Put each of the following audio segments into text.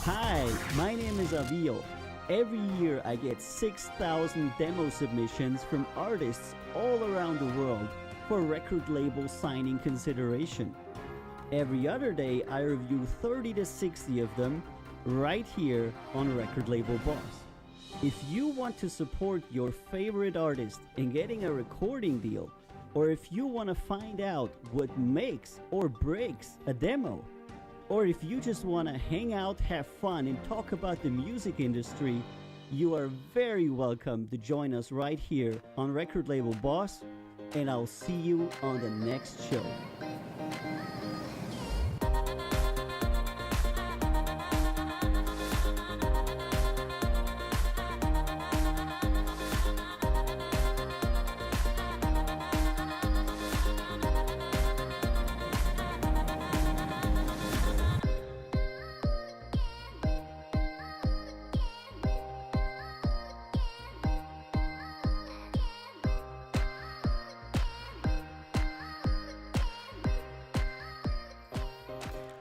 Hi, my name is Avio. Every year I get 6,000 demo submissions from artists all around the world for record label signing consideration. Every other day I review 30 to 60 of them right here on Record Label Boss. If you want to support your favorite artist in getting a recording deal, or if you want to find out what makes or breaks a demo, or if you just want to hang out, have fun, and talk about the music industry, you are very welcome to join us right here on Record Label Boss, and I'll see you on the next show.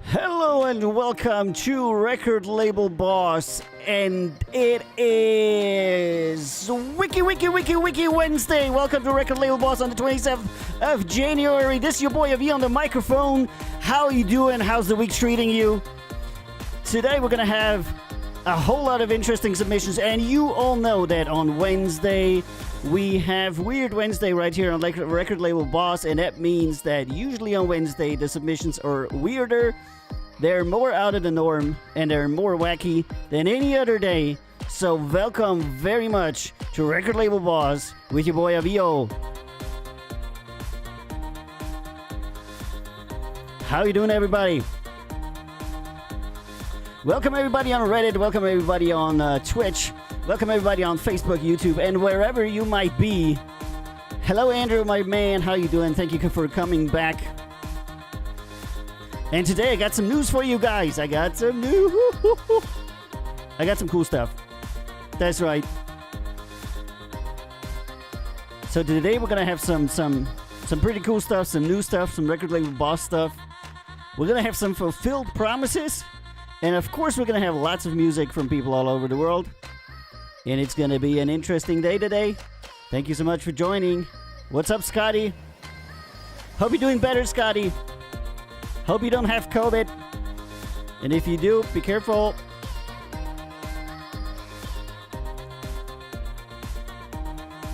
Hello and welcome to Record Label Boss, and it is Wiki Wednesday. Welcome to Record Label Boss on the 27th of January. This is your boy Avi on the microphone. How you doing? How's the week treating you? Today we're gonna have a whole lot of interesting submissions, and you all know that on Wednesday we have Weird Wednesday right here on Record Label Boss, and that means that usually on Wednesday the submissions are weirder. They're more out of the norm, and they're more wacky than any other day. So welcome very much to Record Label Boss with your boy Avio. How you doing, everybody? Welcome everybody on Reddit, welcome everybody on Twitch, welcome everybody on Facebook, YouTube, and wherever you might be. Hello Andrew, my man, how you doing? Thank you for coming back. And today I got some news for you guys. I got some cool stuff. That's right. So today we're gonna have some pretty cool stuff, some new stuff, some Record Label Boss stuff. We're gonna have some fulfilled promises, and of course we're gonna have lots of music from people all over the world. And it's gonna be an interesting day today. Thank you so much for joining. What's up, Scotty? Hope you're doing better, Scotty. Hope you don't have COVID. And if you do, be careful.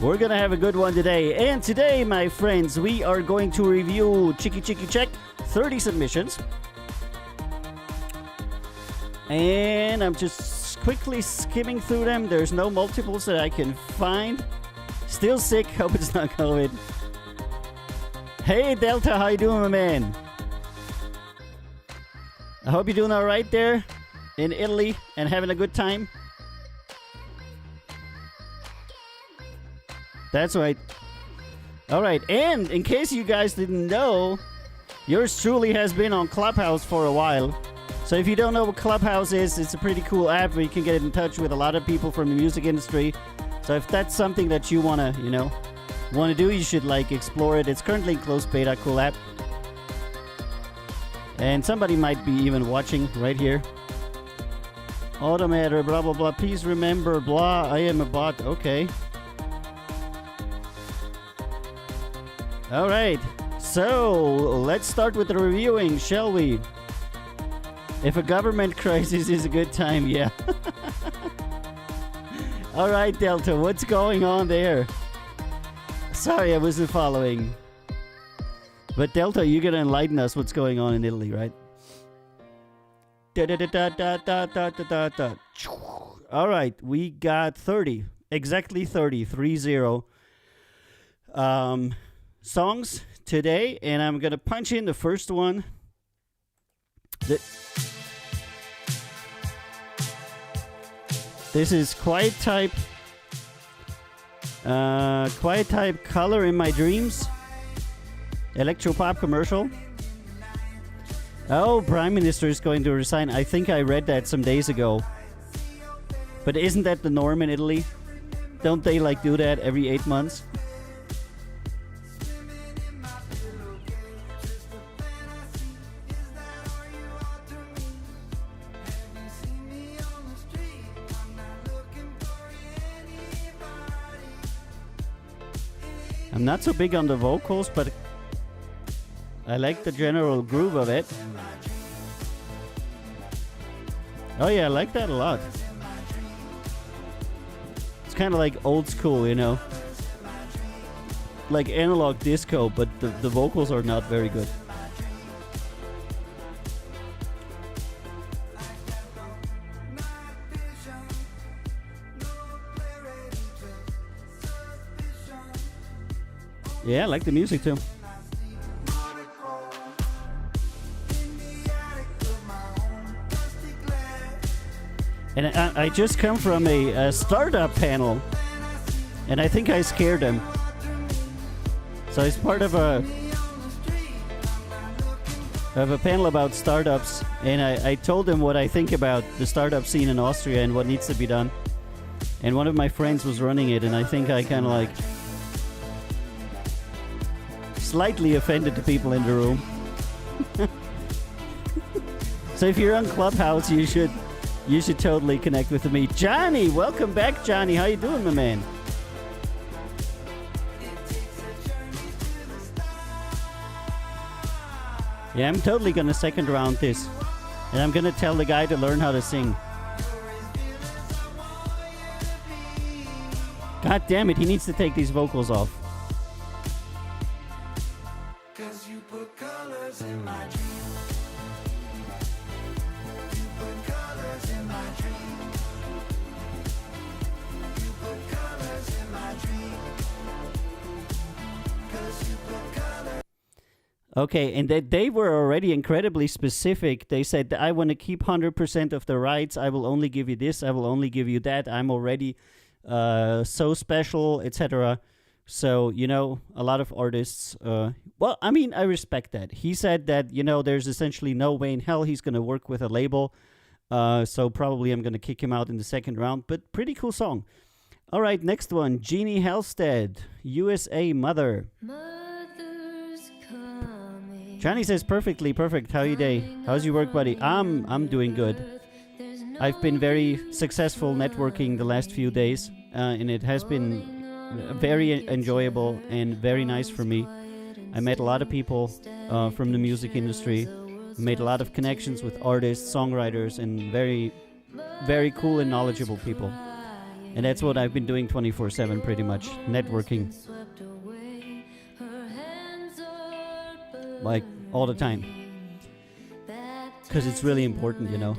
We're gonna have a good one today. And today, my friends, we are going to review Chicky Check 30 submissions. And I'm just quickly skimming through them. There's no multiples that I can find. Still sick. Hope it's not COVID. Hey, Delta, how you doing, my man? I hope you're doing all right there in Italy and having a good time. That's right. All right, and in case you guys didn't know, yours truly has been on Clubhouse for a while. So if you don't know what Clubhouse is, it's a pretty cool app where you can get in touch with a lot of people from the music industry. So if that's something that you want to do, you should explore it. It's currently in closed beta, cool app. And somebody might be even watching right here. Automator, blah, blah, blah. Please remember, blah, I am a bot. Okay. All right. So, let's start with the reviewing, shall we? If a government crisis is a good time, yeah. All right, Delta, what's going on there? Sorry, I wasn't following. But Delta, you're going to enlighten us what's going on in Italy, right? All right, we got 30. Exactly 30. 30. songs today, and I'm gonna punch in the first one. This is Quiet Type. Quiet Type, Color in My Dreams. Electropop commercial. Oh, Prime Minister is going to resign. I think I read that some days ago. But isn't that the norm in Italy? Don't they like do that every 8 months? I'm not so big on the vocals, but I like the general groove of it. Oh yeah, I like that a lot. It's kind of like old school, you know? Like analog disco, but the vocals are not very good. Yeah, I like the music too. And I just come from a startup panel, and I think I scared them. So it's part of a panel about startups, and I told them what I think about the startup scene in Austria and what needs to be done. And one of my friends was running it, and I think I kind of like slightly offended the people in the room. So if you're on Clubhouse, you should totally connect with me. Johnny, welcome back, Johnny. How you doing, my man? Yeah, I'm totally gonna second round this, and I'm gonna tell the guy to learn how to sing. God damn it, he needs to take these vocals off. Okay, and they were already incredibly specific. They said, I want to keep 100% of the rights. I will only give you this. I will only give you that. I'm already so special, etc. So, you know, a lot of artists, well, I mean, I respect that. He said that, you know, there's essentially no way in hell he's going to work with a label. So probably I'm going to kick him out in the second round. But pretty cool song. All right, next one. Jeannie Halstead, USA Mother. Johnny says perfectly perfect. How you day? How's your work, buddy? I'm doing good. I've been very successful networking the last few days, and it has been very enjoyable and very nice for me. I met a lot of people from the music industry. Made a lot of connections with artists, songwriters, and very, very cool and knowledgeable people. And that's what I've been doing 24/7 pretty much, networking. Like, all the time. Because it's really important, you know.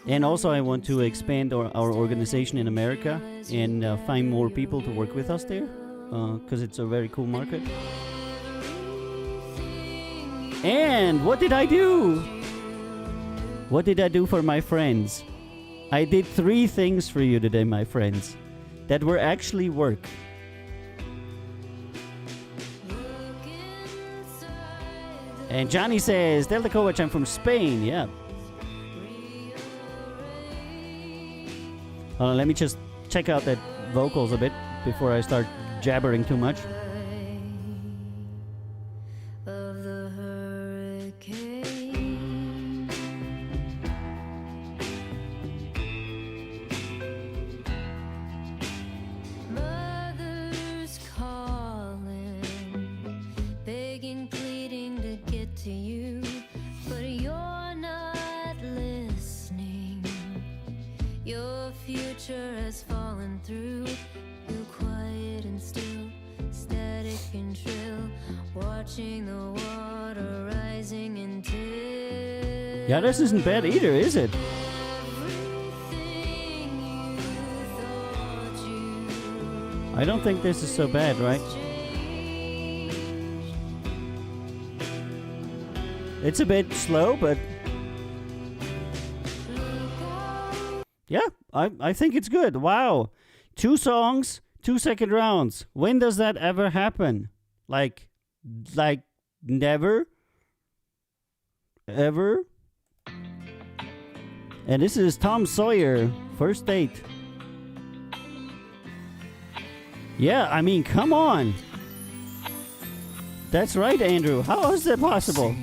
And also I want to expand our organization in America and find more people to work with us there. Because it's a very cool market. And what did I do? What did I do for my friends? I did 3 things for you today, my friends, that were actually work. And Johnny says, Delta Kovac, I'm from Spain. Yeah. Let me just check out that vocals a bit before I start jabbering too much. Yeah, this isn't bad either, is it? I don't think this is so bad, right? It's a bit slow, but yeah, I think it's good. Wow. 2 songs, 2 second rounds. When does that ever happen? Like never? Ever? And this is Tom Sawyer, First Date. Yeah, I mean, come on. That's right, Andrew. How is that possible?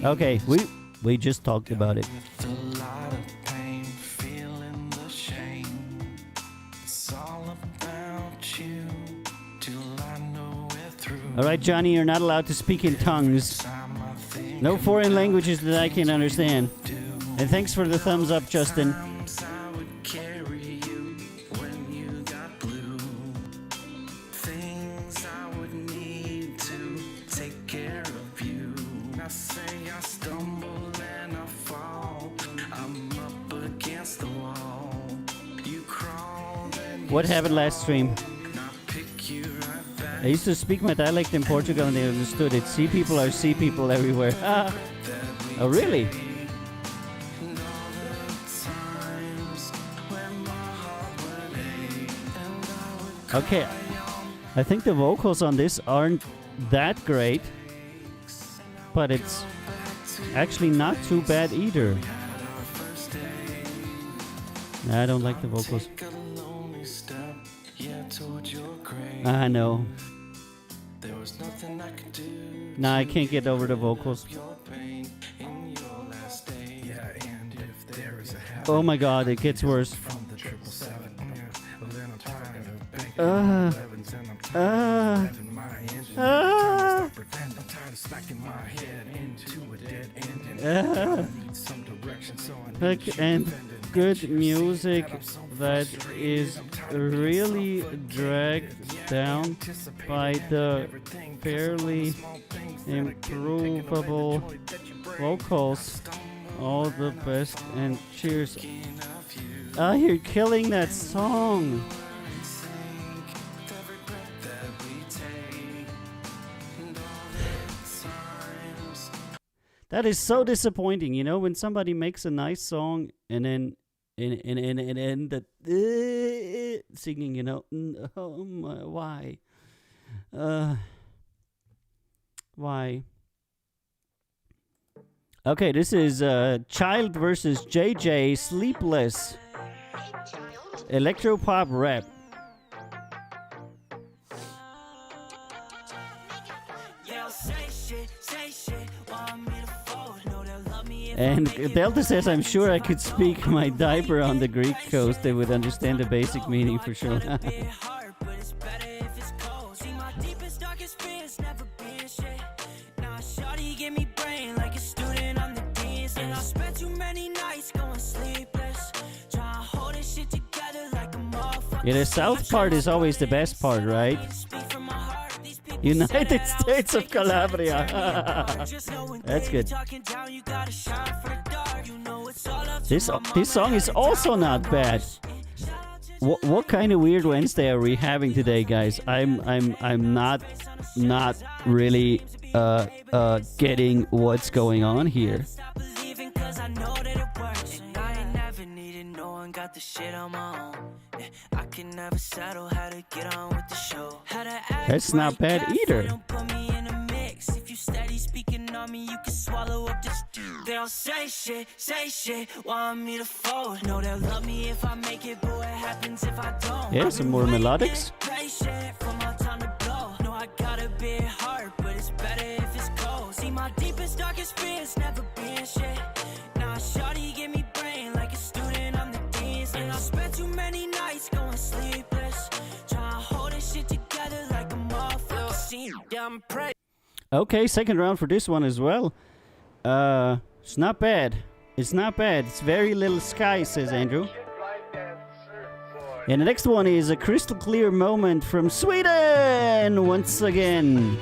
Okay, we just talked about it. All right, Johnny, you're not allowed to speak in tongues. No foreign languages that I can understand. And thanks for the thumbs up, Justin. What happened last stream? I used to speak my dialect in Portugal and they understood it. Sea people are sea people everywhere. Oh, really? Okay, I think the vocals on this aren't that great, but it's actually not too bad either. I don't like the vocals. I know. Nah, I can't get over the vocals. Oh my god, it gets worse. And good music that is really dragged down by the fairly improvable vocals. All the best and cheers. You're killing that song. That is so disappointing, you know, when somebody makes a nice song and then and the singing, you know, why? Why? Okay, this is Child versus JJ, Sleepless. Electropop rap. And Delta says, I'm sure I could speak my diaper on the Greek coast. They would understand the basic meaning for sure. Yeah, the south part is always the best part, right? United States of Calabria. That's good. This song is also not bad. What kind of weird Wednesday are we having today, guys? I'm not really getting what's going on here. Got the shit on my own. I can never settle how to get on with the show. That's not bad either. Put me in a mix. If you steady speaking on me, you can swallow up this. They'll say shit, want me to fold. No, they'll love me if I make it, but what happens if I don't? Yeah, some more melodics. For my time to blow. No, I got a big heart, but it's better if it's cold. See, my deepest, darkest fears never been shit. Now, shawty give me brain like a student on the dean's. And I spent too many nights going sleepless, trying to hold this shit together like a motherfucking scene. Yeah, I'm praying. Okay, second round for this one as well. It's not bad. It's not bad. It's very little sky, says Andrew. And the next one is a crystal clear moment from Sweden once again.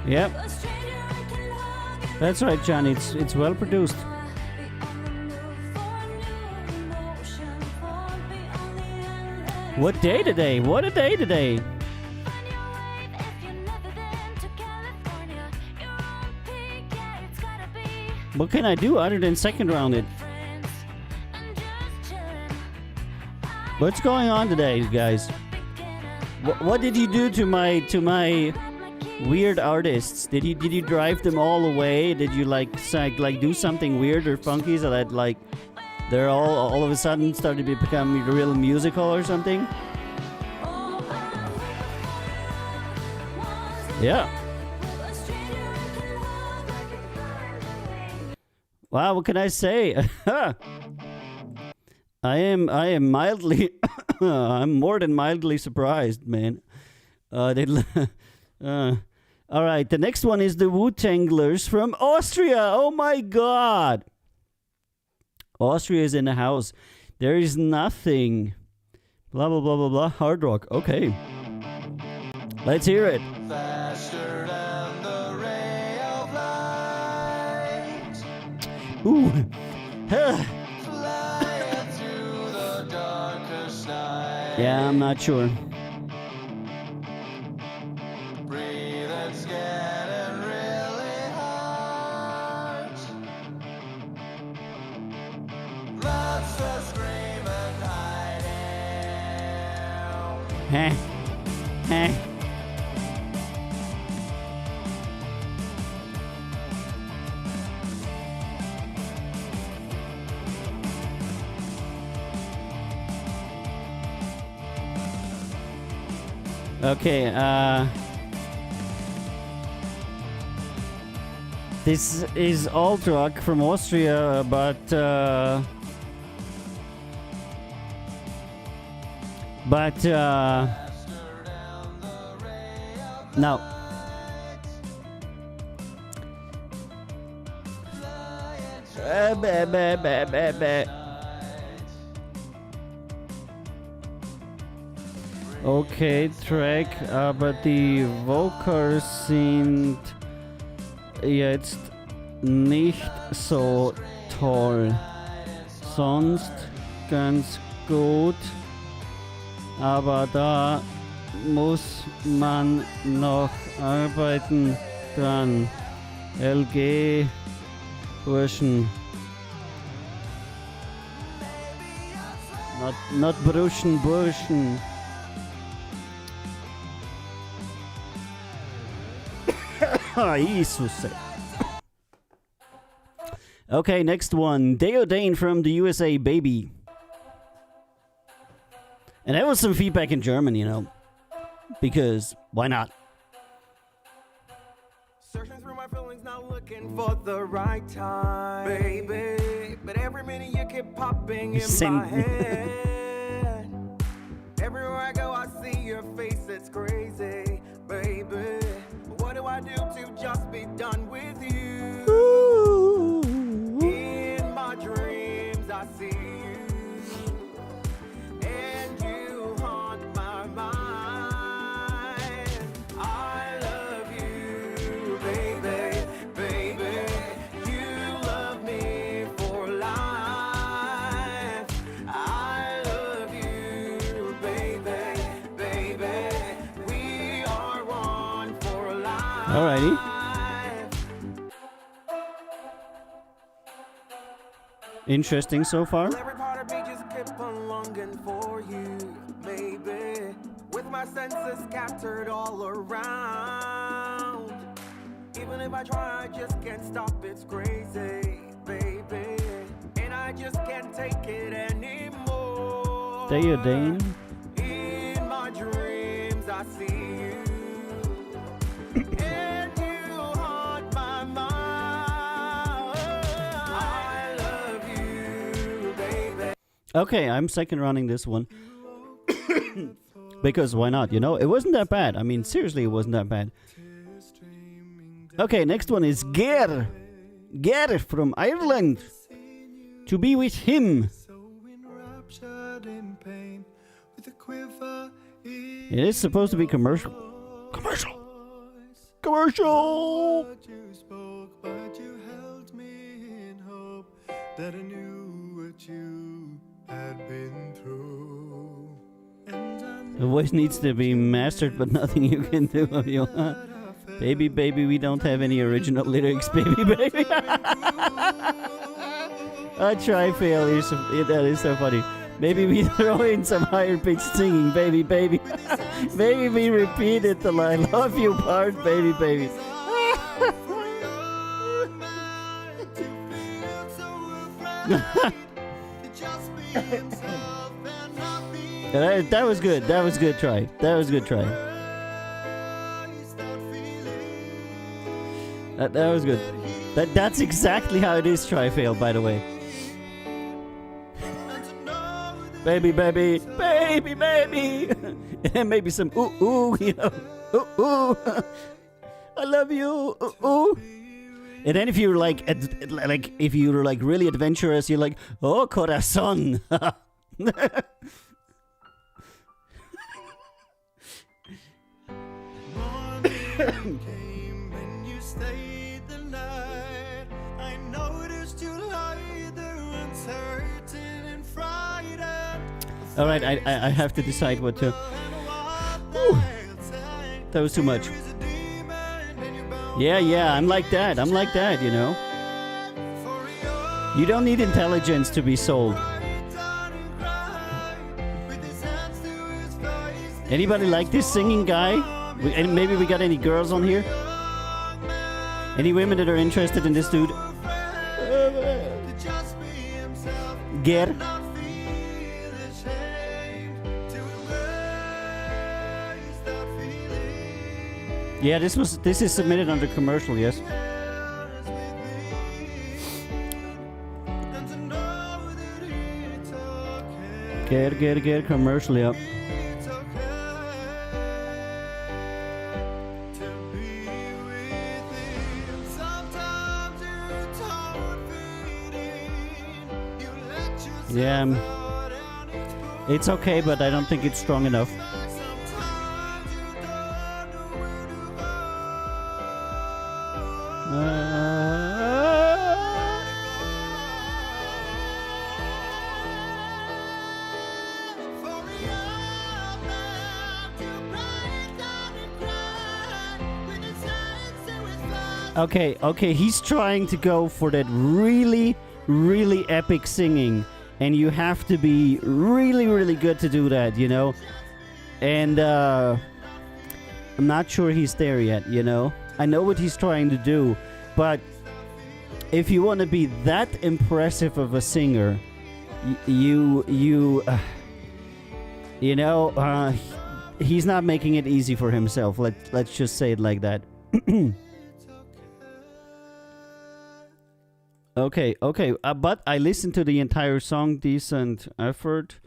Yep. That's right, John. It's well produced. What day today? What a day today! What can I do other than second round it? What's going on today, guys? What did you do to my weird artists? Did you drive them all away? Did you like do something weird or funky so that like they're all of a sudden started to become real musical or something? Yeah. Wow, what can I say? I am mildly I'm more than mildly surprised, man. All right, the next one is the Wu-Tanglers from Austria. Oh my god. Austria is in the house. There is nothing. Blah blah blah blah blah. Hard rock. Okay. Let's hear it. Faster than the ray of light. Ooh. Yeah, I'm not sure. Breathe, it's getting really hard. That's the scream and hiding. Heh. Heh. Okay, this is alt rock from Austria, but no. Okay, track, aber die Vocals sind jetzt nicht so toll. Sonst ganz gut, aber da muss man noch arbeiten dran. LG Burschen. Not Burschen. Okay, next one. Deodane from the USA, baby. And that was some feedback in German, you know. Because, why not? Searching through my feelings, not looking for the right time, baby. But every minute you keep popping in my head. Everywhere I go, I see your face, it's crazy, baby. What do I do to just be done with you? Ooh. In my dreams I see you, and you haunt my mind. I love you, baby, baby. You love me for life. I love you, baby, baby. We are one for life. Alrighty. Interesting so far. Every part of me just kept on longing for you, baby. With my senses scattered all around. Even if I try, I just can't stop, it's crazy, baby. And I just can't take it anymore. Deodane. In my dreams I see you. And you haunt my mind. I love you, baby. Okay, I'm second running this one. Because why not, you know? It wasn't that bad. I mean, seriously, it wasn't that bad. Okay, next one is Ger. Ger from Ireland. To be with him. It is supposed to be commercial. Commercial. Commercial! You spoke, but you held me in hope that I knew what you had been through. And I The voice needs to be mastered, but nothing you can do. Baby, baby, we don't have any original lyrics. Baby, baby. A tri-fail is that is so funny. Maybe we throw in some higher pitched singing. Baby, baby. Maybe we repeated the I love you part. Baby, baby. That was good. That was good try. That was good try. That was good. That's exactly how it is, tri-fail, by the way. Baby, baby, baby, baby. And maybe some ooh, ooh, you know. Ooh, ooh. I love you. Ooh, ooh. And then if you're like if you're like really adventurous, you're like, oh, corazón. All right, I have to decide what to. Whew. That was too much. Yeah, I'm like that. I'm like that, you know. You don't need intelligence to be sold. Anybody like this singing guy? And maybe we got any girls on here? Any women that are interested in this dude? Get. Yeah, this is submitted under commercial, yes. Get commercial, yeah. Yeah, it's okay, but I don't think it's strong enough. Okay, he's trying to go for that really, really epic singing, and you have to be really, really good to do that, you know? And, I'm not sure he's there yet, you know? I know what he's trying to do, but if you want to be that impressive of a singer, you know, he's not making it easy for himself. Let's just say it like that. Okay, but I listened to the entire song. Decent effort.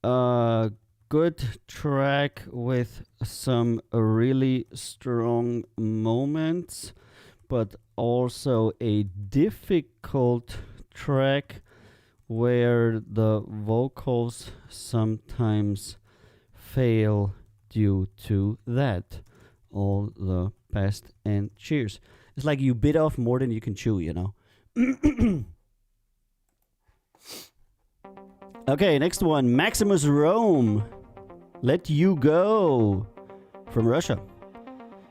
Good track with some really strong moments, but also a difficult track where the vocals sometimes fail due to that. All the best and cheers. It's like you bit off more than you can chew, you know? Okay, next one. Maximus Rome. Let You Go. From Russia.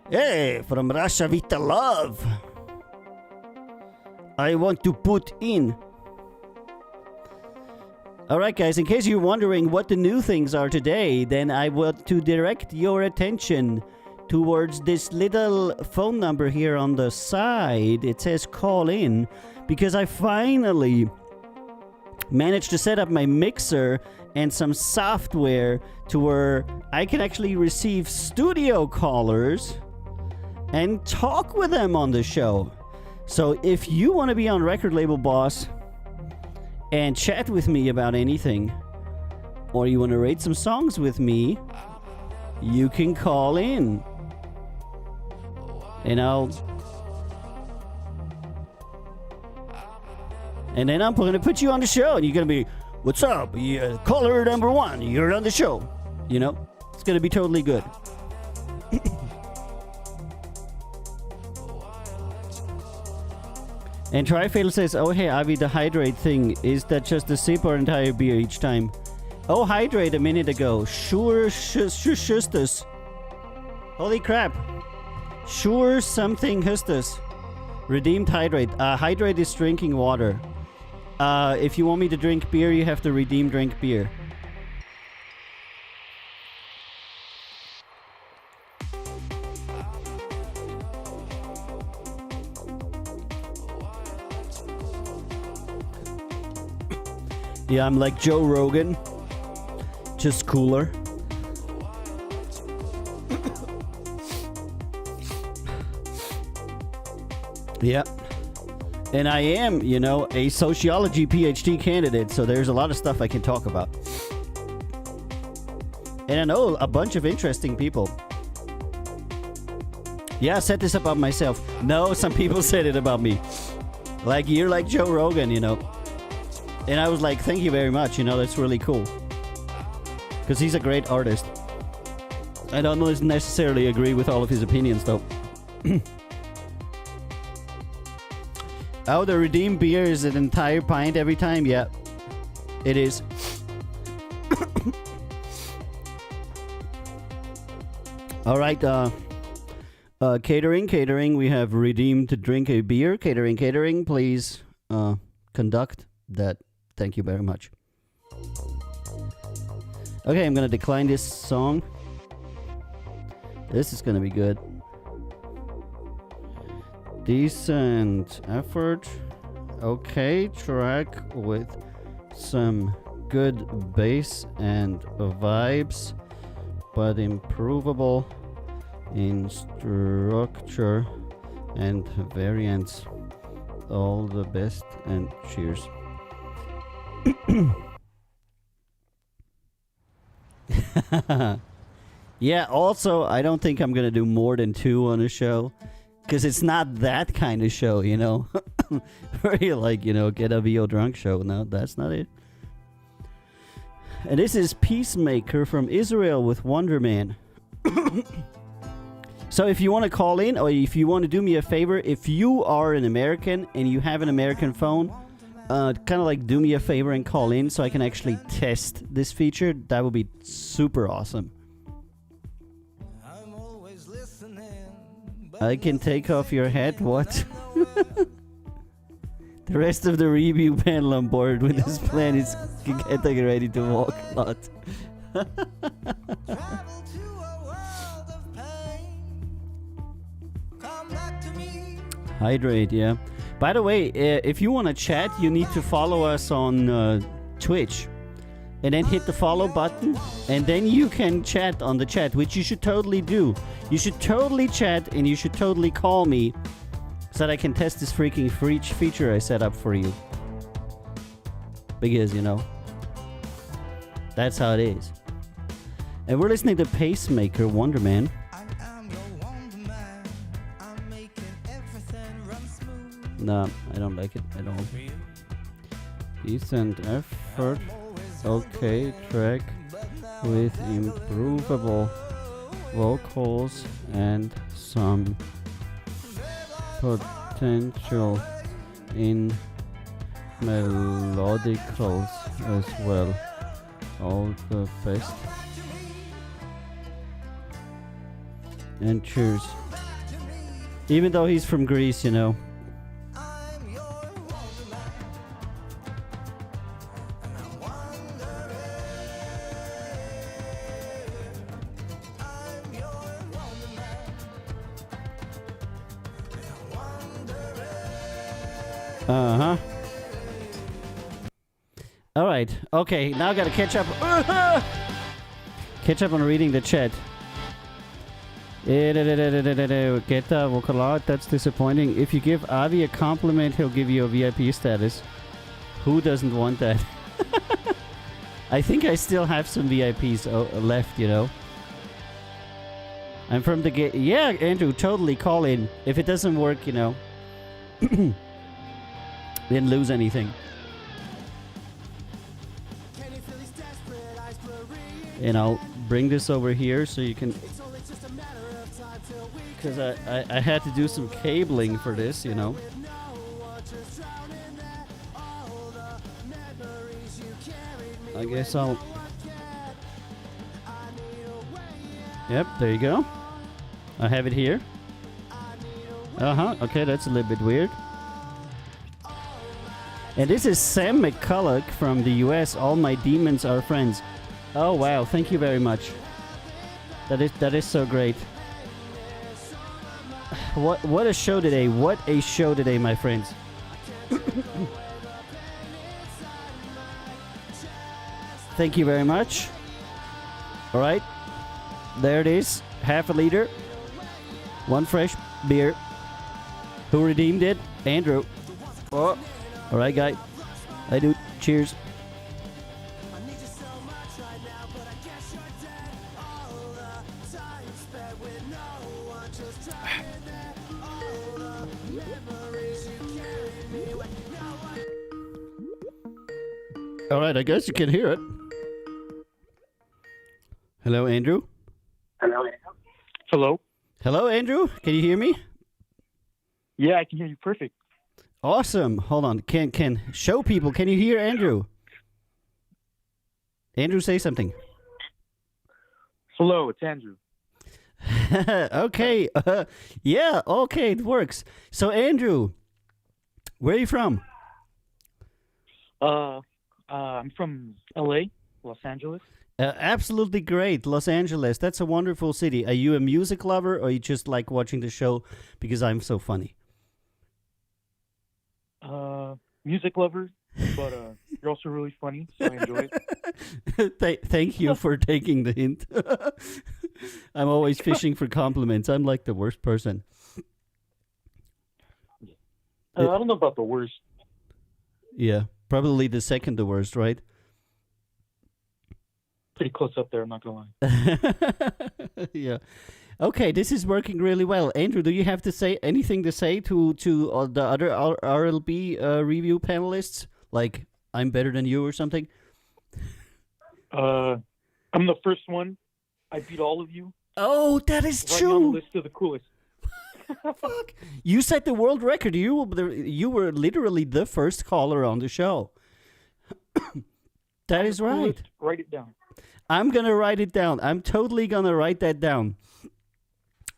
Hey, from Russia with the love. I want to put in. Alright guys, in case you're wondering what the new things are today, then I want to direct your attention towards this little phone number here on the side. It says call in, because I finally managed to set up my mixer and some software to where I can actually receive studio callers and talk with them on the show. So if you want to be on Record Label Boss and chat with me about anything, or you want to rate some songs with me, you can call in. And then I'm going to put you on the show, and you're going to be, what's up? Caller number one, you're on the show. You know, it's going to be totally good. And Trifail says, oh hey Avi, the hydrate thing, is that just a sip or entire beer each time? Oh, hydrate a minute ago. Sure, Justus. Holy crap. Sure something Justus. Redeemed hydrate. Hydrate is drinking water. If you want me to drink beer, you have to redeem drink beer. Yeah, I'm like Joe Rogan. Just cooler. Yeah. And I am, you know, a sociology PhD candidate, so there's a lot of stuff I can talk about. And I know a bunch of interesting people. Yeah, I said this about myself. No, some people said it about me. Like, you're like Joe Rogan, you know. And I was like, thank you very much, you know, that's really cool. Because he's a great artist. I don't necessarily agree with all of his opinions, though. Oh, the redeemed beer is an entire pint every time? Yeah, it is. All right, catering, we have redeemed to drink a beer. Catering, please conduct that. Thank you very much. Okay, I'm gonna decline this song. This is gonna be good. Decent effort. Okay, track with some good bass and vibes, but improvable in structure and variants. All the best and cheers. Yeah, also, I don't think I'm gonna do more than 2 on a show. Because it's not that kind of show, you know? Where you like, you know, get a VO drunk show. No, that's not it. And this is Peacemaker from Israel with Wonder Man. So if you want to call in, or if you want to do me a favor, if you are an American and you have an American phone, kind of like do me a favor and call in so I can actually test this feature. That would be super awesome. I can take off your head, what? The rest of the review panel on board with this plan is getting ready to walk a lot. Hydrate, yeah. By the way, if you want to chat, you need to follow us on Twitch. And then hit the follow button, and then you can chat on the chat, which you should totally do. You should totally chat, and you should totally call me so that I can test this freaking feature I set up for you. Because, you know, that's how it is. And we're listening to Pacemaker, Wonder Man. No, I don't like it at all. Decent effort. Okay, track with improvable vocals and some potential in melodicals as well. All the best. And cheers. Even though he's from Greece, you know. Uh-huh. Alright. Okay, now I gotta catch up. Catch up on reading the chat. Get the vocal out. That's disappointing. If you give Avi a compliment, he'll give you a VIP status. Who doesn't want that? I think I still have some VIPs left, you know. I'm from the gate. Yeah, Andrew, totally call in. If it doesn't work, you know. Didn't lose anything. And I'll bring this over here so you can... Because I had to do some cabling for this, you know. I guess I'll... Yep, there you go. I have it here. Uh-huh, okay, that's a little bit weird. And this is Sam McCulloch from the US. All my demons are friends. Oh, wow, thank you very much. That is so great. What a show today. What a show today, my friends. Thank you very much. All right. There it is. Half a liter. One fresh beer. Who redeemed it? Andrew. Oh. All right, guy. I do. Cheers. All right, I guess you can hear it. Hello, Andrew. Hello? Hello, Andrew. Can you hear me? Yeah, I can hear you perfect. Awesome. Hold on. Can show people. Can you hear Andrew? Andrew, say something. Hello, it's Andrew. Okay. Yeah, okay, it works. So, Andrew, where are you from? I'm from LA, Los Angeles. Absolutely great. Los Angeles. That's a wonderful city. Are you a music lover or you just like watching the show because I'm so funny? Music lover, but you're also really funny, so I enjoy it. Thank you for taking the hint. I'm always fishing for compliments. I'm like the worst person. I don't know about the worst. Yeah, probably the second the worst, right? Pretty close up there, I'm not gonna lie. Yeah. Okay, this is working really well. Andrew, do you have to say anything to say to the other RLB review panelists? Like, I'm better than you or something? I'm the first one. I beat all of you. Oh, that is Right true. on the list of the coolest. Fuck. You set the world record. You were literally the first caller on the show. That is right. Coolest. Write it down. I'm going to write it down. I'm totally going to write that down.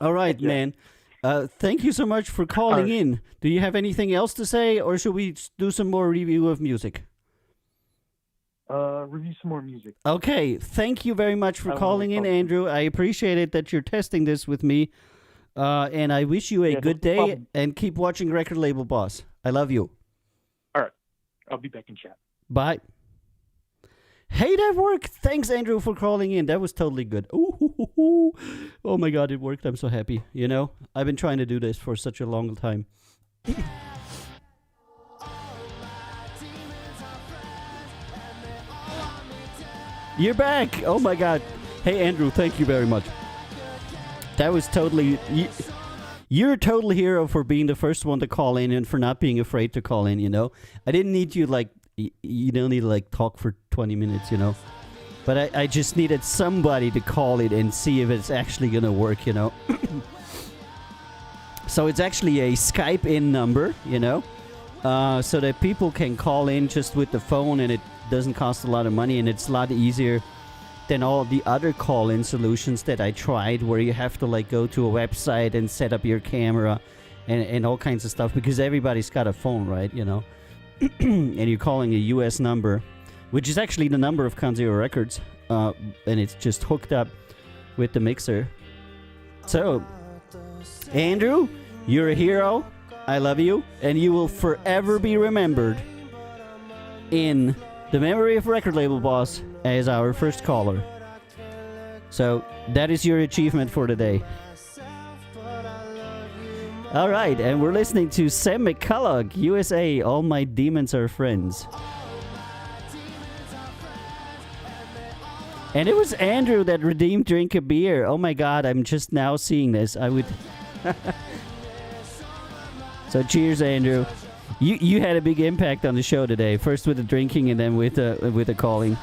All right, man. Thank you so much for calling in. Do you have anything else to say, or should we do some more review of music? Review some more music. Okay, thank you very much for calling in, Andrew. I appreciate it that you're testing this with me. And I wish you a good day, and keep watching Record Label Boss. I love you. All right. I'll be back in chat. Bye. Hey, that worked. Thanks, Andrew, for calling in. That was totally good. Ooh, oh my God, it worked. I'm so happy. You know, I've been trying to do this for such a long time. You're back. Oh my God. Hey, Andrew, thank you very much. That was totally... You're a total hero for being the first one to call in and for not being afraid to call in, you know? I didn't need you, like... You don't need to, like, talk for 20 minutes, you know? But I just needed somebody to call it and see if it's actually going to work, you know? So it's actually a Skype-in number, you know? So that people can call in just with the phone and it doesn't cost a lot of money and it's a lot easier than all the other call-in solutions that I tried where you have to, like, go to a website and set up your camera and all kinds of stuff because everybody's got a phone, right, you know? And you're calling a US number, which is actually the number of Kanzero Records, and it's just hooked up with the mixer. So, Andrew, you're a hero. I love you, and you will forever be remembered in the memory of Record Label Boss as our first caller. So, that is your achievement for today. All right, and we're listening to Sam McCulloch, USA, All My Demons Are Friends. And it was Andrew that redeemed Drink a Beer. Oh my God, I'm just now seeing this. I would... So cheers, Andrew. You had a big impact on the show today. First with the drinking and then with the calling.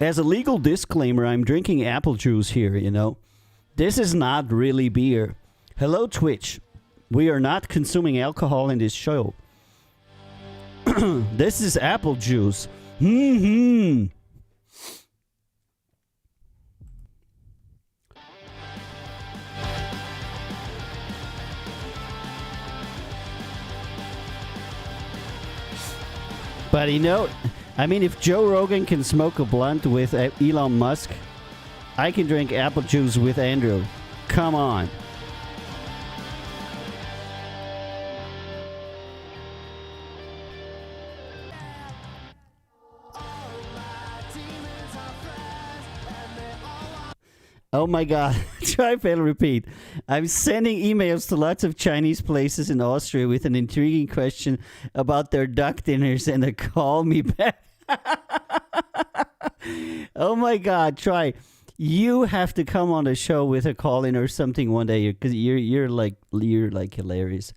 As a legal disclaimer, I'm drinking apple juice here, you know. This is not really beer. Hello, Twitch. We are not consuming alcohol in this show. This is apple juice. Mm-hmm. But you know, I mean, if Joe Rogan can smoke a blunt with Elon Musk, I can drink apple juice with Andrew. Come on. Oh my god. Try, fail, repeat. I'm sending emails to lots of Chinese places in Austria with an intriguing question about their duck dinners and a call me back. Oh my god, try. You have to come on a show with a call in or something one day because you're like hilarious.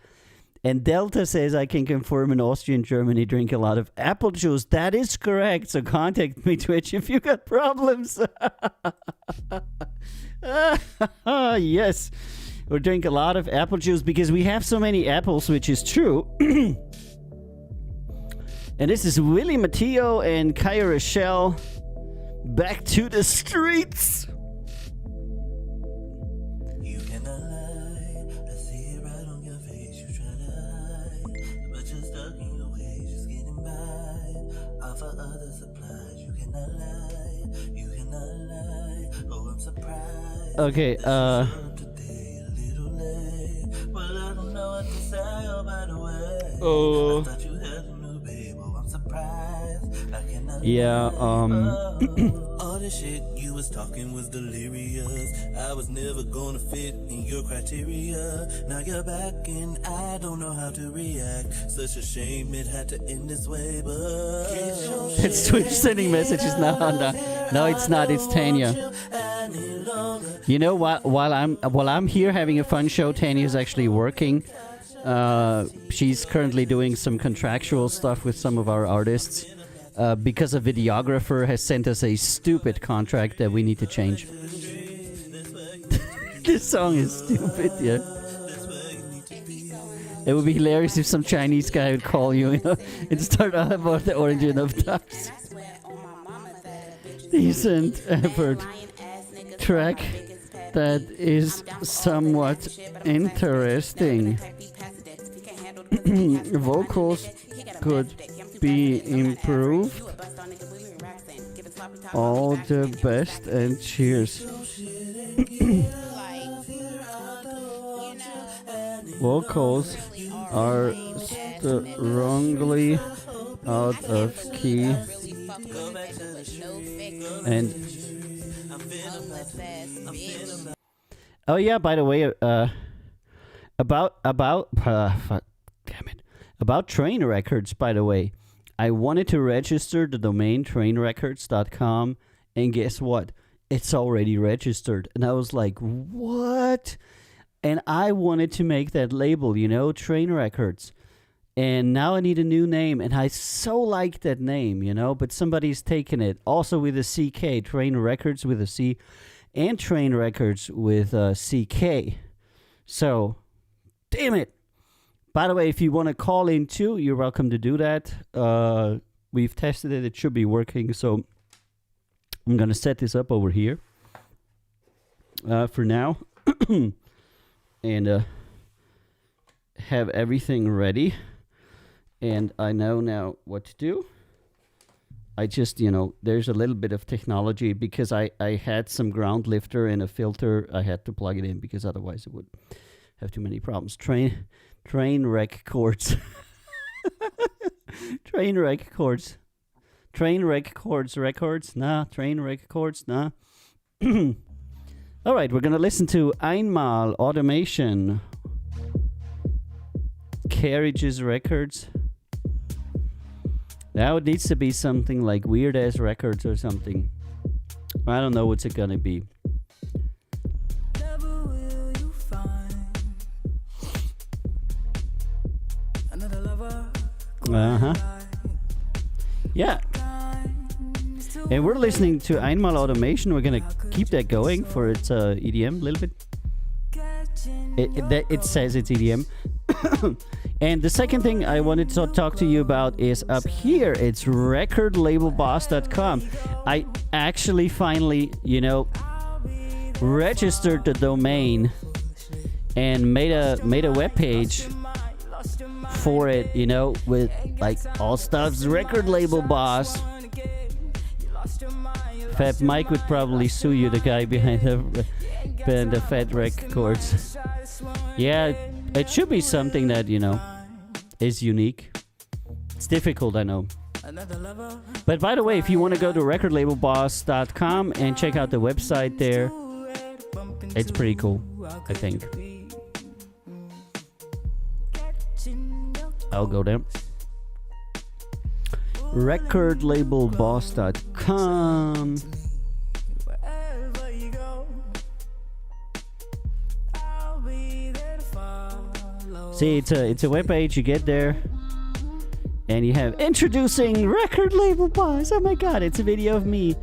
And Delta says I can confirm in Austria and Germany drink a lot of apple juice. That is correct. So contact me, Twitch, if you got problems. Yes, we drink a lot of apple juice because we have so many apples, which is true. And this is Willie Matteo and Kaya Rochelle. Back to the streets. You cannot lie. I see it right on your face. You try to hide, but you're stuck in your ways, just getting by. Offer other supplies. You cannot lie. You cannot lie. Oh, I'm surprised. Okay, Today a little late. Well, I don't know what to say. Oh, by the way. Oh. I thought you had a new babe. Oh, I'm surprised. I cannot Yeah, all the shit you was talking was delirious. I was never gonna fit in your criteria. Now you're back and I don't know how to react. Such a shame it had to end this way, but it's Twitch sending messages. No, it's not. It's Tanya. You know what? While I'm here having a fun show, Tanya's actually working. She's currently doing some contractual stuff with some of our artists. Because a videographer has sent us a stupid contract that we need to change. This song is stupid, yeah. It would be hilarious if some Chinese guy would call you, you know, and start out about the origin of ducks. Decent effort. Track that is somewhat interesting. Vocals could be improved. All the best and cheers. Vocals are strongly out of key and oh yeah, by the way, about Train Records, by the way, I wanted to register the domain trainrecords.com, and guess what? It's already registered. And I was like, what? And I wanted to make that label, you know, Train Records. And now I need a new name, and I so like that name, you know, but somebody's taken it. Also with a CK, Train Records with a C, and Train Records with a CK. So, damn it. By the way, if you want to call in too, you're welcome to do that. We've tested it. It should be working. So I'm going to set this up over here for now. And have everything ready. And I know now what to do. I just, you know, there's a little bit of technology because I had some ground lifter and a filter. I had to plug it in because otherwise it would have too many problems. Train wreck chords. Train wreck chords. Train wreck chords records. Nah. Train wreck chords. Nah. All right, we're going to listen to Einmal Automation. Carriages Records. Now it needs to be something like Weird Ass Records or something. I don't know what's it going to be. Yeah. And we're listening to Einmal Automation. We're gonna keep that going for its EDM a little bit. It says it's EDM. And the second thing I wanted to talk to you about is up here. It's recordlabelboss.com. I actually finally, registered the domain and made a web page for it, with like all stuff's record label boss. Fat Mike would probably sue you, the guy behind the Fat Records. Yeah, it should be something that, is unique. It's difficult, I know. But by the way, if you want to go to recordlabelboss.com and check out the website there, it's pretty cool, I think. I'll go there. Recordlabelboss.com. See, it's a webpage. You get there, and you have introducing Record Label Boss. Oh my God, it's a video of me.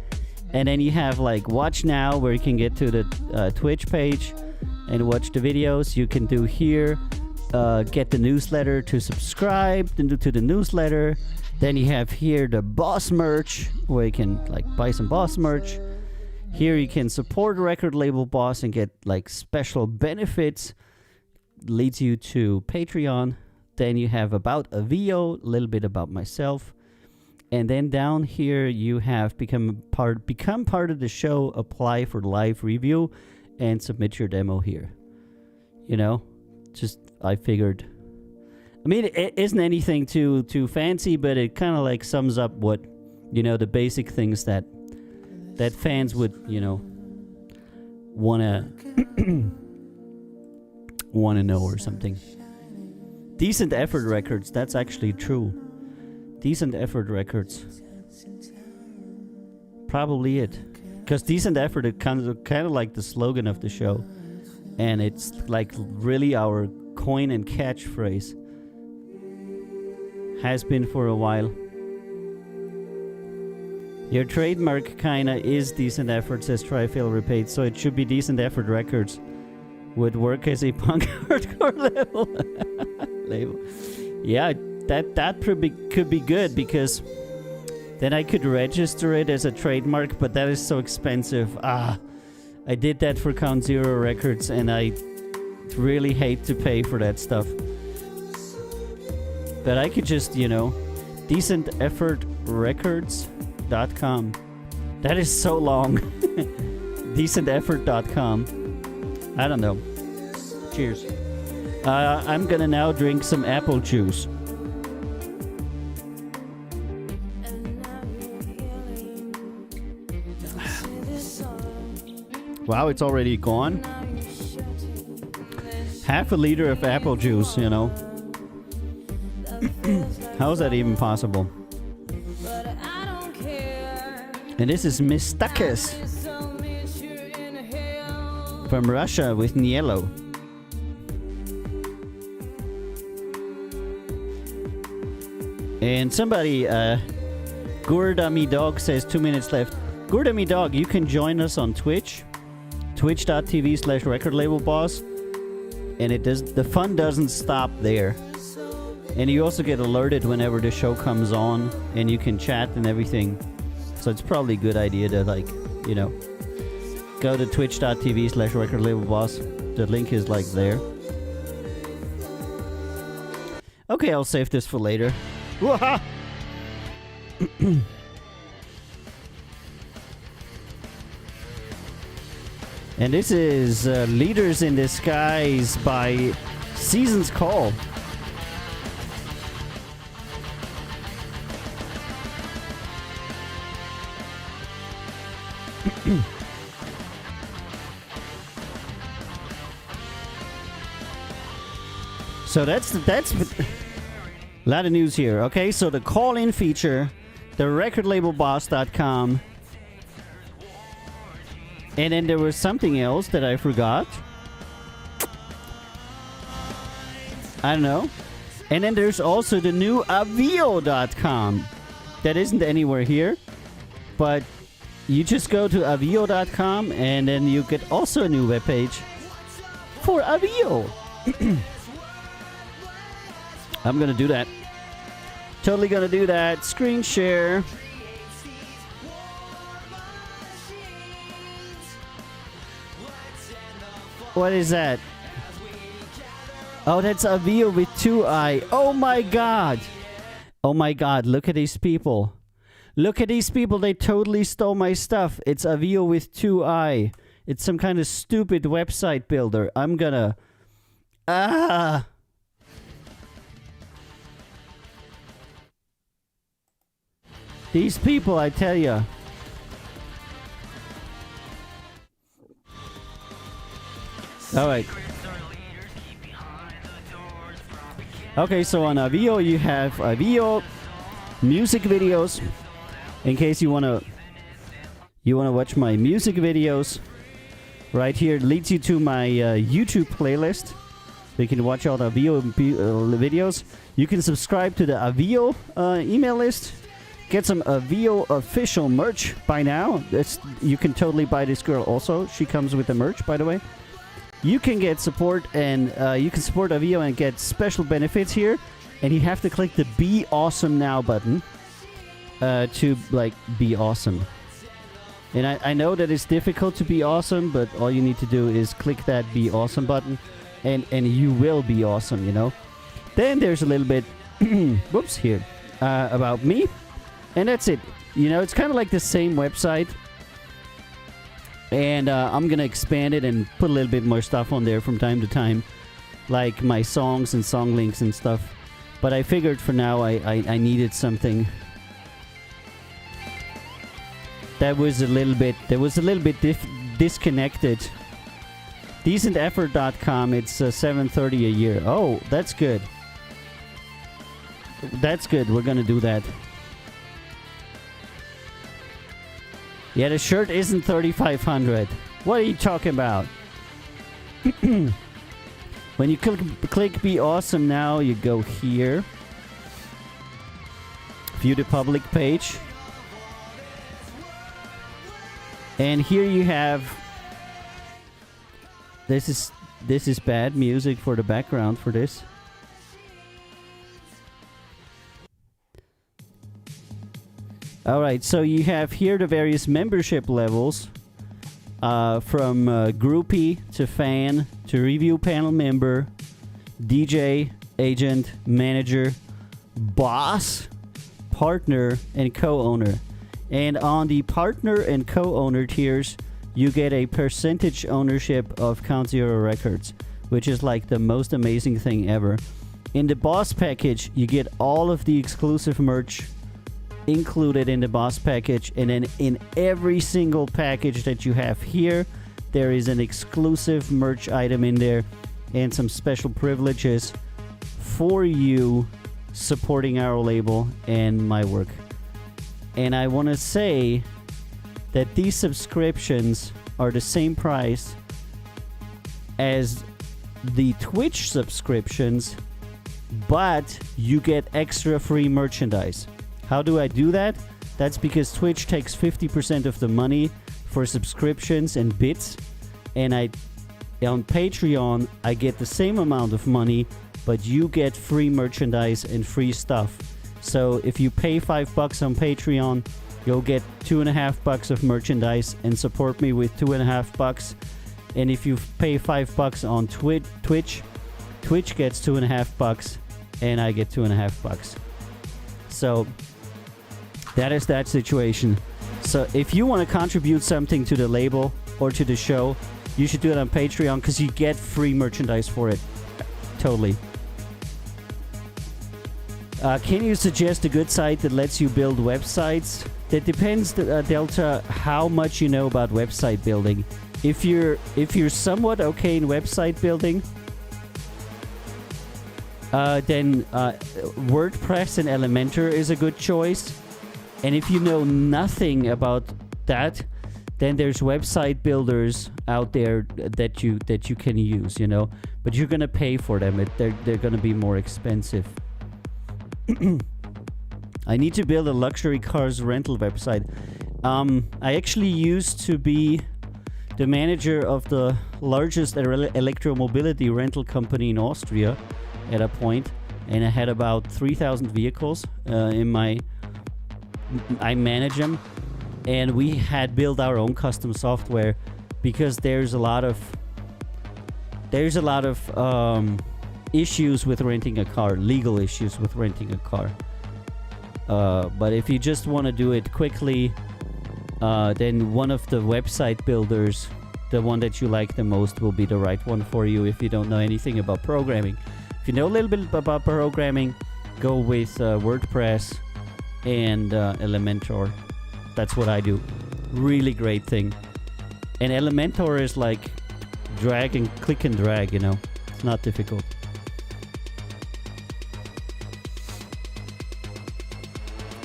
And then you have like watch now, where you can get to the Twitch page and watch the videos. You can do here, get the newsletter to subscribe to the newsletter. Then you have here the Boss merch, where you can like buy some Boss merch. Here you can support Record Label Boss and get like special benefits. Leads you to Patreon. Then you have about a VO, a little bit about myself. And then down here you have become part of the show, apply for live review, and submit your demo here. Just I figured. I mean, it isn't anything too fancy, but it kind of like sums up what, the basic things that fans would, wanna know or something. Decent Effort Records, that's actually true. Decent Effort Records. Probably it. Because Decent Effort is kind of like the slogan of the show. And it's like really our coin and catchphrase. Has been for a while. Your trademark kinda is Decent Effort, says Trifail Repaid, so it should be Decent Effort Records. Would work as a punk hardcore label. Yeah, that could be good, because then I could register it as a trademark, but that is so expensive. I did that for Count Zero Records, and I really hate to pay for that stuff. But I could just, decenteffortrecords.com. That is so long. decenteffort.com. I don't know. Cheers. I'm gonna now drink some apple juice. Wow, it's already gone. Half a liter of apple juice, How is that even possible? And this is Miss Stakis from Russia with Niello. And somebody, Gurdami Dog says 2 minutes left. Gurdami Dog, you can join us on Twitch. Twitch.tv/recordlabelboss. And the fun doesn't stop there. And you also get alerted whenever the show comes on, and you can chat and everything. So it's probably a good idea to go to twitch.tv/recordlabelboss. The link is like there. Okay, I'll save this for later. And this is Leaders in Disguise by Season's Call. So that's a lot of news here. Okay, so the call-in feature, the recordlabelboss.com, and then there was something else that I forgot. I don't know. And then there's also the new avio.com. That isn't anywhere here. but you just go to avio.com and then you get also a new webpage for Avio. I'm gonna do that. Totally gonna do that. Screen share. What is that? Oh, that's Avio with 2 I. Oh my god. Oh my god, look at these people. Look at these people, they totally stole my stuff. It's Avio with 2 I. It's some kind of stupid website builder. I'm gonna... These people, I tell ya. Alright. Okay, so on Avio you have Avio music videos. In case you wanna watch my music videos, right here leads you to my YouTube playlist. So you can watch all the Avio videos. You can subscribe to the Avio email list. Get some Avio official merch by now. You can totally buy this girl also. She comes with the merch, by the way. You can get support and you can support Avio and get special benefits here. And you have to click the Be Awesome Now button to like be awesome. And I know that it's difficult to be awesome, but all you need to do is click that Be Awesome button and you will be awesome, you know. Then there's a little bit whoops here about me. And that's it. You know, it's kind of like the same website. And I'm going to expand it and put a little bit more stuff on there from time to time. Like my songs and song links and stuff. But I figured for now I needed something that was a little bit disconnected. Decenteffort.com, it's $7.30 a year. Oh, that's good. That's good. We're going to do that. Yeah, the shirt isn't $3,500. What are you talking about? When you click Be Awesome Now, you go here. View the public page. And here you have... This is bad music for the background for this. Alright, so you have here the various membership levels. From groupie to fan to review panel member, DJ, agent, manager, boss, partner, and co-owner. And on the partner and co-owner tiers, you get a percentage ownership of Count Zero Records, which is like the most amazing thing ever. In the boss package, you get all of the exclusive merch included in the boss package, and then in every single package that you have here, there is an exclusive merch item in there and some special privileges for you supporting our label and my work. And I want to say that these subscriptions are the same price as the Twitch subscriptions, but you get extra free merchandise. How do I do that? That's because Twitch takes 50% of the money for subscriptions and bits, and on Patreon I get the same amount of money, but you get free merchandise and free stuff. So if you pay $5 on Patreon, you'll get $2.50 of merchandise and support me with $2.50. And if you pay $5 on Twitch gets $2.50 and I get $2.50. So that is that situation. So if you want to contribute something to the label or to the show, you should do it on Patreon because you get free merchandise for it. Totally. Can you suggest a good site that lets you build websites? That depends, Delta, how much you know about website building. If you're somewhat okay in website building, then WordPress and Elementor is a good choice. And if you know nothing about that, then there's website builders out there that you can use, you know. But you're gonna pay for them. They're gonna be more expensive. I need to build a luxury cars rental website. I actually used to be the manager of the largest electromobility rental company in Austria at a point, and I had about 3,000 vehicles I manage them, and we had built our own custom software because there's a lot of issues with renting a car, legal issues with renting a car. But if you just want to do it quickly, then one of the website builders, the one that you like the most, will be the right one for you if you don't know anything about programming. If you know a little bit about programming, go with WordPress and Elementor. That's what I do. Really great thing. And Elementor is like click and drag, you know. It's not difficult.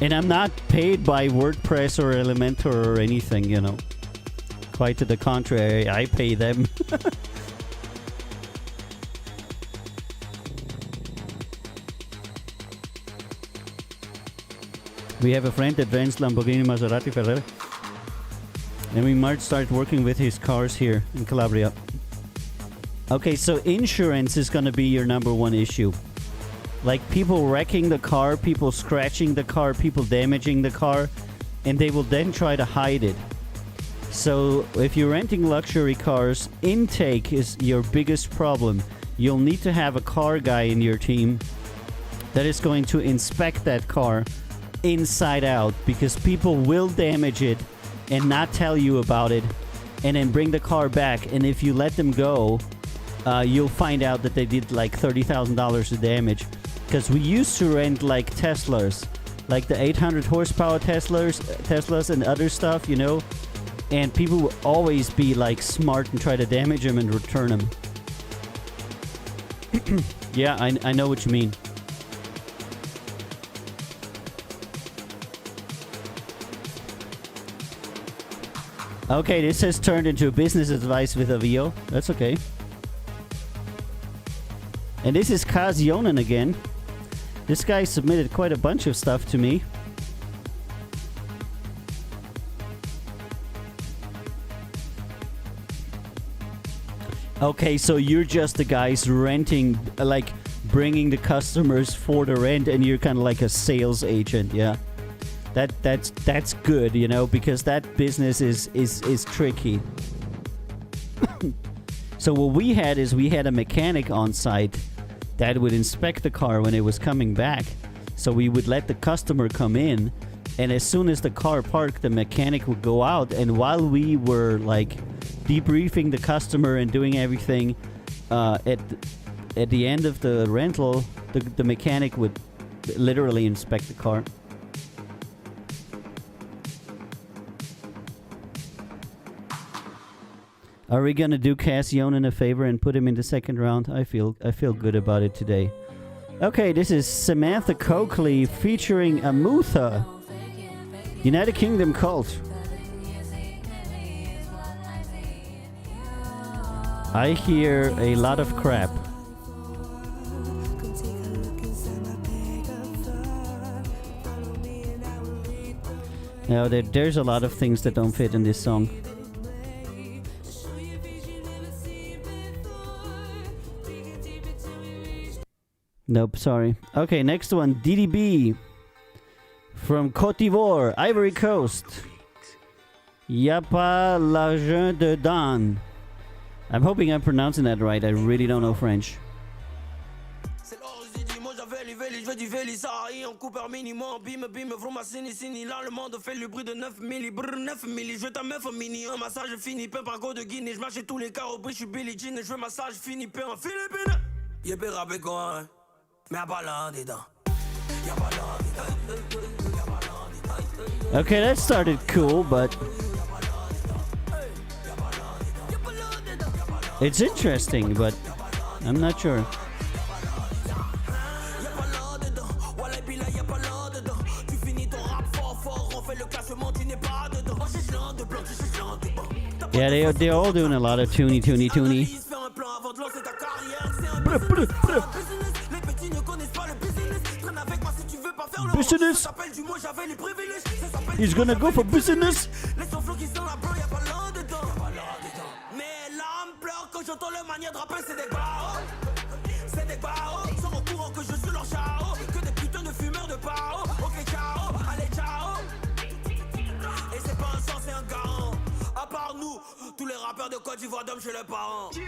And I'm not paid by WordPress or Elementor or anything, you know. Quite to the contrary, I pay them. We have a friend that rents Lamborghini, Maserati, Ferrari. And we might start working with his cars here in Calabria. Okay, so insurance is going to be your number one issue. Like people wrecking the car, people scratching the car, people damaging the car, and they will then try to hide it. So if you're renting luxury cars, intake is your biggest problem. You'll need to have a car guy in your team that is going to inspect that car inside out, because people will damage it and not tell you about it and then bring the car back. And if you let them go, you'll find out that they did like $30,000 of damage. Because we used to rent like Teslas, like the 800 horsepower Teslas and other stuff, you know, and people will always be like smart and try to damage them and return them. Yeah, I know what you mean. Okay, this has turned into a business advice with a VO. That's okay. And this is Kaz Yonan again. This guy submitted quite a bunch of stuff to me. Okay, so you're just the guys renting, like bringing the customers for the rent, and you're kind of like a sales agent, yeah? That's good, you know, because that business is tricky. So what we had a mechanic on site that would inspect the car when it was coming back. So we would let the customer come in, and as soon as the car parked, the mechanic would go out, and while we were like debriefing the customer and doing everything, at the end of the rental, the mechanic would literally inspect the car. Are we gonna do Kaz Yonan a favor and put him in the second round? I feel good about it today. Okay, this is Samantha Coakley featuring Amutha. United Kingdom Cult. I hear a lot of crap. Now there's a lot of things that don't fit in this song. Nope, sorry. Okay, next one, DDB from Côte d'Ivoire, Ivory Coast. Y'a pas l'argent dedans. I'm hoping I'm pronouncing that right. I really don't know French. Je veux du Vélisari, on coupe un minimum, bim bim, vroom ma sini, là le monde fait le bruit de 9 milli, brr 9 milli, je veux ta meuf au mini, un massage fini, peu par go de Guinée, je marche tous les carreaux, je suis Billie Jean, je veux massage fini, peu en Philippines. Y'a pas rappé quoi, mais y'a pas l'un dedans. Y'a pas l'un dedans. Okay, that started cool, but it's interesting, but I'm not sure. Yeah, they're all doing a lot of toony. Business. He's gonna go for business. Laisse ton flow qui sent la bro, y'a pas l'un dedans. Mais l'âme pleure quand j'entends le manière de rapper, c'est des barreaux. C'est des barreaux, sont au courant que je suis leur chao. Que des putains de fumeurs de pao. Ok, ciao, allez, ciao. Et c'est pas un sens, c'est un garant. À part nous, tous les rappeurs de Côte d'Ivoire dorment chez leurs parents. Je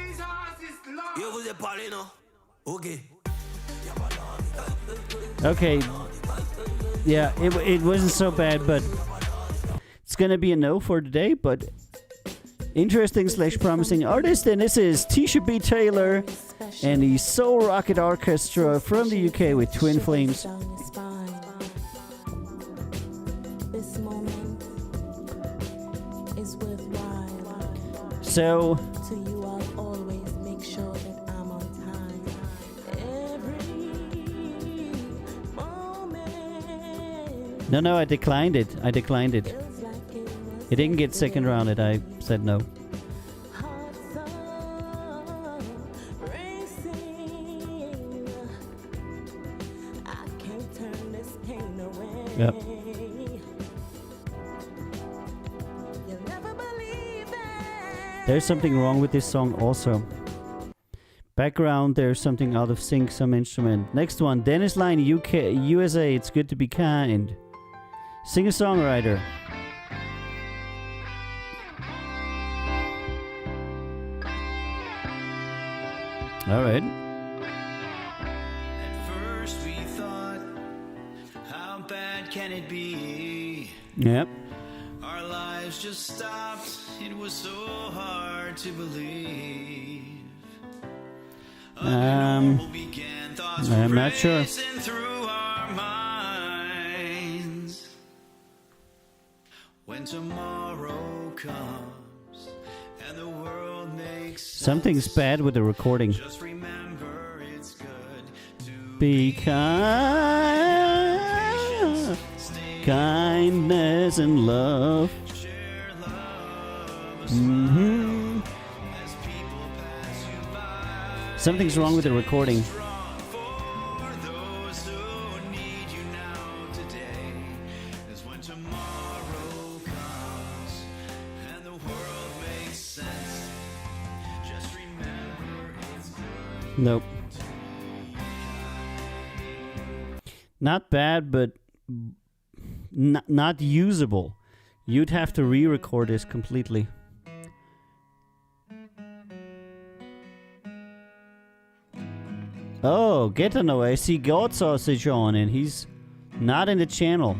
vous ai parlé, non? Ok. Okay. Yeah, it wasn't so bad, but it's gonna be a no for today, but interesting / promising artist, and this is Tisha B. Taylor and the Soul Rocket Orchestra from the UK with Twin Flames. This moment is worthwhile. So, To you, I'll always make sure that I'm on time. Every moment no, I declined it. feels like it was It didn't get second rounded. I said no. hearts are racing. I can't turn this pain away. Yep. You'll never believe it. There's something wrong with this song also. Background, there's something out of sync, some instrument. Next one, Dennis Line, UK, USA, It's Good to Be Kind. Singer-songwriter. All right. At first we thought, how bad can it be? Yep. Our lives just stopped. It was so hard to believe. Began, thoughts I'm were not sure. racing through our minds. When tomorrow comes and the world makes Something's sense, bad with the recording. just remember it's good to Be kind. Kindness and love. share love Hmm. as people pass you by. Something's wrong with the recording. Strong for those who need you now today. Is when tomorrow comes and the world makes sense. Just remember it's good. Nope. Not bad, but not usable. You'd have to re-record this completely. Oh, get to know. I see God Sausage on, and he's not in the channel.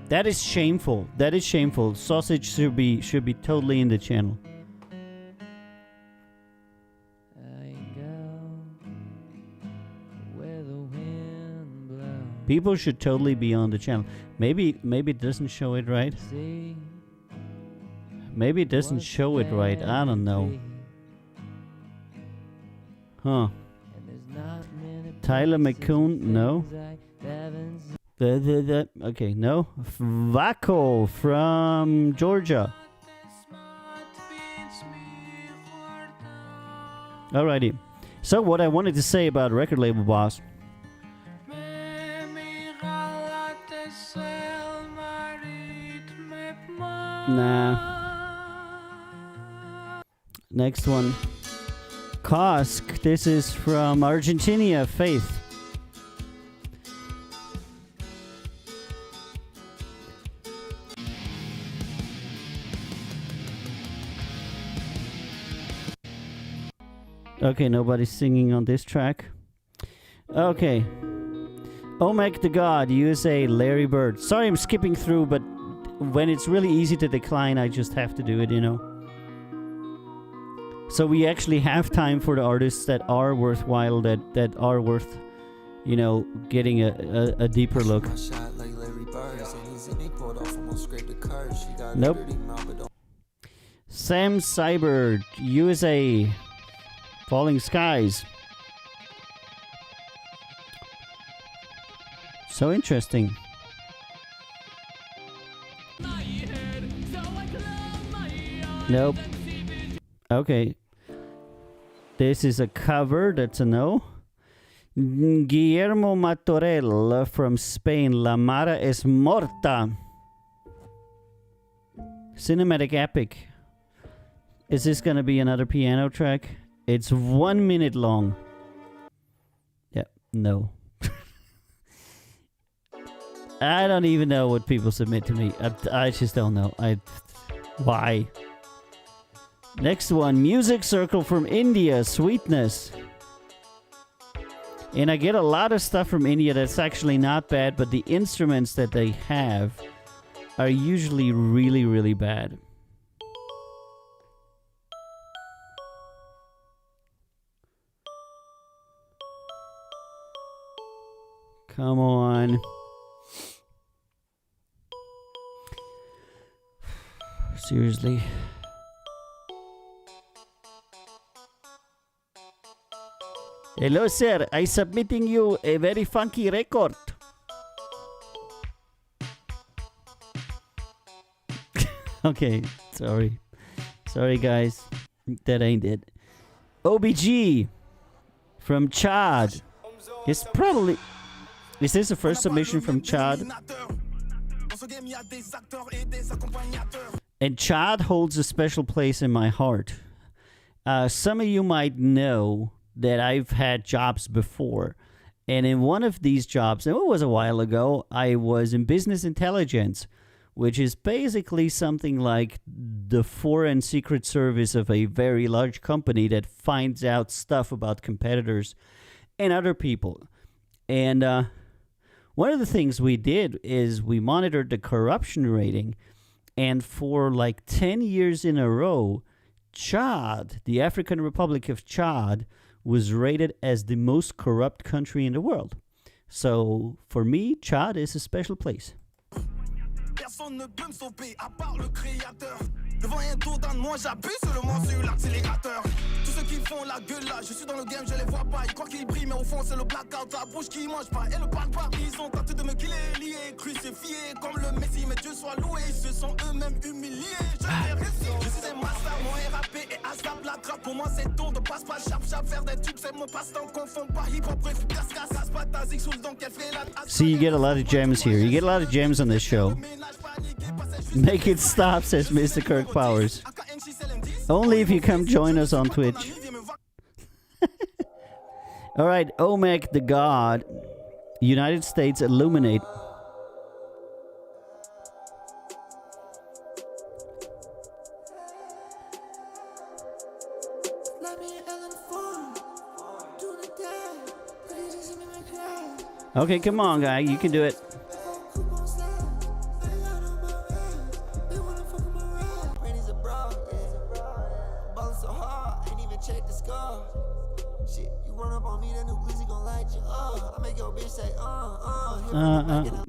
That is shameful. That is shameful. Sausage should be totally in the channel. People should totally be on the channel. Maybe it doesn't show it right. Maybe it doesn't show it right. I don't know. Huh. Tyler McCoon, no. Okay, no. Vaco from Georgia. Alrighty. So what I wanted to say about Record Label Boss. Nah. Next one. Kosk. This is from Argentina. Faith. Okay, nobody's singing on this track. Okay. Omek the God, USA, Larry Bird. Sorry I'm skipping through, but when it's really easy to decline, I just have to do it, you know. So we actually have time for the artists that are worthwhile, that are worth, you know, getting a deeper look. Nope. Sam Seibert, USA, Falling Skies. So interesting. Nope. Okay. This is a cover. That's a no. Guillermo Matorel from Spain. La Mara es Morta. Cinematic epic. Is this gonna be another piano track? It's 1 minute long. Yeah, no. I don't even know what people submit to me. I just don't know. Why? Next one, Music Circle from India, Sweetness. And I get a lot of stuff from India that's actually not bad, but the instruments that they have are usually really, really bad. Come on. Seriously. Hello, sir. I submitting you a very funky record. Okay, sorry. Sorry, guys. That ain't it. OBG from Chad. It's probably... Is this the first submission from Chad? And Chad holds a special place in my heart. Some of you might know that I've had jobs before. And in one of these jobs, and it was a while ago, I was in business intelligence, which is basically something like the foreign secret service of a very large company that finds out stuff about competitors and other people. And one of the things we did is we monitored the corruption rating. And for like 10 years in a row, Chad, the African Republic of Chad, was rated as the most corrupt country in the world. So for me, Chad is a special place. Personne ne peut me sauver à part le créateur. Devant un tour d'un moi j'appuie seulement sur l'accélérateur. Tous ceux qui font la gueule là, je suis dans le game, je les vois pas. Ils croient qu'ils brillent, mais au fond c'est le blackout. La bouche qui mange pas, et le parle pas. Ils ont tenté de me killer, lié, crucifié comme le Messie. Mais Dieu soit loué, ils se sont eux-mêmes humiliés. Je l'ai réussi, je suis un master, mon RAP et ASAP. La trappe pour moi c'est tour de passe-pas, chap-chap. Faire des tubes, c'est mon passe-temps. Confond pas hip-hop, bref, casse-casse. Pas ta zig sous donc elle fait la... See, you get a lot of gems here. You get a lot of gems on this show. Make it stop, says Mr. Kirk Powers. Only if you come join us on Twitch. Alright, Omek the God. United States Illuminate. Okay, come on, guy. You can do it.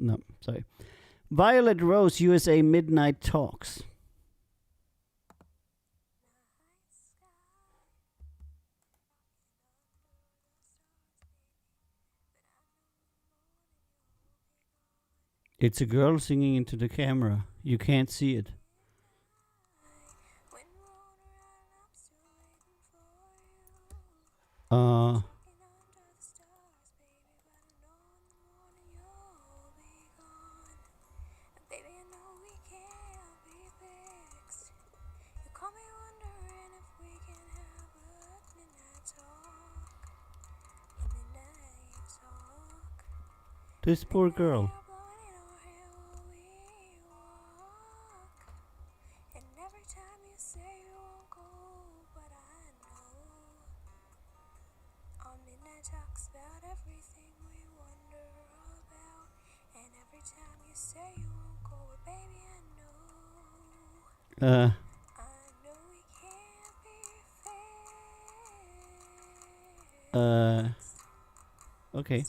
No, sorry. Violet Rose, USA Midnight Talks. It's a girl singing into the camera. You can't see it. This poor girl. Okay.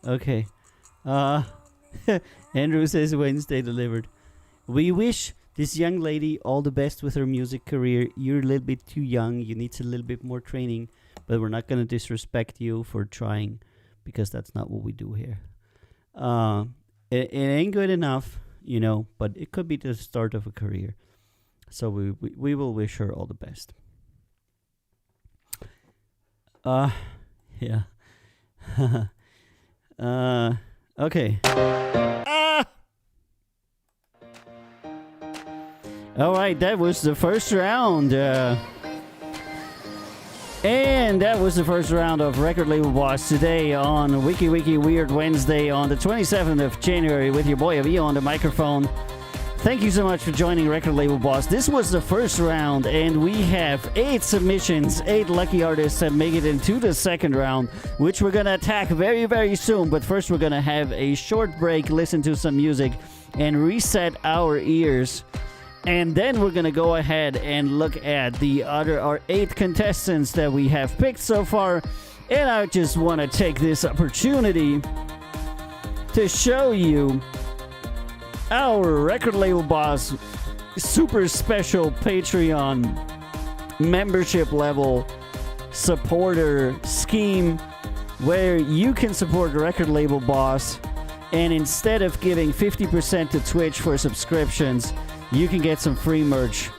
Okay. Andrew says Wednesday delivered. We wish this young lady all the best with her music career. You're a little bit too young. You need a little bit more training, but we're not going to disrespect you for trying because that's not what we do here. It ain't good enough, you know, but it could be the start of a career. So we will wish her all the best. Yeah. Okay. All right, that was the first round. And that was the first round of Record Label Boss today on Wiki Wiki Weird Wednesday on the 27th of January with your boy Avio on the microphone. Thank you so much for joining Record Label Boss. This was the first round, and we have 8 submissions, 8 lucky artists that make it into the second round, which we're going to attack very, very soon. But first, we're going to have a short break, listen to some music, and reset our ears. And then we're going to go ahead and look at the other 8 contestants that we have picked so far. And I just want to take this opportunity to show you our Record Label Boss super special Patreon membership level supporter scheme where you can support Record Label Boss, and instead of giving 50% to Twitch for subscriptions, you can get some free merch.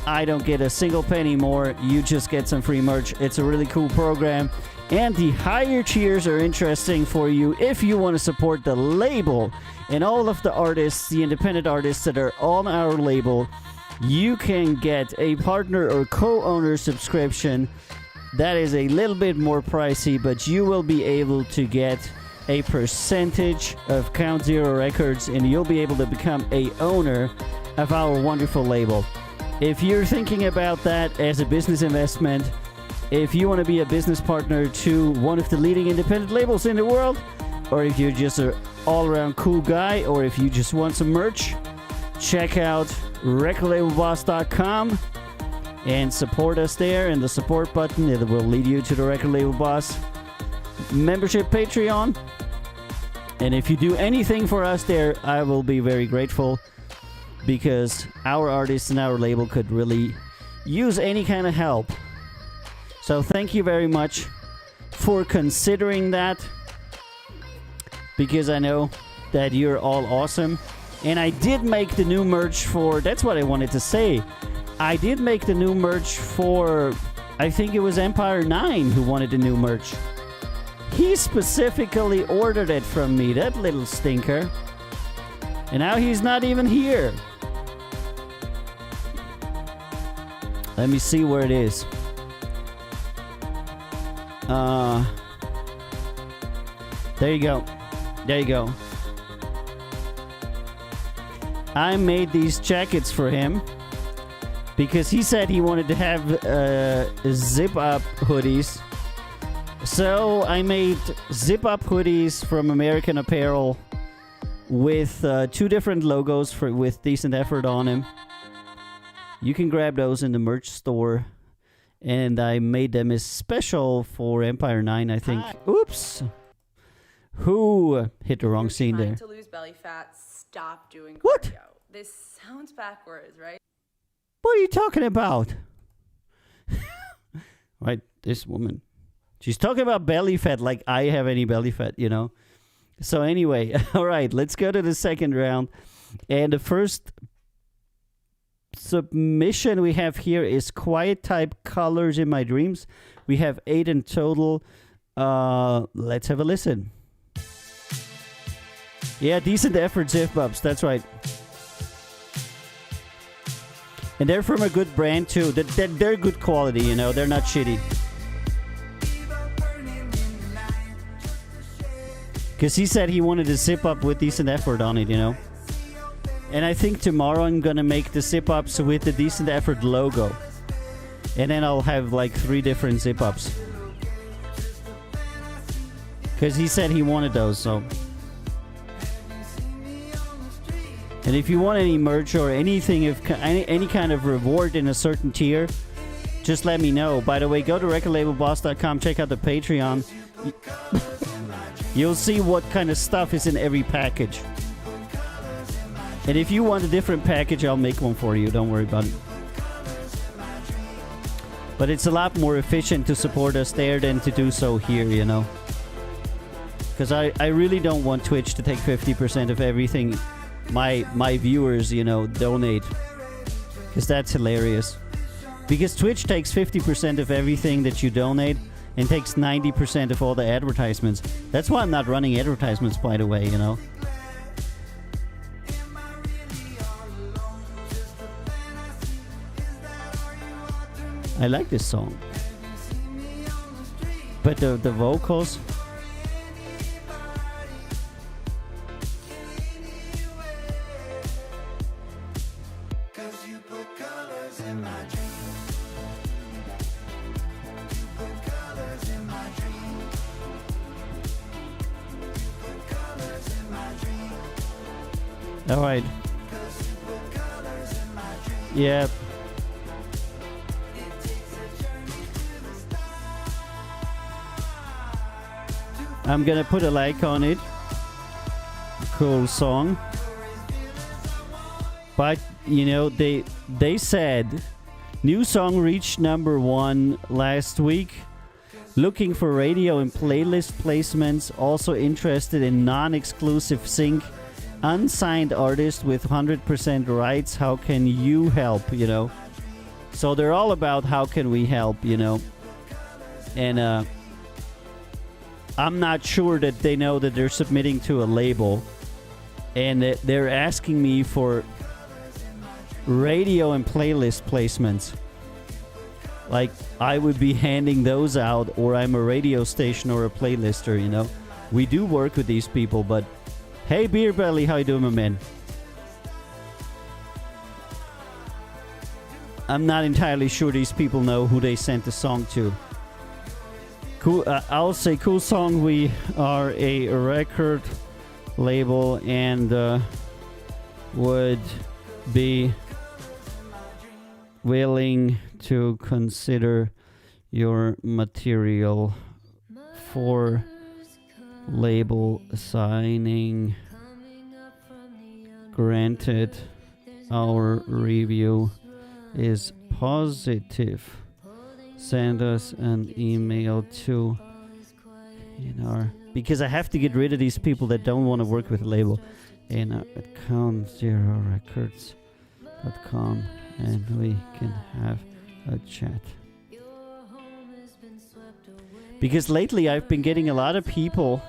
I don't get a single penny more. You just get some free merch. It's a really cool program. And the higher tiers are interesting for you if you want to support the label and all of the artists, the independent artists that are on our label. You can get a partner or co-owner subscription. That is a little bit more pricey, but you will be able to get a percentage of Count Zero Records, and you'll be able to become a owner of our wonderful label. If you're thinking about that as a business investment, if you want to be a business partner to one of the leading independent labels in the world, or if you're just an all-around cool guy, or if you just want some merch, check out recordlabelboss.com and support us there in the support button. It will lead you to the Record Label Boss membership Patreon. And if you do anything for us there, I will be very grateful, because our artists and our label could really use any kind of help. So thank you very much for considering that, because I know that you're all awesome. And I did make the new merch for, that's what I wanted to say. I did make the new merch for, I think it was Empire 9 who wanted the new merch. He specifically ordered it from me, that little stinker. And now he's not even here. Let me see where it is. There you go. There you go. I made these jackets for him because he said he wanted to have zip-up hoodies. So I made zip-up hoodies from American Apparel with 2 different logos with decent effort on them. You can grab those in the merch store. And I made them as special for Empire 9, I think. Oops. Who hit the wrong scene there? To lose belly fat, stop doing cardio. What? This sounds backwards, right? What are you talking about? Right, this woman. She's talking about belly fat like I have any belly fat, you know. So anyway, all right, let's go to the second round. And the first submission we have here is Quiet Type Colors in My Dreams. We have 8 in total. Let's have a listen. Yeah, decent effort, Zip-Ups. That's right. And they're from a good brand too. They're good quality, you know. They're not shitty. Because he said he wanted a Zip-Up with decent effort on it, you know. And I think tomorrow I'm going to make the Zip-Ups with the Decent Effort logo. And then I'll have like 3 different Zip-Ups. Because he said he wanted those, so. And if you want any merch or anything, any kind of reward in a certain tier, just let me know. By the way, go to recordlabelboss.com, check out the Patreon. You'll see what kind of stuff is in every package. And if you want a different package, I'll make one for you. Don't worry about it. But it's a lot more efficient to support us there than to do so here, you know. Because I really don't want Twitch to take 50% of everything my viewers, you know, donate. Because that's hilarious. Because Twitch takes 50% of everything that you donate, and takes 90% of all the advertisements. That's why I'm not running advertisements, by the way, you know. I like this song. But the vocals... All right. Yeah. I'm gonna put a like on it. Cool song. But, you know, they said new song reached #1 last week. Looking for radio and playlist placements. Also interested in non-exclusive sync. Unsigned artist with 100% rights. How can you help, you know? So they're all about how can we help, you know? And I'm not sure that they know that they're submitting to a label. And they're asking me for radio and playlist placements. Like, I would be handing those out, or I'm a radio station or a playlister, you know? We do work with these people, but... Hey, Beer Belly, how you doing, my man? I'm not entirely sure these people know who they sent the song to. Cool. I'll say cool song. We are a record label and would be willing to consider your material for label signing. Granted, our review is positive. Send us an email to because I have to get rid of these people that don't want to work with a label. In our account zerorecords.com and we can have a chat. Because lately I've been getting a lot of people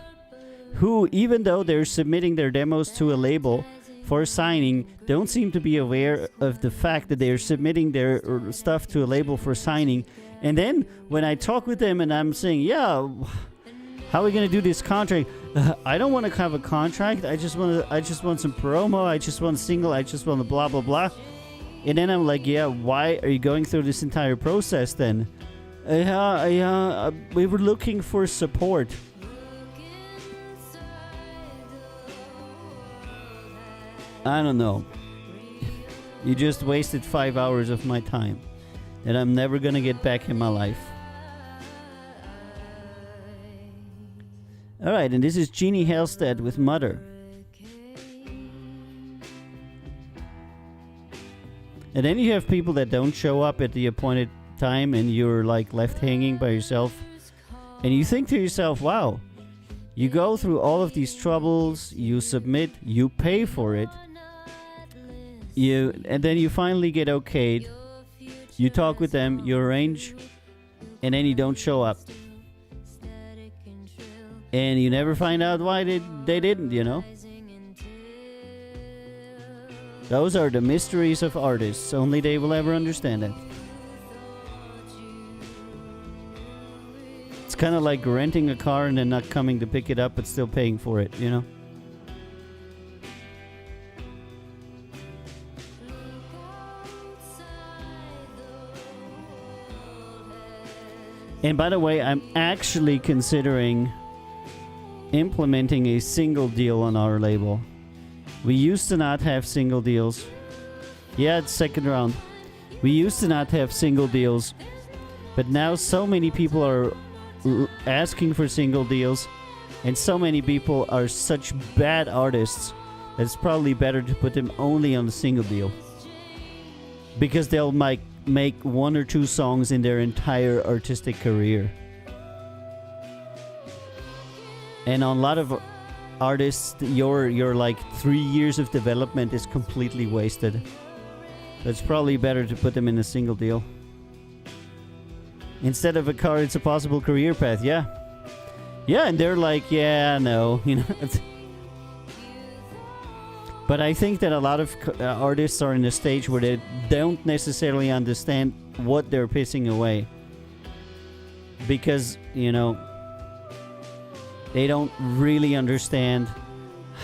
who, even though they're submitting their demos to a label for signing, don't seem to be aware of the fact that they're submitting their stuff to a label for signing. And then when I talk with them and I'm saying, yeah, how are we going to do this contract? I don't want to have a contract. I just want some promo. I just want a single. I just want a blah, blah, blah. And then I'm like, yeah, why are you going through this entire process then? We were looking for support. I don't know. You just wasted 5 hours of my time that I'm never gonna get back in my life. Alright, and this is Jeannie Hellstead with Mother. And then you have people that don't show up at the appointed time and you're like left hanging by yourself. And you think to yourself, wow, you go through all of these troubles, you submit, you pay for it. And then you finally get okayed. You talk with them, you arrange, and then you don't show up. And you never find out why they didn't, you know? Those are the mysteries of artists. Only they will ever understand it. It's kind of like renting a car and then not coming to pick it up but still paying for it, you know? And by the way, I'm actually considering implementing a single deal on our label. We used to not have single deals. Yeah, it's second round. We used to not have single deals. But now so many people are asking for single deals. And so many people are such bad artists that it's probably better to put them only on a single deal. Because they'll make 1 or 2 songs in their entire artistic career. And on a lot of artists, your like 3 years of development is completely wasted. So it's probably better to put them in a single deal. Instead of a car, it's a possible career path. Yeah. Yeah, and they're like, yeah, no, you know. But I think that a lot of artists are in a stage where they don't necessarily understand what they're pissing away. Because, you know, they don't really understand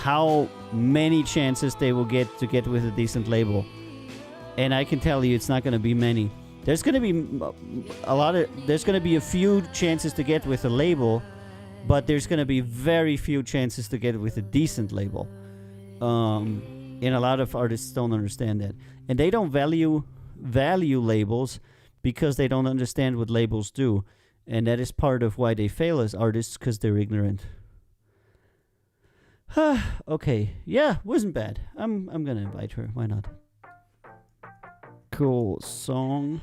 how many chances they will get to get with a decent label. And I can tell you it's not going to be many. There's going to be there's going to be a few chances to get with a label, but there's going to be very few chances to get with a decent label. And a lot of artists don't understand that. And they don't value labels because they don't understand what labels do. And that is part of why they fail as artists, because they're ignorant. Okay, yeah, wasn't bad. I'm gonna invite her. Why not? Cool song.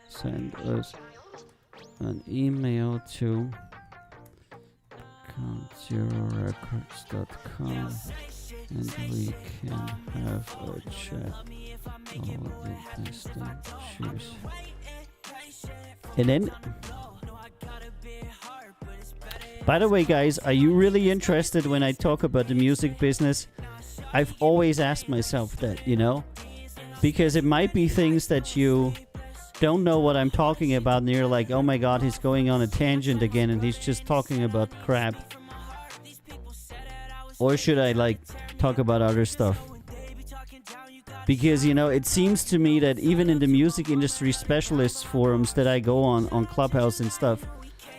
Send us an email to CountZeroRecords.com and we can have a chat. All the distant shoes. And then, by the way, guys, are you really interested when I talk about the music business? I've always asked myself that, you know, because it might be things that you don't know what I'm talking about, and you're like, oh my god, he's going on a tangent again and he's just talking about crap. Or should I, like, talk about other stuff? Because, you know, it seems to me that even in the music industry specialists forums that I go on Clubhouse and stuff,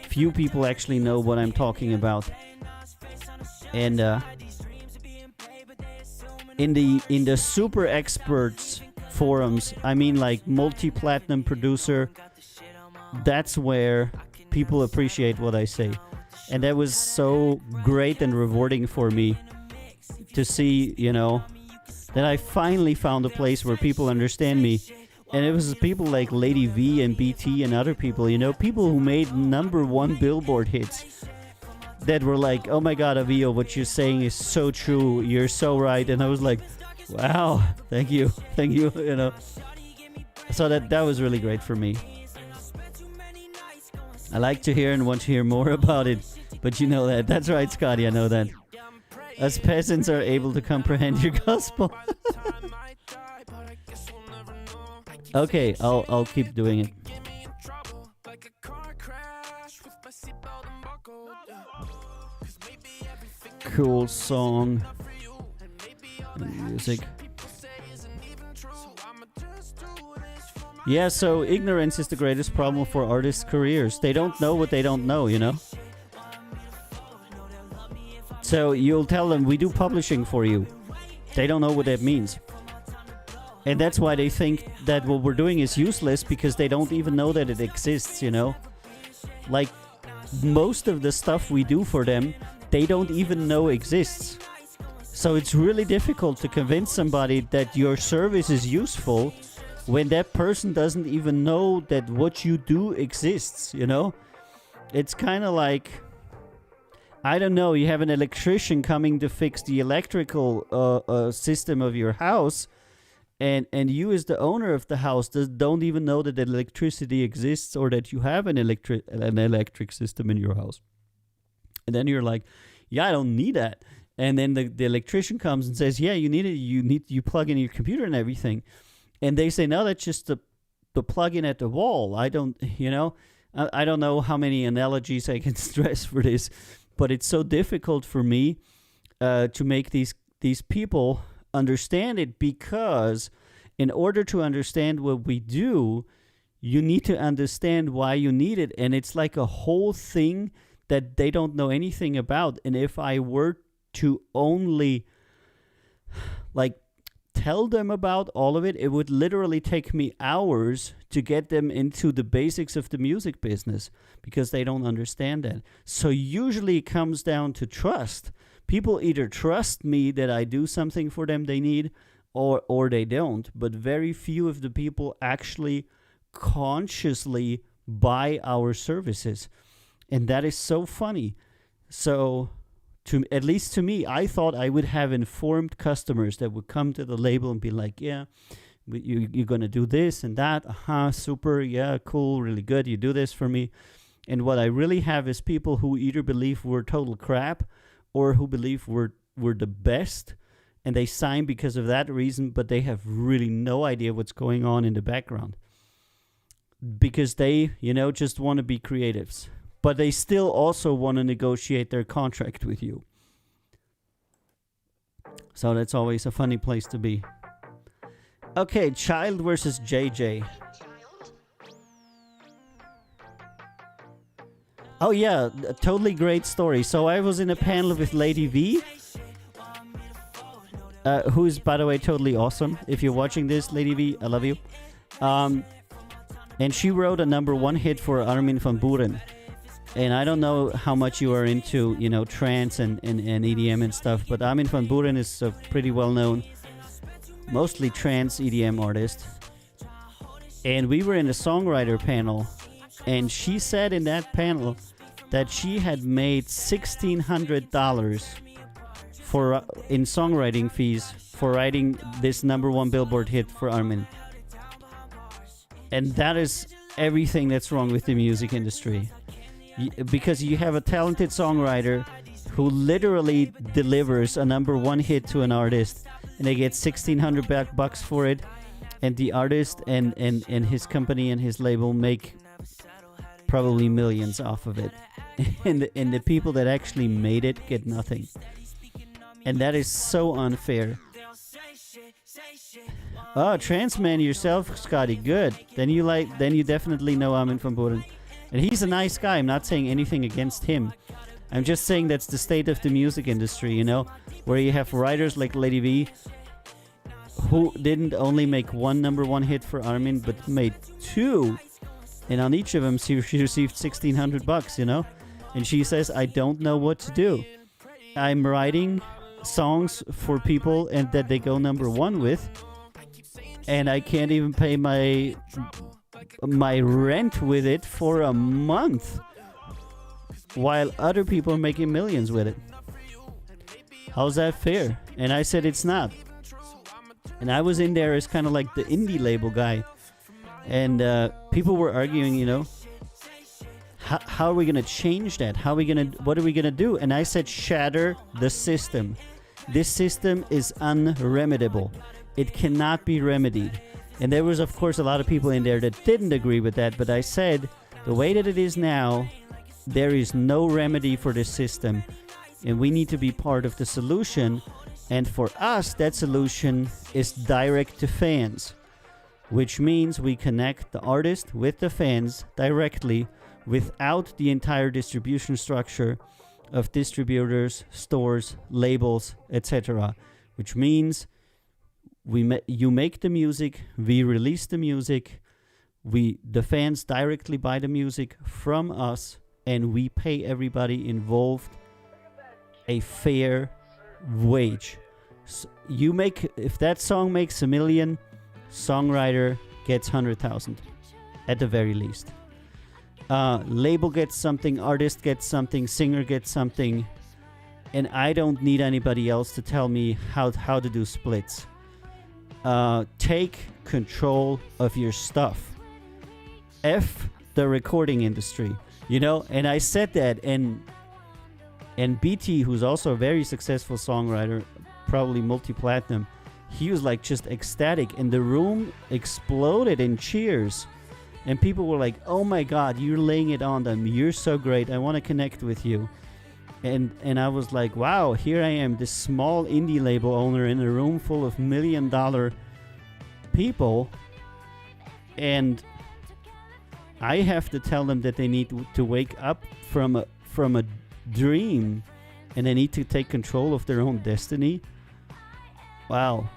few people actually know what I'm talking about. And in the super experts forums, I mean like multi-platinum producer, that's where people appreciate what I say. And that was so great and rewarding for me to see, you know, that I finally found a place where people understand me. And it was people like Lady V and BT and other people, you know, people who made #1 Billboard hits that were like, oh my god, Avio, what you're saying is so true. You're so right. And I was like, wow, thank you, you know. So that was really great for me. I like to hear and want to hear more about it. But you know that. That's right, Scotty, I know that. Us peasants are able to comprehend your gospel. Okay, I'll keep doing it. Cool song and music. Yeah, so ignorance is the greatest problem for artists' careers. They don't know what they don't know, you know? So you'll tell them, we do publishing for you. They don't know what that means. And that's why they think that what we're doing is useless, because they don't even know that it exists, you know? Like, most of the stuff we do for them, they don't even know exists. So it's really difficult to convince somebody that your service is useful when that person doesn't even know that what you do exists, you know? It's kind of like, I don't know, you have an electrician coming to fix the electrical system of your house, and you as the owner of the house don't even know that electricity exists or that you have an electric system in your house. And then you're like, yeah, I don't need that. And then the electrician comes and says, yeah, you need it. You plug in your computer and everything. And they say, no, that's just the plug-in at the wall. I don't, you know, I don't know how many analogies I can stress for this, but it's so difficult for me to make these people understand it, because in order to understand what we do, you need to understand why you need it. And it's like a whole thing that they don't know anything about. And if I were to only like tell them about all of it, it would literally take me hours to get them into the basics of the music business, because they don't understand that. So usually it comes down to trust. People either trust me that I do something for them they need, or they don't. But very few of the people actually consciously buy our services. And that is so funny. So, at least to me, I thought I would have informed customers that would come to the label and be like, yeah, You're gonna do this and that. Super, yeah, cool, really good. You do this for me. And what I really have is people who either believe we're total crap or who believe we're the best, and they sign because of that reason, but they have really no idea what's going on in the background. Because they, just want to be creatives. But they still also want to negotiate their contract with you. So that's always a funny place to be. Okay, Child versus JJ. Oh yeah, a totally great story. So I was in a panel with Lady V, who's, by the way, totally awesome. If you're watching this, Lady V, I love you. And she wrote a #1 hit for Armin van Buuren. And I don't know how much you are into, trance and EDM and stuff, but Armin van Buuren is a pretty well-known, mostly trance EDM artist. And we were in a songwriter panel, and she said in that panel that she had made $1,600 in songwriting fees for writing this #1 Billboard hit for Armin. And that is everything that's wrong with the music industry. Because you have a talented songwriter who literally delivers a #1 hit to an artist, and they get $1,600 for it, and the artist and his company and his label make probably millions off of it. and the people that actually made it get nothing. And that is so unfair. Oh, trans man yourself, Scotty. Good. Then you definitely know Armin van Buuren. And he's a nice guy. I'm not saying anything against him. I'm just saying that's the state of the music industry, where you have writers like Lady V who didn't only make one #1 hit for Armin, but made 2. And on each of them, she received $1,600, And she says, I don't know what to do. I'm writing songs for people and that they go #1 with. And I can't even pay my rent with it for a month, while other people are making millions with it. How's that fair? And I said it's not. And I was in there as kind of like the indie label guy, and people were arguing, how are we gonna change that? What are we gonna do? And I said, shatter the system. This system is unremediable. It cannot be remedied. And there was, of course, a lot of people in there that didn't agree with that. But I said, the way that it is now, there is no remedy for this system. And we need to be part of the solution. And for us, that solution is direct to fans. Which means we connect the artist with the fans directly without the entire distribution structure of distributors, stores, labels, etc. Which means you make the music, we release the music, the fans directly buy the music from us, and we pay everybody involved a fair wage. So if that song makes $1 million, songwriter gets 100,000 at the very least. Label gets something, artist gets something, singer gets something, and I don't need anybody else to tell me how to do splits. Take control of your stuff. F the recording industry, and I said that, and BT, who's also a very successful songwriter, probably multi-platinum, he was like just ecstatic, and the room exploded in cheers, and people were like, oh my god, you're laying it on them, you're so great, I want to connect with you. And I was like, wow, here I am, this small indie label owner in a room full of $1 million people, and I have to tell them that they need to wake up from a dream, and they need to take control of their own destiny. Wow,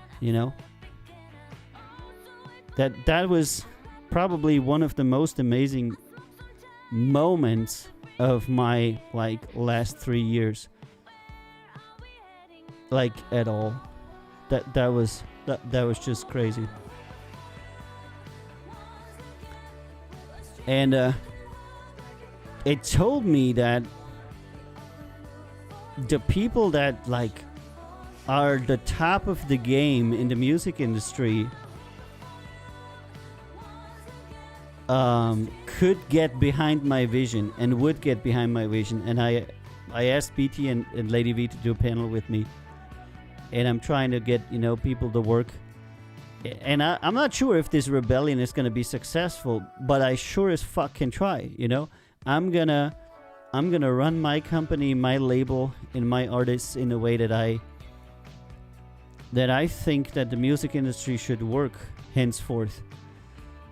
that was probably one of the most amazing moments of my last 3 years, at all. That was just crazy. And it told me that the people that are the top of the game in the music industry could get behind my vision and would get behind my vision. And I asked BT and Lady V to do a panel with me. And I'm trying to get, people to work. And I'm not sure if this rebellion is going to be successful, but I sure as fuck can try, I'm gonna run my company, my label, and my artists in a way that I think that the music industry should work henceforth.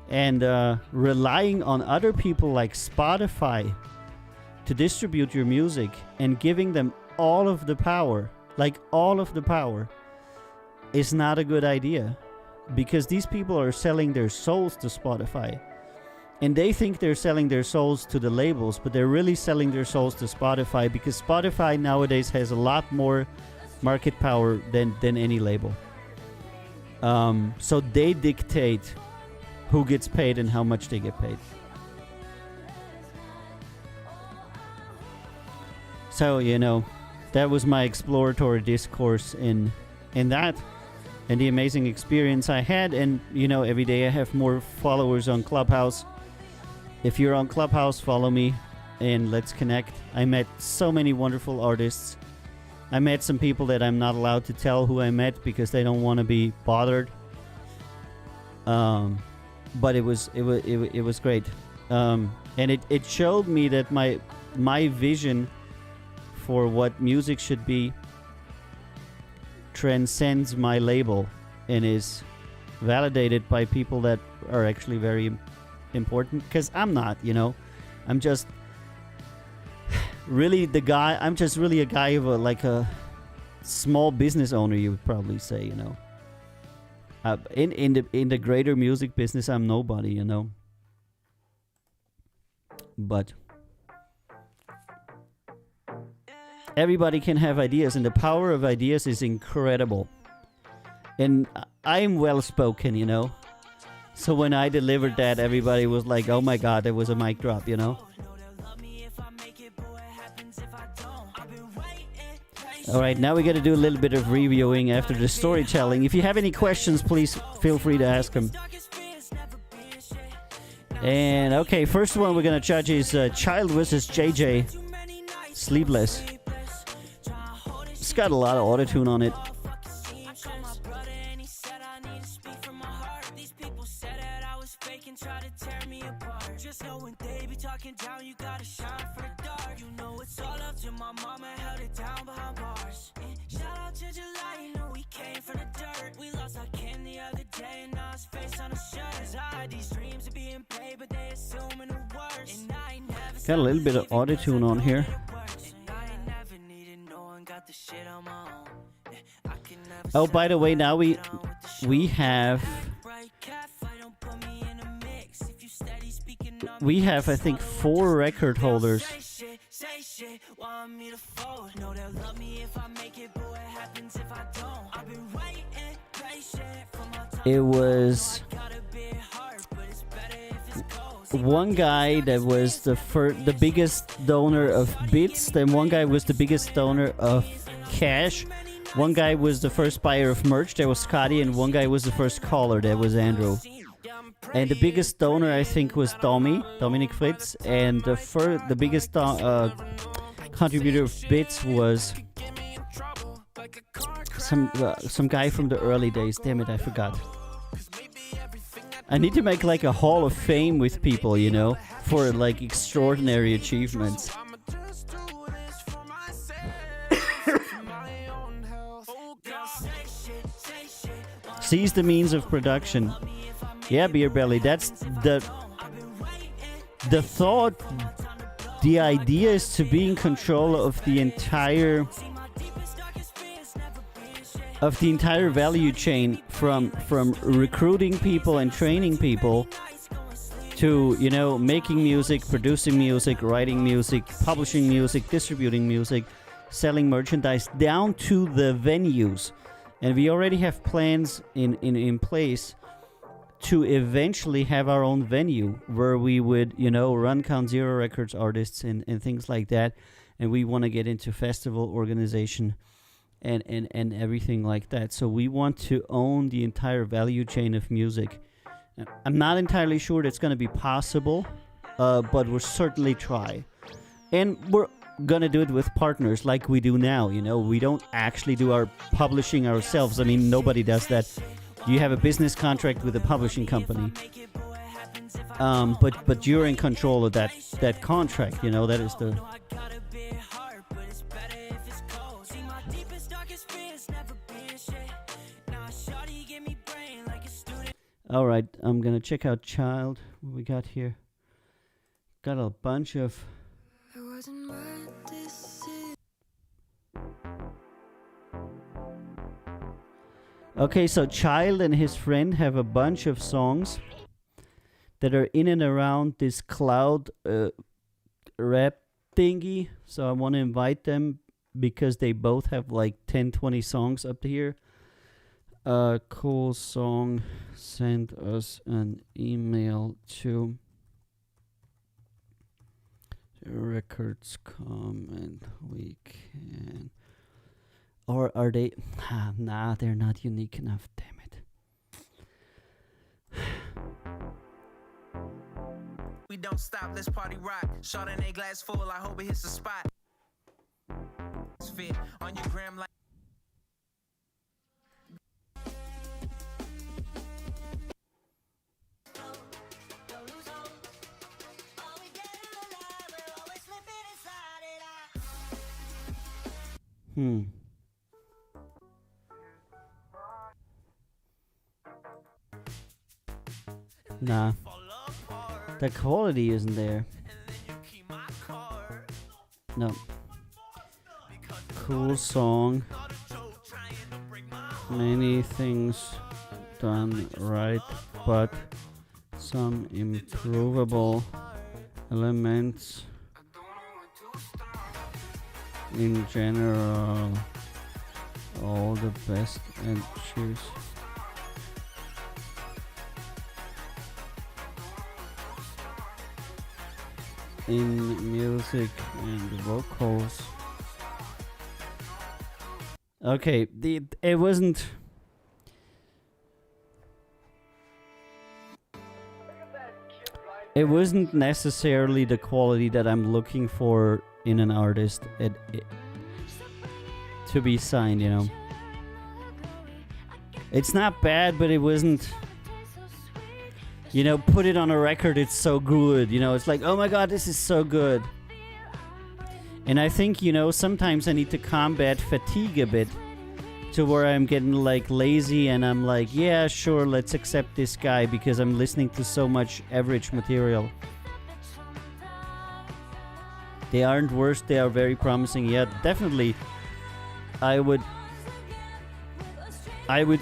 And relying on other people like Spotify to distribute your music and giving them all of the power, is not a good idea. Because these people are selling their souls to Spotify. And they think they're selling their souls to the labels, but they're really selling their souls to Spotify, because Spotify nowadays has a lot more market power than any label. So they dictate who gets paid and how much they get paid. So, that was my exploratory discourse in that. And the amazing experience I had. And, every day I have more followers on Clubhouse. If you're on Clubhouse, follow me and let's connect. I met so many wonderful artists. I met some people that I'm not allowed to tell who I met because they don't want to be bothered. But it was great. And it showed me that my vision for what music should be transcends my label and is validated by people that are actually very important, because I'm not, I'm just really the guy. I'm just really a guy of a small business owner, you would probably say, in the greater music business, I'm nobody, but everybody can have ideas, and the power of ideas is incredible. And I'm well-spoken, So when I delivered that, everybody was like, oh my god, that was a mic drop, Alright, now we got to do a little bit of reviewing after the storytelling. If you have any questions, please feel free to ask them. And okay, first one we're going to judge is Child vs. JJ, Sleepless. It's got a lot of autotune on it. Got a little bit of autotune on here. Oh, by the way, now we have I think 4 record holders. It was one guy that was the biggest donor of bits, then one guy was the biggest donor of cash, one guy was the first buyer of merch, that was Scotty, and one guy was the first caller, that was Andrew. And the biggest donor, I think, was Dominic Fritz, and the biggest contributor of bits was some guy from the early days. Damn it, I forgot. I need to make like a hall of fame with people, for like extraordinary achievements. Seize the means of production. Yeah, Beer Belly, that's the thought. The idea is to be in control of the entire value chain, from recruiting people and training people to, making music, producing music, writing music, publishing music, distributing music, selling merchandise, down to the venues. And we already have plans in place to eventually have our own venue where we would, run Count Zero Records artists and things like that. And we want to get into festival organization and everything like that. So we want to own the entire value chain of music. I'm not entirely sure that's going to be possible, but we'll certainly try. And we're going to do it with partners like we do now, you know. We don't actually do our publishing ourselves. I mean, nobody does that. You have a business contract with a publishing company. But you're in control of that contract, you know. That is the... Alright, I'm gonna check out Child. What we got here? Got a bunch of... Okay, so Child and his friend have a bunch of songs that are in and around this cloud rap thingy. So I want to invite them because they both have like 10, 20 songs up here. Cool song. Send us an email to records.com and we can... Or are they... nah, they're not unique enough, damn it. We don't stop, let's party rock. Shot in a glass full, I hope it hits the spot. Fit on your gram like... Nah. The quality isn't there. No. Cool song. Many things done right, but some improvable elements in general. All the best and cheers. In music and vocals. Okay, it wasn't... It wasn't necessarily the quality that I'm looking for in an artist to be signed, you know. It's not bad, but it wasn't... You know, put it on a record, it's so good. You know, it's like, oh my god, this is so good. And I think, you know, sometimes I need to combat fatigue a bit to where I'm getting, like, lazy and I'm like, yeah, sure, let's accept this guy because I'm listening to so much average material. They aren't worse, they are very promising. Yeah, definitely. I would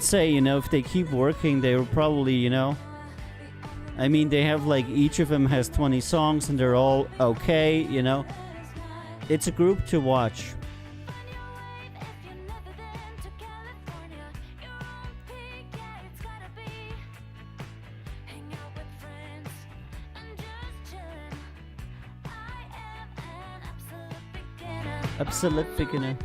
say, you know, if they keep working, they will probably, you know... I mean, they have like, each of them has 20 songs and they're all okay, you know. It's a group to watch. Absolute beginner.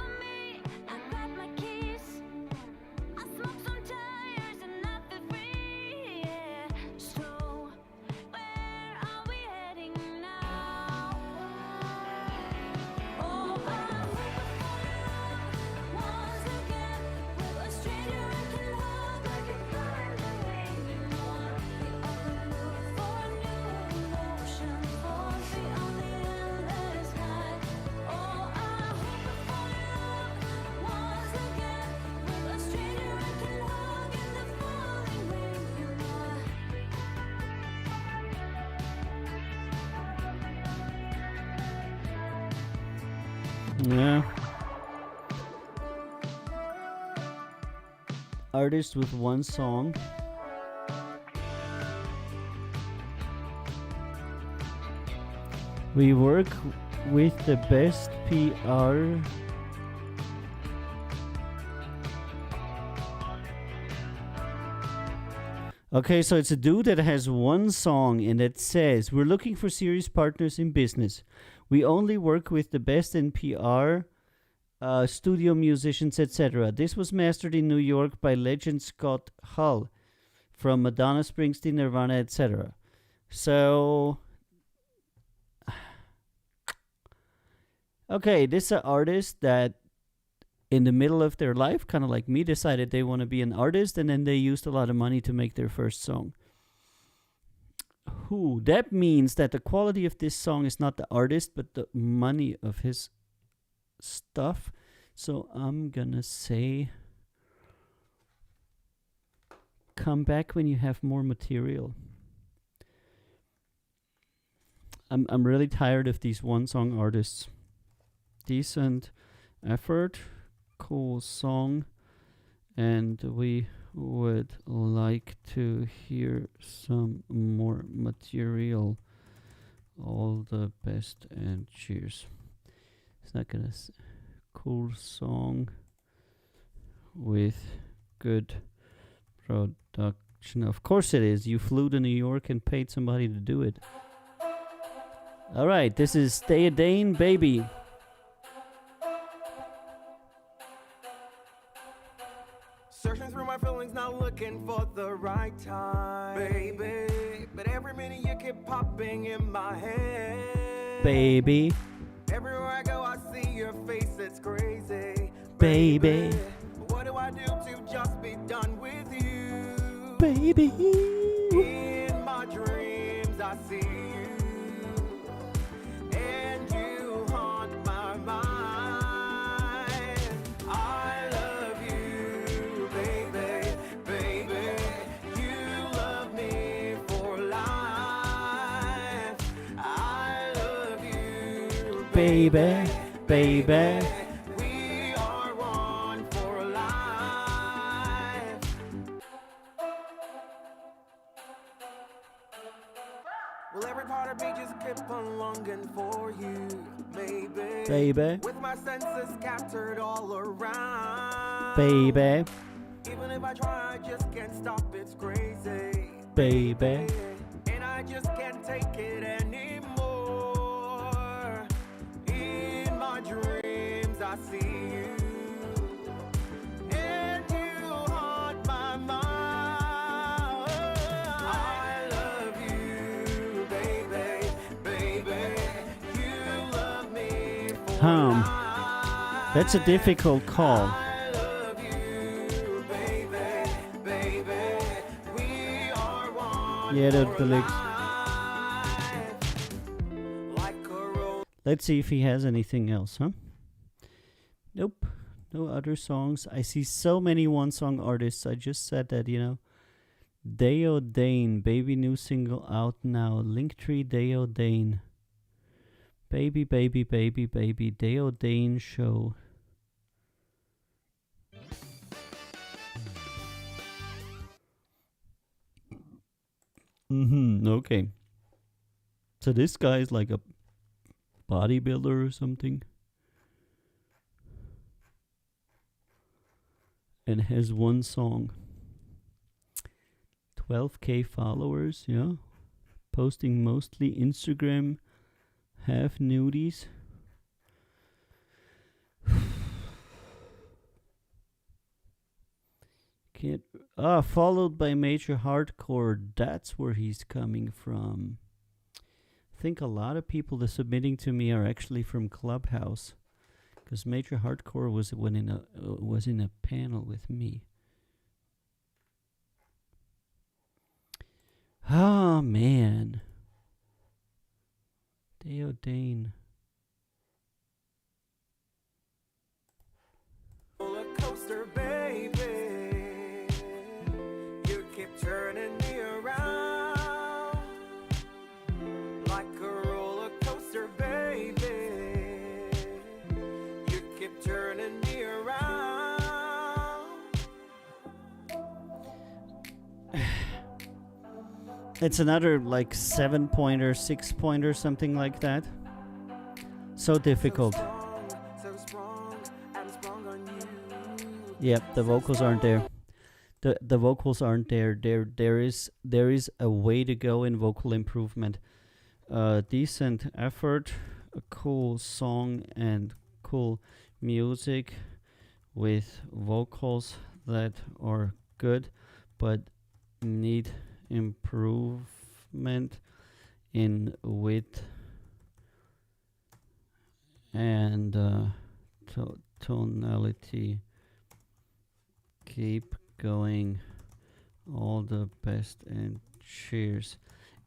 Yeah. Artist with one song. We work with the best PR. Okay, so it's a dude that has one song and it says, we're looking for serious partners in business. We only work with the best in PR, studio musicians, etc. This was mastered in New York by legend Scott Hull. from Madonna, Springsteen, Nirvana, etc. So, okay, this is an artist that in the middle of their life, kind of like me, decided they want to be an artist, and then they used a lot of money to make their first song. That means that the quality of this song is not the artist, but the money of his stuff. So I'm gonna say, come back when you have more material. I'm really tired of these one song artists. Decent effort, cool song, and we would like to hear some more material. All the best and cheers. It's not gonna cool song with good production. Of course it is. You flew to New York and paid somebody to do it. All right, this is Stay a Dane, Baby. Searching through my feelings, not looking for the right time, baby. But every minute you keep popping in my head, Baby. Everywhere I go, I see your face, it's crazy, Baby. What do I do to just be done with you, Baby? In my dreams, I see you, and you haunt my mind. I love you, baby, baby. You love me for life. I love you, Baby, baby. We are one for life. Well, every part of me just keep on longing for you, baby. Baby. With my senses scattered all around, Baby. Even if I try, I just can't stop, it's crazy, Baby. And I just can't take it anymore. In my dreams, I see you, and you haunt my mind. I love you, baby, baby. You love me for life. That's a difficult call. I love you, baby, baby. We are one Yeah, for the lyrics. life. Like a rose. Let's see if he has anything else, huh? Nope. No other songs. I see so many one-song artists. I just said that, Deo Dane, baby new single out now. Linktree Deo Dane. Baby, baby, baby, baby. Deo Dane show. Okay. So this guy is like a bodybuilder or something. And has one song. 12K followers, yeah. Posting mostly Instagram, half nudies. Can't. Followed by Major Hardcore. That's where he's coming from. I think a lot of people that submitting to me are actually from Clubhouse, because Major Hardcore was in a panel with me. Oh man, Deo Dane. Roller coaster, baby. You keep turning me around like a roller coaster, baby. You keep turning me around. It's another like 7-pointer, 6-pointer, something like that. So difficult. So strong, I'm sprung on you. Yep, the vocals aren't there. The vocals aren't there. There is a way to go in vocal improvement. Decent effort, a cool song, and cool music with vocals that are good, but need improvement in width and tonality. Keep going. All the best and cheers.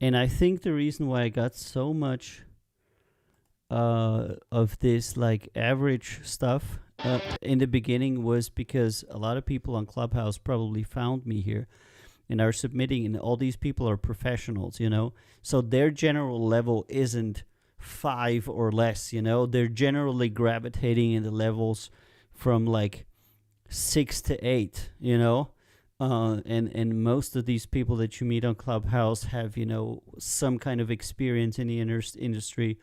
And I think the reason why I got so much of this like average stuff in the beginning was because a lot of people on Clubhouse probably found me here and are submitting, and all these people are professionals, you know, so their general level isn't 5 or less, you know, they're generally gravitating in the levels from like 6 to 8, you know. And most of these people that you meet on Clubhouse have, you know, some kind of experience in the industry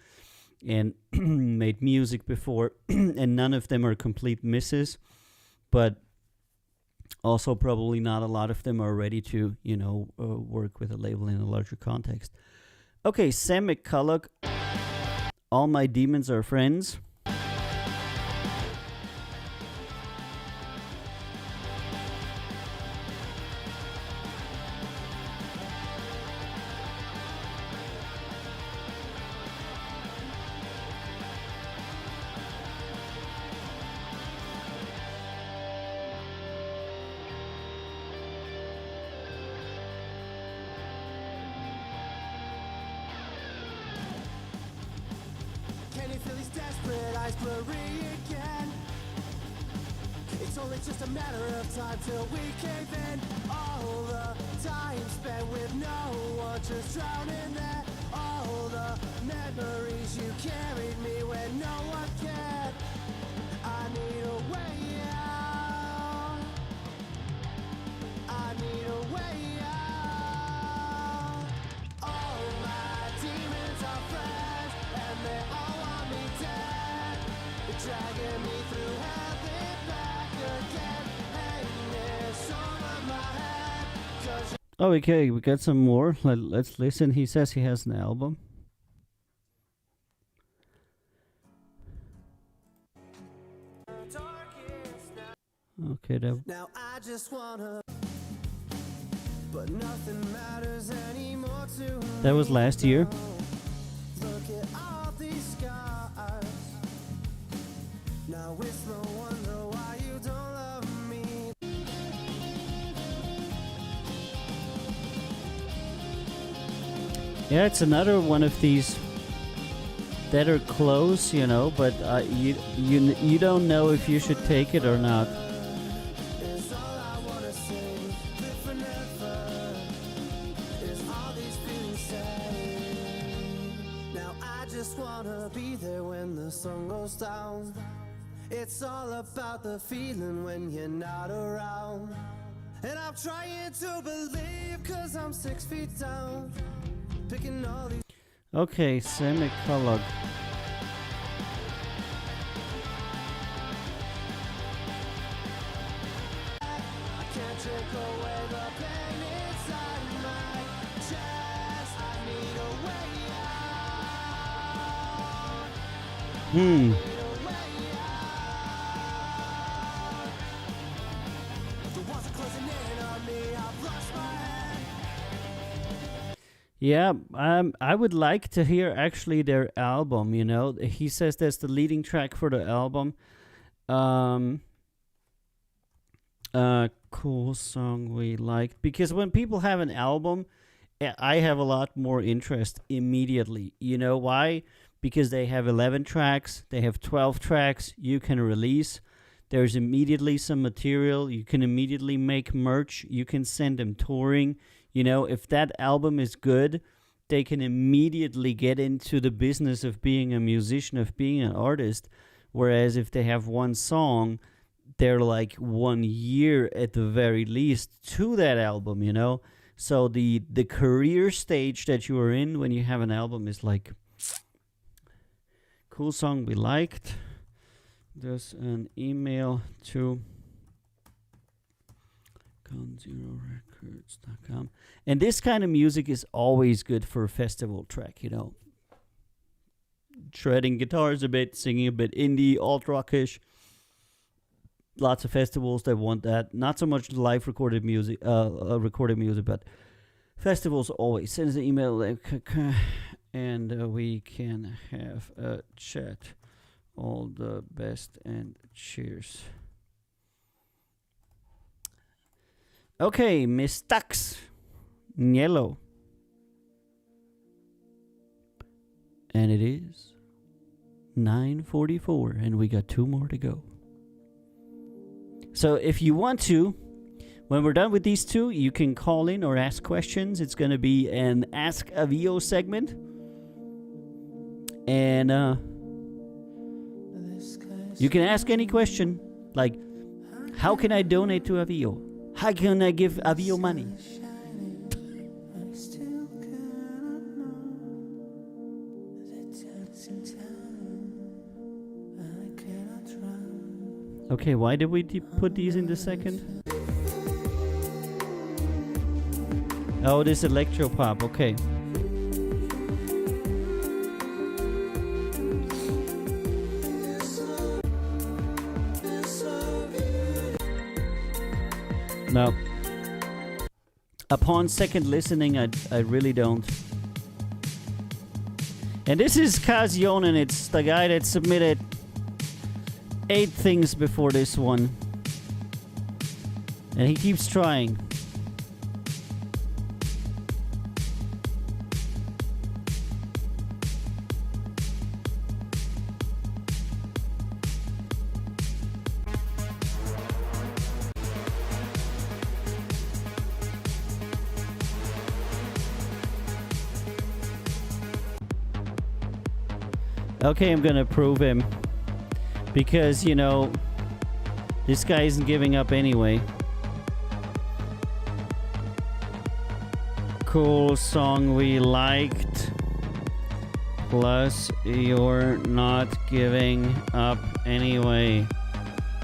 and made music before, and none of them are complete misses, but also probably not a lot of them are ready to, you know, work with a label in a larger context. Okay, Sam McCulloch, All My Demons Are Friends. Can you feel these desperate eyes blurry again? It's only just a matter of time till we cave in. All the time spent with no one, just drowning there. All the memories you carried me when no one cared. I need a way out. I need a way out. All my demons are friends, and they all want me dead. They're dragging me through hell, then back again. Hang this over my head, 'cause Oh, okay, we got some more. Let's listen. He says he has an album. Okay, now I just wanna, but nothing matters anymore to me. that was last year. Look at all these scars. Now it's no wonder why you don't love me. Yeah, it's another one of these that are close, you know, but you don't know if you should take it or not. Is all I wanna say. Live forever. Is all these feelings say. Now I just wanna be there when the sun goes down. It's all about the feeling when you're not around. And I'm trying to believe 'cause I'm 6 feet down. Picking all these. Okay, Sam McCulloch. I can't take away the pain inside my chest. I need a way out. Hmm. The walls are closing in on me. I've lost my head. Yeah, I would like to hear actually their album, you know. He says that's the leading track for the album. Cool song we liked. Because when people have an album, I have a lot more interest immediately. You know why? Because they have 11 tracks, they have 12 tracks you can release. There's immediately some material. You can immediately make merch. You can send them touring. You know, if that album is good, they can immediately get into the business of being a musician, of being an artist. Whereas if they have one song, they're like 1 year at the very least to that album, you know? So the career stage that you are in when you have an album is like, cool song we liked. There's an email to GoneZeroRecords.com. And this kind of music is always good for a festival track, you know. Shredding guitars a bit, singing a bit indie, alt rockish. lots of festivals that want that. Not so much live recorded music, but festivals always send us an email, and we can have a chat. All the best and cheers. Okay, Miss Tux, yellow. And it is 9:44, and we got 2 more to go. So if you want to, when we're done with these 2, you can call in or ask questions. It's going to be an Ask a VO segment. And you can ask any question, like, how can I donate to Avio? How can I give Avio money? Okay, why did we put these in the second? Oh, this electropop, okay. No. Upon second listening, I really don't. And this is Kaz Yonen. It's the guy that submitted 8 things before this one. And he keeps trying. Okay, I'm gonna prove him. Because, you know, this guy isn't giving up anyway. Cool song we liked. Plus, you're not giving up anyway.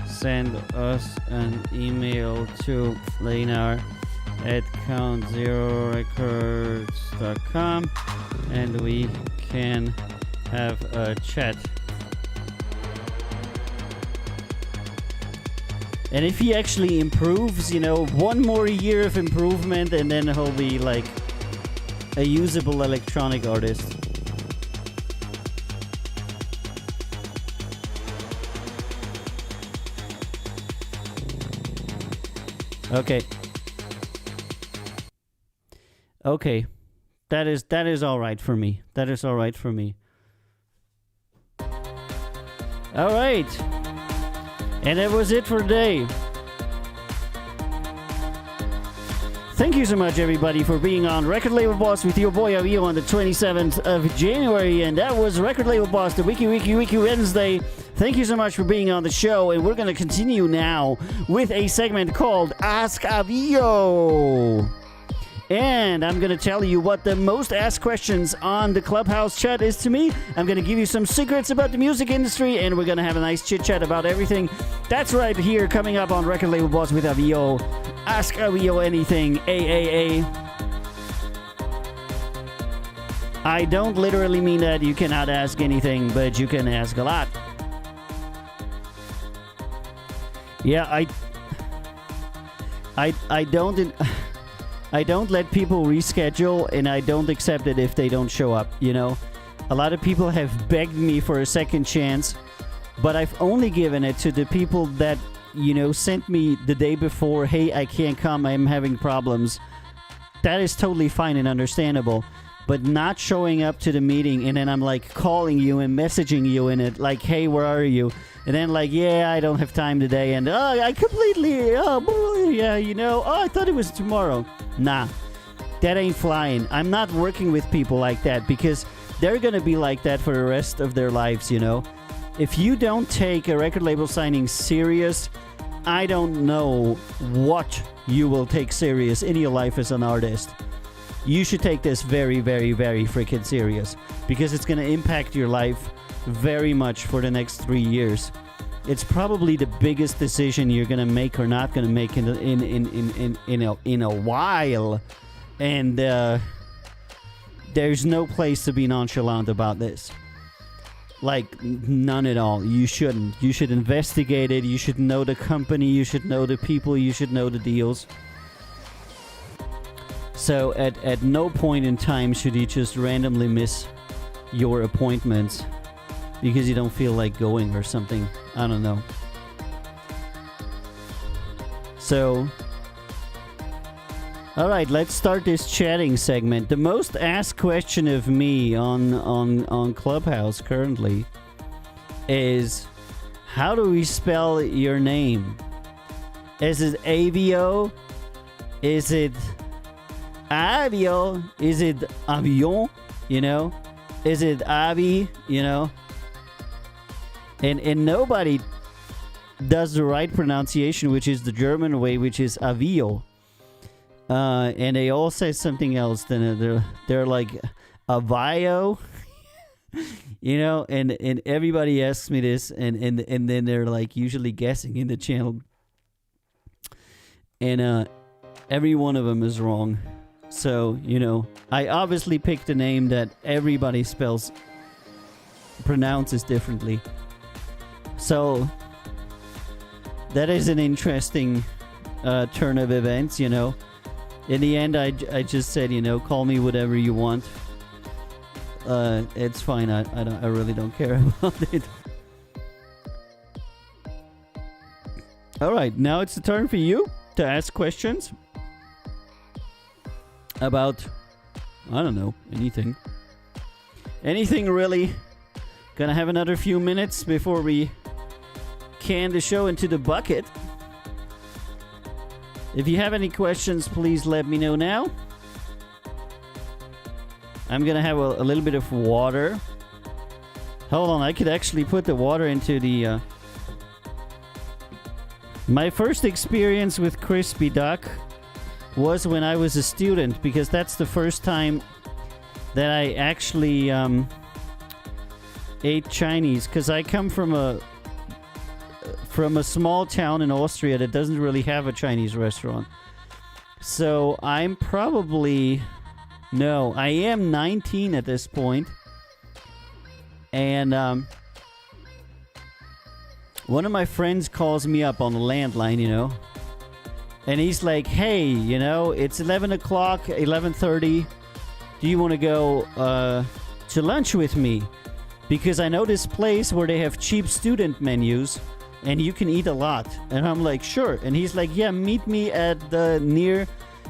Send us an email to lenar@countzerorecords.com and we can have a chat. And if he actually improves, you know, 1 more year of improvement and then he'll be like a usable electronic artist. Okay. Okay. That is all right for me. That is all right for me. All right. And that was it for today. Thank you so much, everybody, for being on Record Label Boss with your boy Avio on the 27th of January. And that was Record Label Boss, the Wiki Wednesday. Thank you so much for being on the show. And we're going to continue now with a segment called Ask Avio. And I'm going to tell you what the most asked questions on the Clubhouse chat is to me. I'm going to give you some secrets about the music industry, and we're going to have a nice chit-chat about everything. That's right here, coming up on Record Label Boss with Avio. Ask Avio anything, AAA. I don't literally mean that you cannot ask anything, but you can ask a lot. Yeah, I don't let people reschedule, and I don't accept it if they don't show up, you know? A lot of people have begged me for a second chance, but I've only given it to the people that, you know, sent me the day before, hey, I can't come, I'm having problems. That is totally fine and understandable. But not showing up to the meeting, and then I'm like calling you and messaging you in it, like, hey, where are you? And then like, yeah, I don't have time today, and I completely, yeah, you know, I thought it was tomorrow. Nah, that ain't flying. I'm not working with people like that because they're gonna be like that for the rest of their lives, you know? If you don't take a record label signing serious, I don't know what you will take serious in your life as an artist. You should take this very, very, very freaking serious because it's gonna impact your life very much for the next 3 years. It's probably the biggest decision you're gonna make or not gonna make in a while, and there's no place to be nonchalant about this. Like, none at all. You shouldn't. You should investigate it. You should know the company. You should know the people. You should know the deals. So at no point in time should you just randomly miss your appointments because you don't feel like going or something. I don't know. So, all right, let's start this chatting segment. The most asked question of me on Clubhouse currently is, how do we spell your name? Is it Avio? Is it Avio? Is it Avion? You know? Is it Avi? You know? And nobody does the right pronunciation, which is the German way, which is Avio. And they all say something else. Then they're like Avio. You know? And everybody asks me this, and then they're like usually guessing in the channel. And every one of them is wrong. So, you know, I obviously picked a name that everybody pronounces differently. So, that is an interesting turn of events, you know. In the end, I just said, you know, call me whatever you want. It's fine. I really don't care about it. All right, now it's the turn for you to ask questions about, I don't know, anything. Anything really. Gonna have another few minutes before we can the show into the bucket. If you have any questions, please let me know now. I'm gonna have a little bit of water. Hold on, I could actually put the water into the... My first experience with crispy duck was when I was a student, because that's the first time that I actually ate Chinese, because I come from a small town in Austria that doesn't really have a Chinese restaurant. So I'm probably... No, I am 19 at this point. And one of my friends calls me up on the landline, you know. And he's like, hey, you know, it's 11 o'clock, 11:30. Do you want to go to lunch with me? Because I know this place where they have cheap student menus and you can eat a lot. And I'm like, sure. And he's like, yeah, meet me at near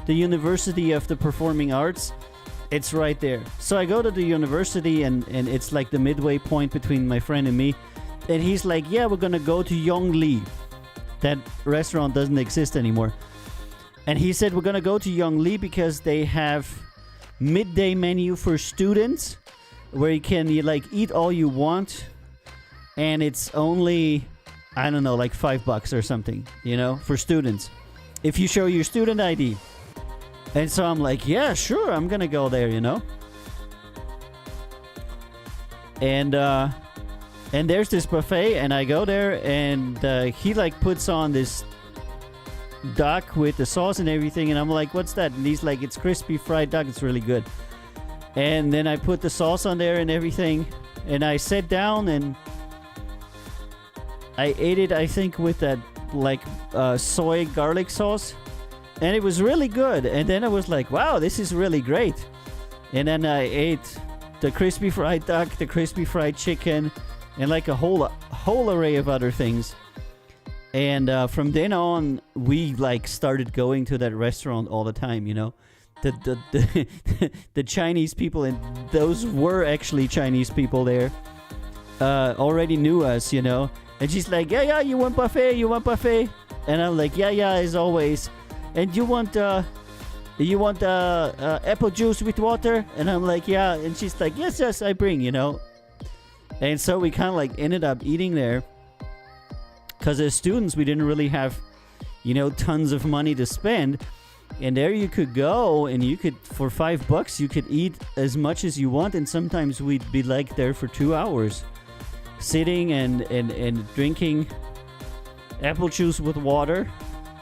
the University of the Performing Arts. It's right there. So I go to the university and it's like the midway point between my friend and me. And he's like, yeah, we're going to go to Yongli. That restaurant doesn't exist anymore. And he said, we're going to go to Yongli because they have midday menu for students where you can like eat all you want. And it's only, I don't know, like $5 or something, you know, for students. If you show your student ID. And so I'm like, yeah, sure, I'm going to go there, you know. And there's this buffet, and I go there, and he like puts on this duck with the sauce and everything, and I'm like, what's that? And he's like, it's crispy fried duck, it's really good. And then I put the sauce on there and everything, and I sat down and I ate it, I think, with that like soy garlic sauce, and it was really good. And then I was like, wow, this is really great. And then I ate the crispy fried duck, the crispy fried chicken, and like a whole array of other things. And from then on, we like started going to that restaurant all the time, you know. The Chinese people, and those were actually Chinese people there, already knew us, you know. And she's like, yeah, you want buffet? And I'm like, yeah, as always. And you want apple juice with water? And I'm like, yeah. And she's like, yes, I bring, you know. And so we kind of like ended up eating there. Because as students, we didn't really have, you know, tons of money to spend. And there you could go and you could, for $5, you could eat as much as you want. And sometimes we'd be like there for 2 hours. Sitting and drinking apple juice with water.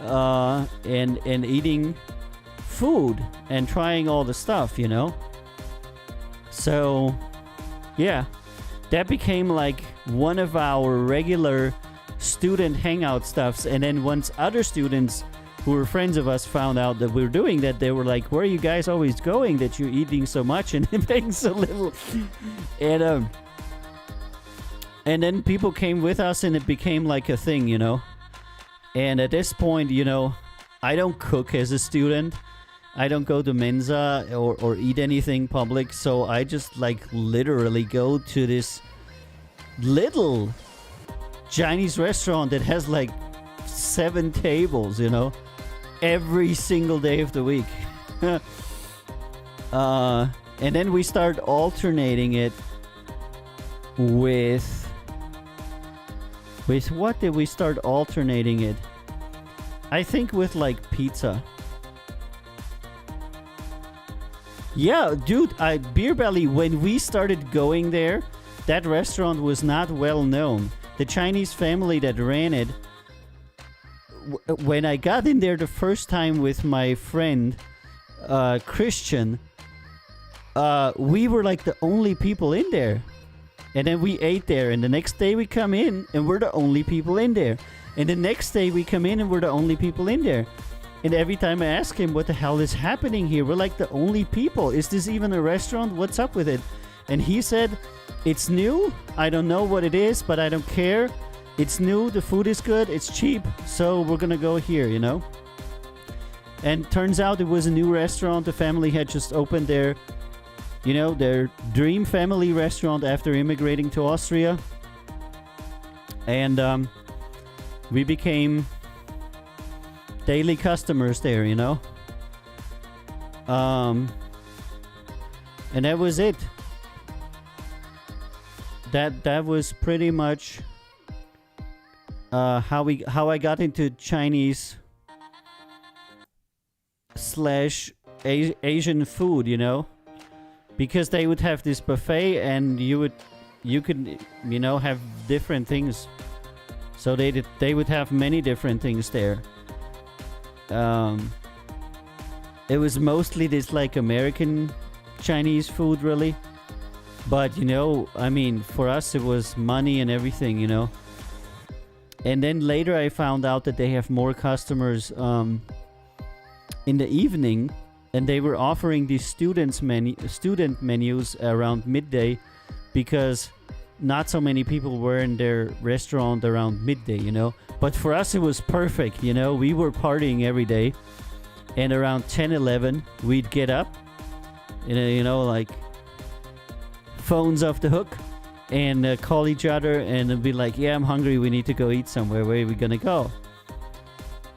And eating food and trying all the stuff, you know. So, yeah. that became like one of our regular student hangout stuffs. And then once other students who were friends of us found out that we were doing that, they were like, where are you guys always going that you're eating so much and paying so little? And then people came with us and it became like a thing, you know. And at this point, you know, I don't cook as a student. I don't go to Mensa or eat anything public. So I just like literally go to this little Chinese restaurant that has like 7 tables, you know, every single day of the week. And then we start alternating it with what did we start alternating it? I think with like pizza. Yeah, dude, Beer Belly, when we started going there, that restaurant was not well known. The Chinese family that ran it, when I got in there the first time with my friend, Christian, we were like the only people in there. And then we ate there, and the next day we come in, and we're the only people in there. And the next day we come in, and we're the only people in there. And every time I ask him, what the hell is happening here? We're like the only people. Is this even a restaurant? What's up with it? And he said, it's new. I don't know what it is, but I don't care. It's new. The food is good. It's cheap. So we're going to go here, you know? And turns out it was a new restaurant. The family had just opened their, you know, their dream family restaurant after immigrating to Austria. And we became daily customers there, you know? And that was it. That was pretty much how I got into Chinese / Asian food, you know, because they would have this buffet and you could, you know, have different things. So they would have many different things there. It was mostly this like American Chinese food, really. But, you know, I mean, for us it was money and everything, you know. And then later I found out that they have more customers in the evening, and they were offering these student menus around midday because not so many people were in their restaurant around midday, you know. But for us it was perfect, you know. We were partying every day, and around 10, 11 we'd get up, you know, like phones off the hook, and call each other and be like, yeah, I'm hungry, we need to go eat somewhere. Where are we gonna go?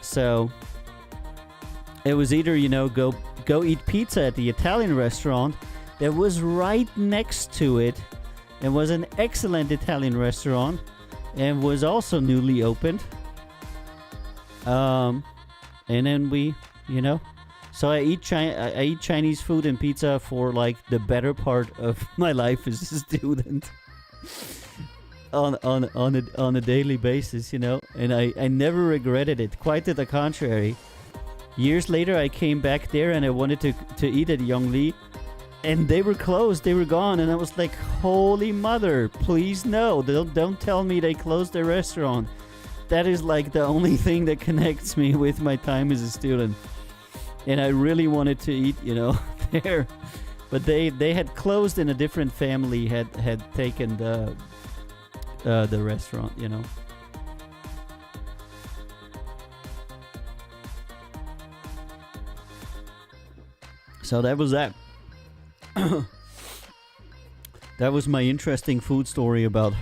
So it was either, you know, go eat pizza at the Italian restaurant that was right next to it, and was an excellent Italian restaurant and was also newly opened. And then we, you know, so I eat Chinese food and pizza for like the better part of my life as a student. on a daily basis, you know, and I never regretted it. Quite to the contrary. Years later, I came back there and I wanted to eat at Yongli, and they were closed. They were gone, and I was like, "Holy mother! Please no! Don't tell me they closed their restaurant." That is like the only thing that connects me with my time as a student, and I really wanted to eat, you know, there, but they had closed, and a different family had taken the restaurant, you know. So that was that. That was my interesting food story about.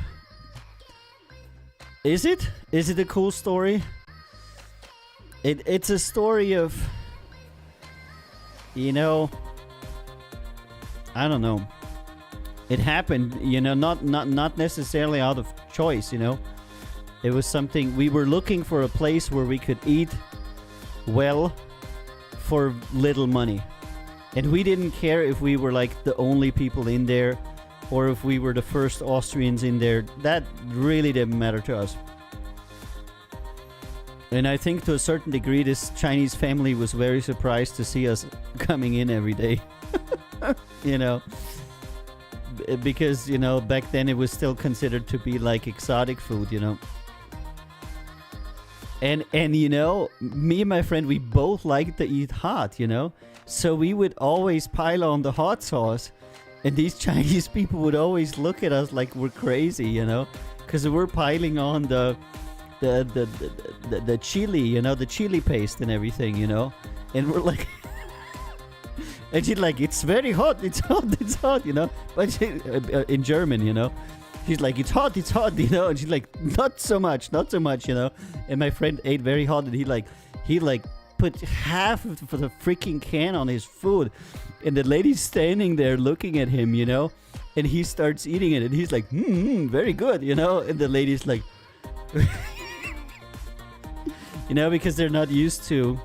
Is it a cool story? It's a story of, you know, I don't know. It happened, you know, not necessarily out of choice, you know. It was something, we were looking for a place where we could eat well for little money. And we didn't care if we were like the only people in there or if we were the first Austrians in there. That really didn't matter to us. And I think to a certain degree this Chinese family was very surprised to see us coming in every day. You know. because you know back then it was still considered to be like exotic food, you know. And you know, me and my friend, we both liked to eat hot, you know, so we would always pile on the hot sauce, and these Chinese people would always look at us like we're crazy, you know, because we're piling on the chili, you know, the chili paste and everything, you know, and we're like. And she's like, it's very hot, it's hot, you know. But she, in German, you know. She's like, it's hot, you know. And she's like, not so much, you know. And my friend ate very hot, and he put half of the freaking can on his food. And the lady's standing there looking at him, you know. And he starts eating it, and he's like, very good, you know. And the lady's like, you know, because they're not used to...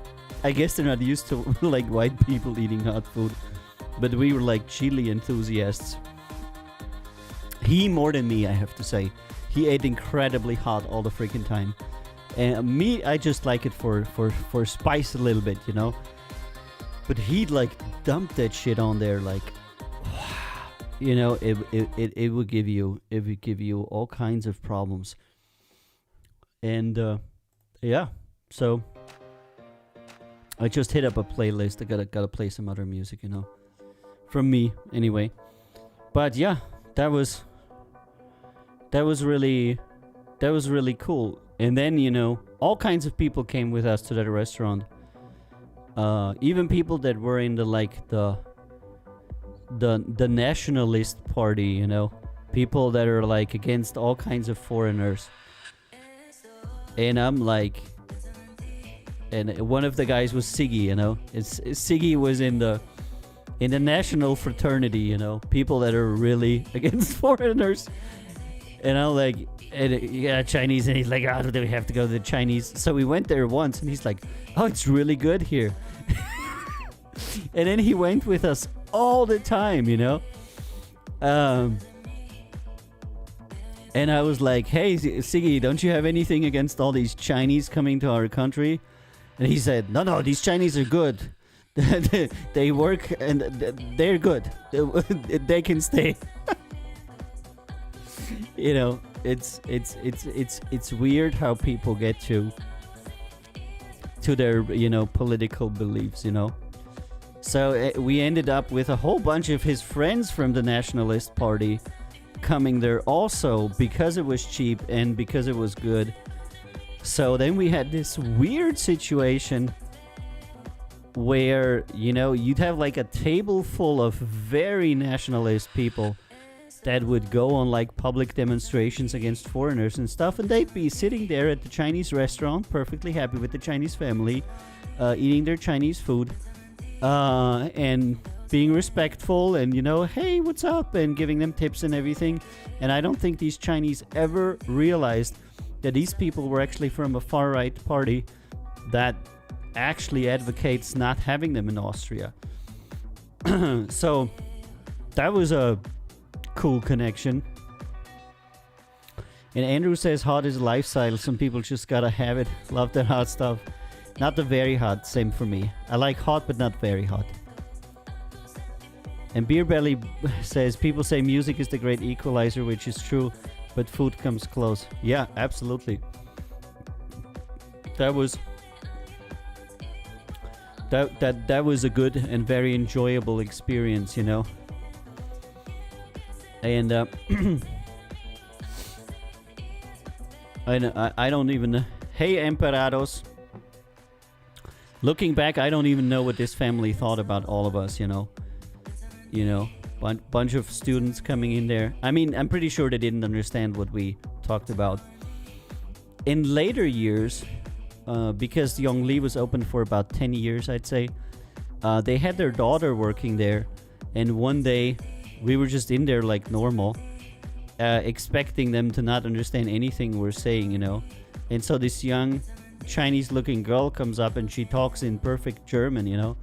I guess they're not used to like white people eating hot food, but we were like chili enthusiasts. He more than me, I have to say. He ate incredibly hot all the freaking time. And me, I just like it for spice a little bit, you know. But he'd like dump that shit on there, like, you know, it would give you all kinds of problems. And yeah, so. I just hit up a playlist. I gotta play some other music, you know, from me anyway. But yeah, that was really cool. And then, you know, all kinds of people came with us to that restaurant. Even people that were in the nationalist party, you know, people that are like against all kinds of foreigners. And I'm like. And one of the guys was Siggy, you know. Siggy was in the national fraternity, you know. People that are really against foreigners. And I'm like, yeah, Chinese. And he's like, oh, do we have to go to the Chinese? So we went there once, and he's like, oh, it's really good here. And then he went with us all the time, you know. And I was like, hey, Siggy, don't you have anything against all these Chinese coming to our country? And he said, no, these Chinese are good. They work and they're good. They can stay. You know, it's weird how people get to their, you know, political beliefs, you know. So we ended up with a whole bunch of his friends from the Nationalist Party coming there also because it was cheap and because it was good. So then we had this weird situation where, you know, you'd have like a table full of very nationalist people that would go on like public demonstrations against foreigners and stuff, and they'd be sitting there at the Chinese restaurant, perfectly happy with the Chinese family, eating their Chinese food, and being respectful and, you know, hey, what's up, and giving them tips and everything. And I don't think these Chinese ever realized that these people were actually from a far-right party that actually advocates not having them in Austria. So that was a cool connection. And Andrew says hot is a lifestyle. Some people just gotta have it. Love that hot stuff. Not the very hot, same for me. I like hot but not very hot. And Beer Belly says people say music is the great equalizer, which is true, but food comes close. Yeah, absolutely. That was a good and very enjoyable experience, you know. And I don't even. Hey, Emperados. Looking back, I don't even know what this family thought about all of us, you know. Bunch of students coming in there. I mean, I'm pretty sure they didn't understand what we talked about. In later years, because Yongli was open for about 10 years, I'd say, they had their daughter working there. And one day, we were just in there like normal, expecting them to not understand anything we're saying, you know. And so this young Chinese-looking girl comes up and she talks in perfect German, you know.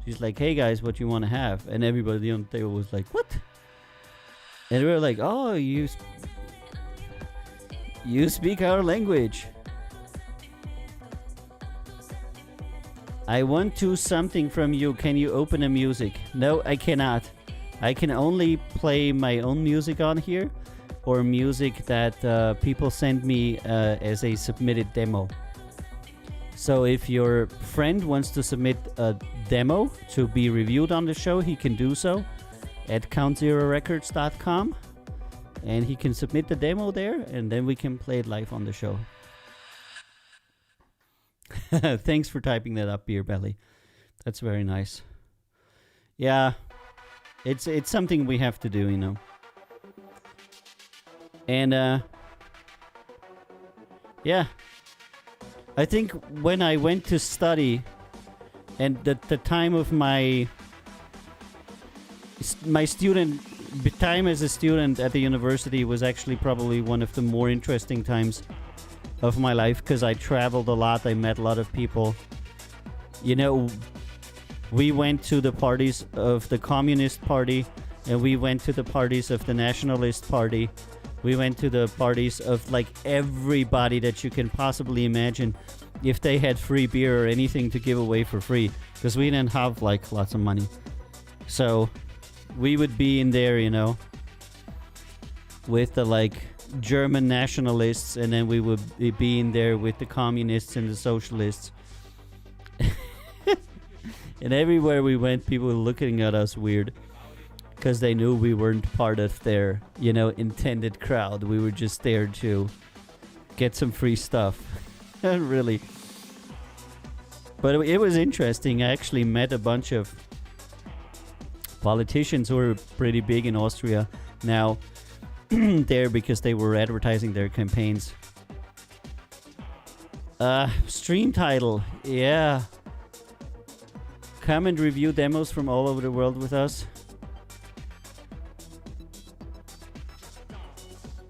She's like, hey guys, what you want to have? And everybody on the table was like, what? And we were like, oh, you speak our language. I want to something from you. Can you open a music? No, I cannot. I can only play my own music on here, or music that people send me as a submitted demo. So if your friend wants to submit a demo to be reviewed on the show, he can do so at countzerorecords.com, and he can submit the demo there, and then we can play it live on the show. Thanks for typing that up, Beer Belly. That's very nice. Yeah, it's something we have to do, you know. And yeah, I think when I went to study, and the time of my time as a student at the university was actually probably one of the more interesting times of my life, because I traveled a lot, I met a lot of people. You know, we went to the parties of the Communist Party, and we went to the parties of the Nationalist Party. We went to the parties of like everybody that you can possibly imagine if they had free beer or anything to give away for free, because we didn't have like lots of money. So we would be in there, you know, with the like German nationalists, and then we would be in there with the communists and the socialists. And everywhere we went, people were looking at us weird, because they knew we weren't part of their, you know, intended crowd. We were just there to get some free stuff. Really. But it was interesting. I actually met a bunch of politicians who are pretty big in Austria now there, because they were advertising their campaigns. Stream title. Yeah. Come and review demos from all over the world with us.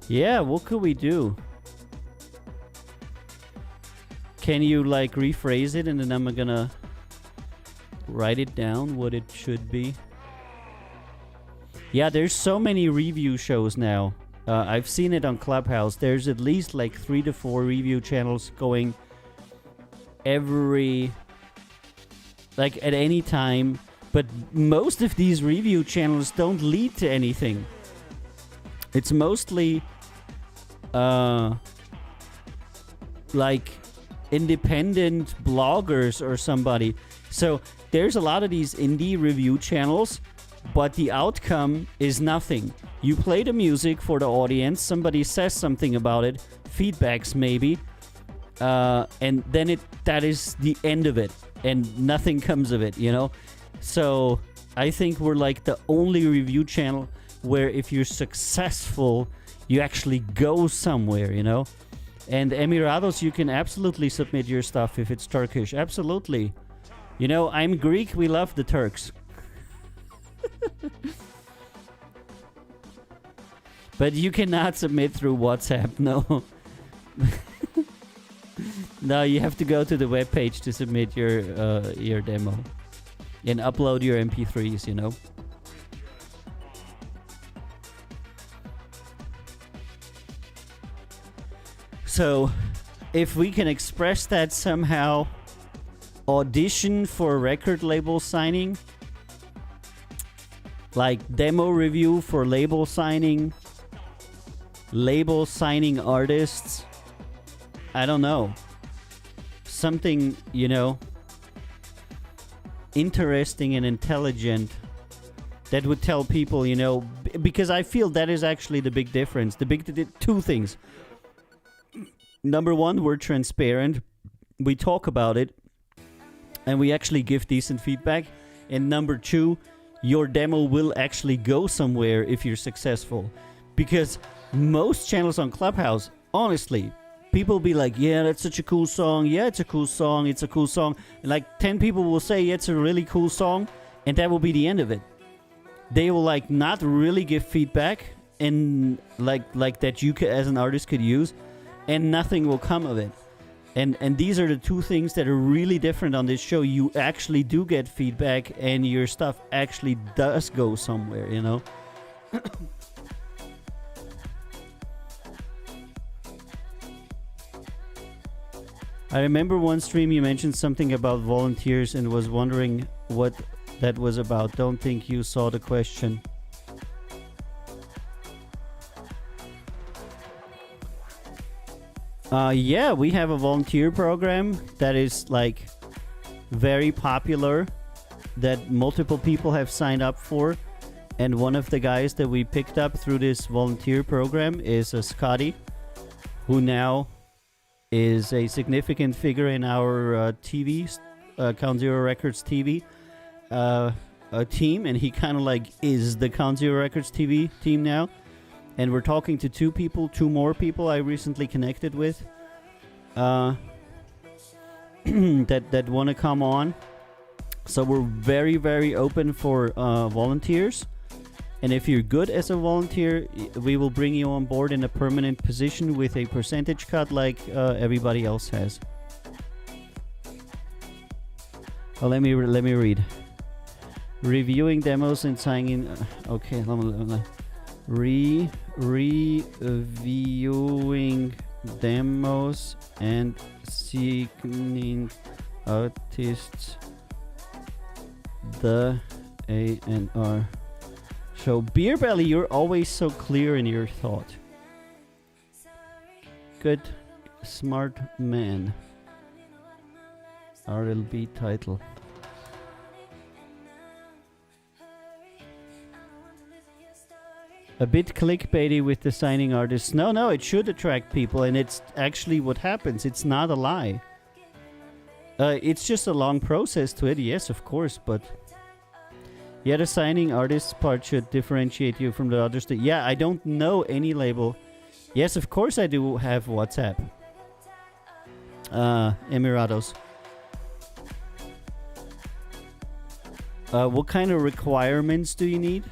Yeah, what could we do? Can you like rephrase it, and then I'm gonna write it down what it should be? Yeah, there's so many review shows now. I've seen it on Clubhouse. There's at least like 3 to 4 review channels going every, like at any time. But most of these review channels don't lead to anything. It's mostly like independent bloggers or somebody. So there's a lot of these indie review channels, but the outcome is nothing. You play the music for the audience, somebody says something about it, feedbacks maybe, and then that is the end of it, and nothing comes of it, you know? So I think we're like the only review channel where if you're successful, you actually go somewhere, you know? And Emirados, you can absolutely submit your stuff if it's Turkish. Absolutely. You know, I'm Greek, we love the Turks. But you cannot submit through WhatsApp, no. No, you have to go to the webpage to submit your demo. And upload your MP3s, you know. So, if we can express that somehow, audition for record label signing, like demo review for label signing artists, I don't know. Something, you know, interesting and intelligent that would tell people, you know, because I feel that is actually the big difference. Two things. Number one, we're transparent. We talk about it, and we actually give decent feedback. And number two, your demo will actually go somewhere if you're successful. Because most channels on Clubhouse, honestly, people be like, yeah, that's such a cool song. Yeah, it's a cool song. It's a cool song. And like 10 people will say, yeah, it's a really cool song. And that will be the end of it. They will like not really give feedback and like that you as an artist could use. And nothing will come of it. And these are the two things that are really different on this show. You actually do get feedback, and your stuff actually does go somewhere, you know? I remember one stream you mentioned something about volunteers and was wondering what that was about. Don't think you saw the question. Yeah, we have a volunteer program that is like very popular, that multiple people have signed up for. And one of the guys that we picked up through this volunteer program is Scotty, who now is a significant figure in our TV, Count Zero Records TV team. And he kind of like is the Count Zero Records TV team now. And we're talking to two more people I recently connected with that want to come on. So we're very, very open for volunteers. And if you're good as a volunteer, we will bring you on board in a permanent position with a percentage cut like everybody else has. Well, let me read. Reviewing demos and signing. Okay, reviewing demos and signing artists. The A&R show. Beer Belly, you're always so clear in your thought. Good, smart man. RLB title. A bit clickbaity with the signing artists. No, it should attract people, and it's actually what happens. It's not a lie. It's just a long process to it, yes, of course, but yeah, the signing artists part should differentiate you from the others. Yeah, I don't know any label. Yes, of course I do have WhatsApp. Emiratos. What kind of requirements do you need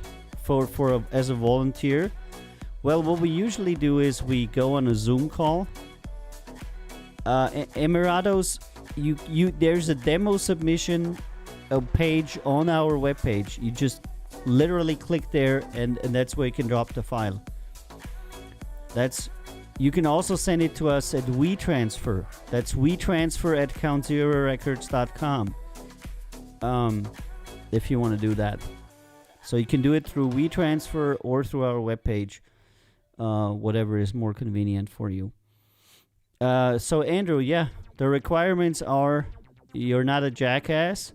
as a volunteer? Well, what we usually do is we go on a Zoom call. Emiratos, there's a demo submission page on our webpage. You just literally click there, and that's where you can drop the file. You can also send it to us at WeTransfer. That's WeTransfer at CountZeroRecords.com. If you want to do that. So you can do it through WeTransfer or through our webpage. Whatever is more convenient for you. So Andrew, yeah, the requirements are you're not a jackass.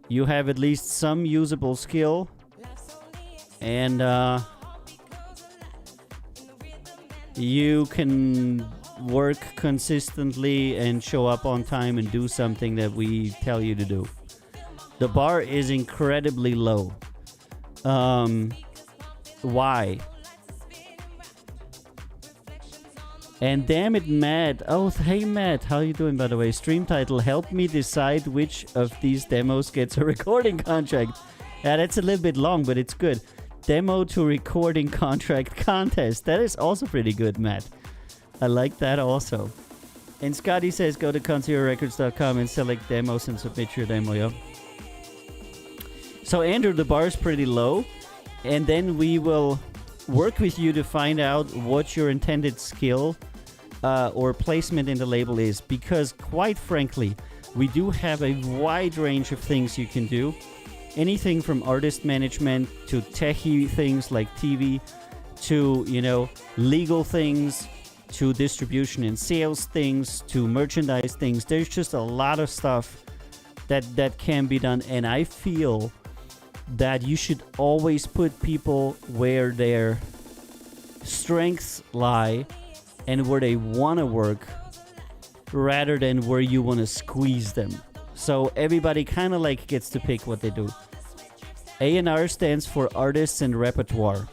You have at least some usable skill. And you can work consistently and show up on time and do something that we tell you to do. The bar is incredibly low. Why? And damn it, Matt. Oh, hey, Matt. How you doing, by the way? Stream title, help me decide which of these demos gets a recording contract. Yeah, that's a little bit long, but it's good. Demo to recording contract contest. That is also pretty good, Matt. I like that also. And Scotty says, go to CountZeroRecords.com and select demos and submit your demo, yo. So, Andrew, the bar is pretty low. And then we will work with you to find out what your intended skill or placement in the label is, because quite frankly, we do have a wide range of things you can do. Anything from artist management to techie things like TV to, legal things to distribution and sales things to merchandise things. There's just a lot of stuff that can be done, and I feel that you should always put people where their strengths lie and where they want to work rather than where you want to squeeze them. So everybody kind of like gets to pick what they do. A&R stands for artists and repertoire.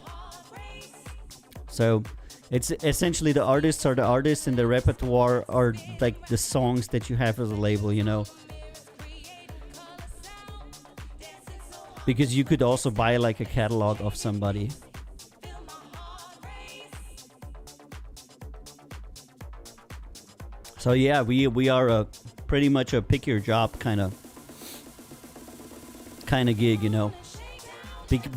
So it's essentially the artists are the artists and the repertoire are like the songs that you have as a label, Because you could also buy like a catalog of somebody. So yeah, we are pretty much a pick your job kind of gig,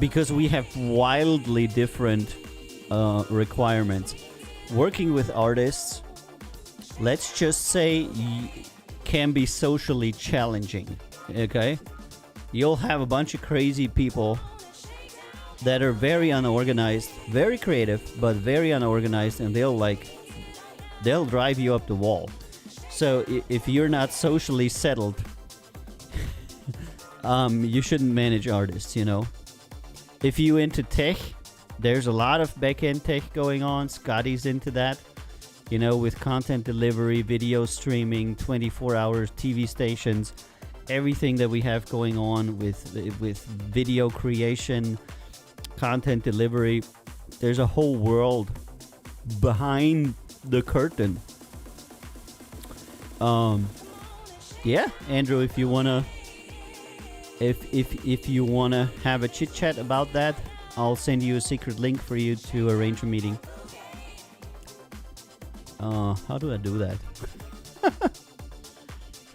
because we have wildly different requirements. Working with artists, let's just say, can be socially challenging. Okay, you'll have a bunch of crazy people that are very unorganized, very creative, but very unorganized, and they'll they'll drive you up the wall. So if you're not socially settled, you shouldn't manage artists, you know. If you into tech, there's a lot of back-end tech going on. Scotty's into that, you know, with content delivery, video streaming, 24 hours TV stations, everything that we have going on with video creation, content delivery. There's a whole world behind the curtain. Yeah, Andrew, if you wanna if you wanna have a chit chat about that, I'll send you a secret link for you to arrange a meeting. How do I do that?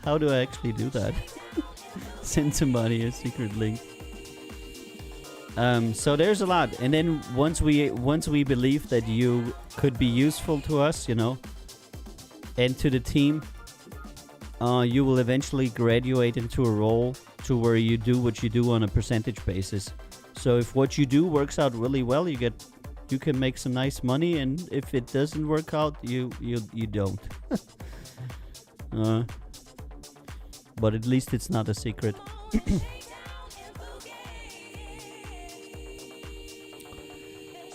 How do I actually do that? Send somebody a secret link. So there's a lot, and then once we believe that you could be useful to us, you know, and to the team, you will eventually graduate into a role to where you do what you do on a percentage basis. So if what you do works out really well, you can make some nice money, and if it doesn't work out, you don't. But at least it's not a secret.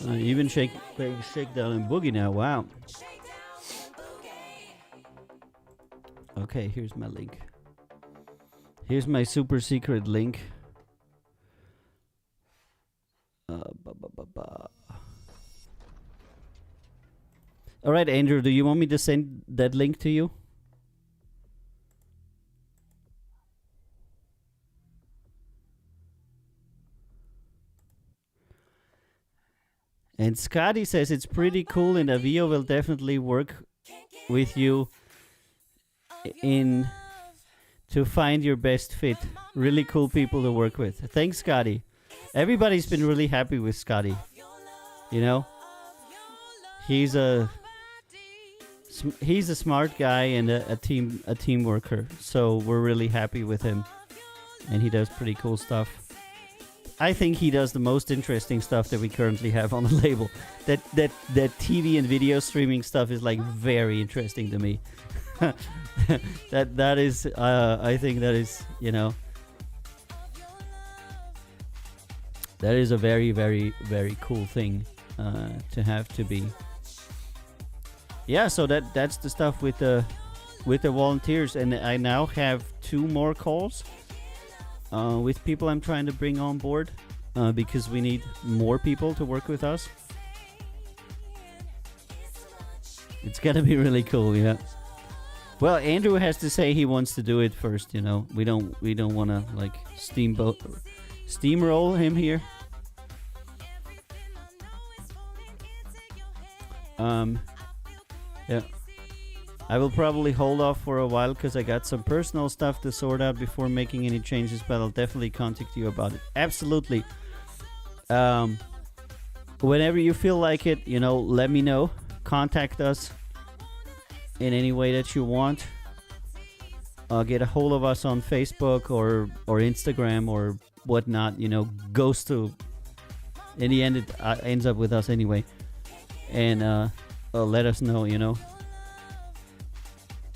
Even playing Shakedown and Boogie now. Wow. Okay, here's my link. Here's my super secret link. All right, Andrew, do you want me to send that link to you? And Scotty says it's pretty cool, and Avio will definitely work with you in to find your best fit. Really cool people to work with. Thanks, Scotty. Everybody's been really happy with Scotty. You know, he's a smart guy and a team worker. So we're really happy with him, and he does pretty cool stuff. I think he does the most interesting stuff that we currently have on the label. That TV and video streaming stuff is like very interesting to me. that is I think that is, you know, that is a very, very, very cool thing to have to be. Yeah, so that's the stuff with the volunteers, and I now have 2 more calls with people I'm trying to bring on board because we need more people to work with us. It's gonna be really cool, yeah. Well, Andrew has to say he wants to do it first, you know. We don't want to like steamroll him here. Yeah. I will probably hold off for a while because I got some personal stuff to sort out before making any changes, but I'll definitely contact you about it. Absolutely. Whenever you feel like it, you know, let me know. Contact us in any way that you want. Get a hold of us on Facebook or Instagram or whatnot. You know, goes to, in the end, it ends up with us anyway. And let us know, you know.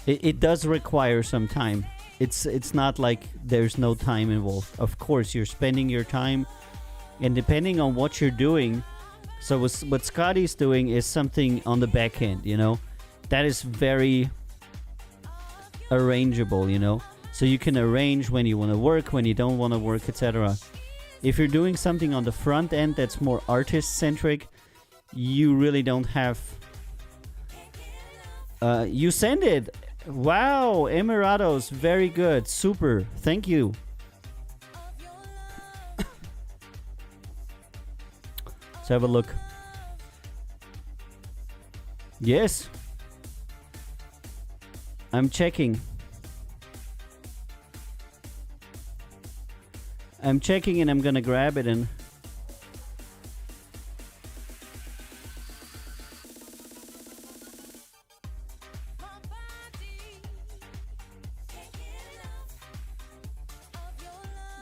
It does require some time. It's not like there's no time involved. Of course, you're spending your time, and depending on what you're doing. So what Scotty's doing is something on the back end, you know, that is very arrangeable, you know. So you can arrange when you want to work, when you don't want to work, etc. If you're doing something on the front end that's more artist-centric, you really don't have... you send it! Wow, Emiratos, very good, super, thank you. Let's have a look. Yes. I'm checking. I'm checking and I'm gonna grab it and...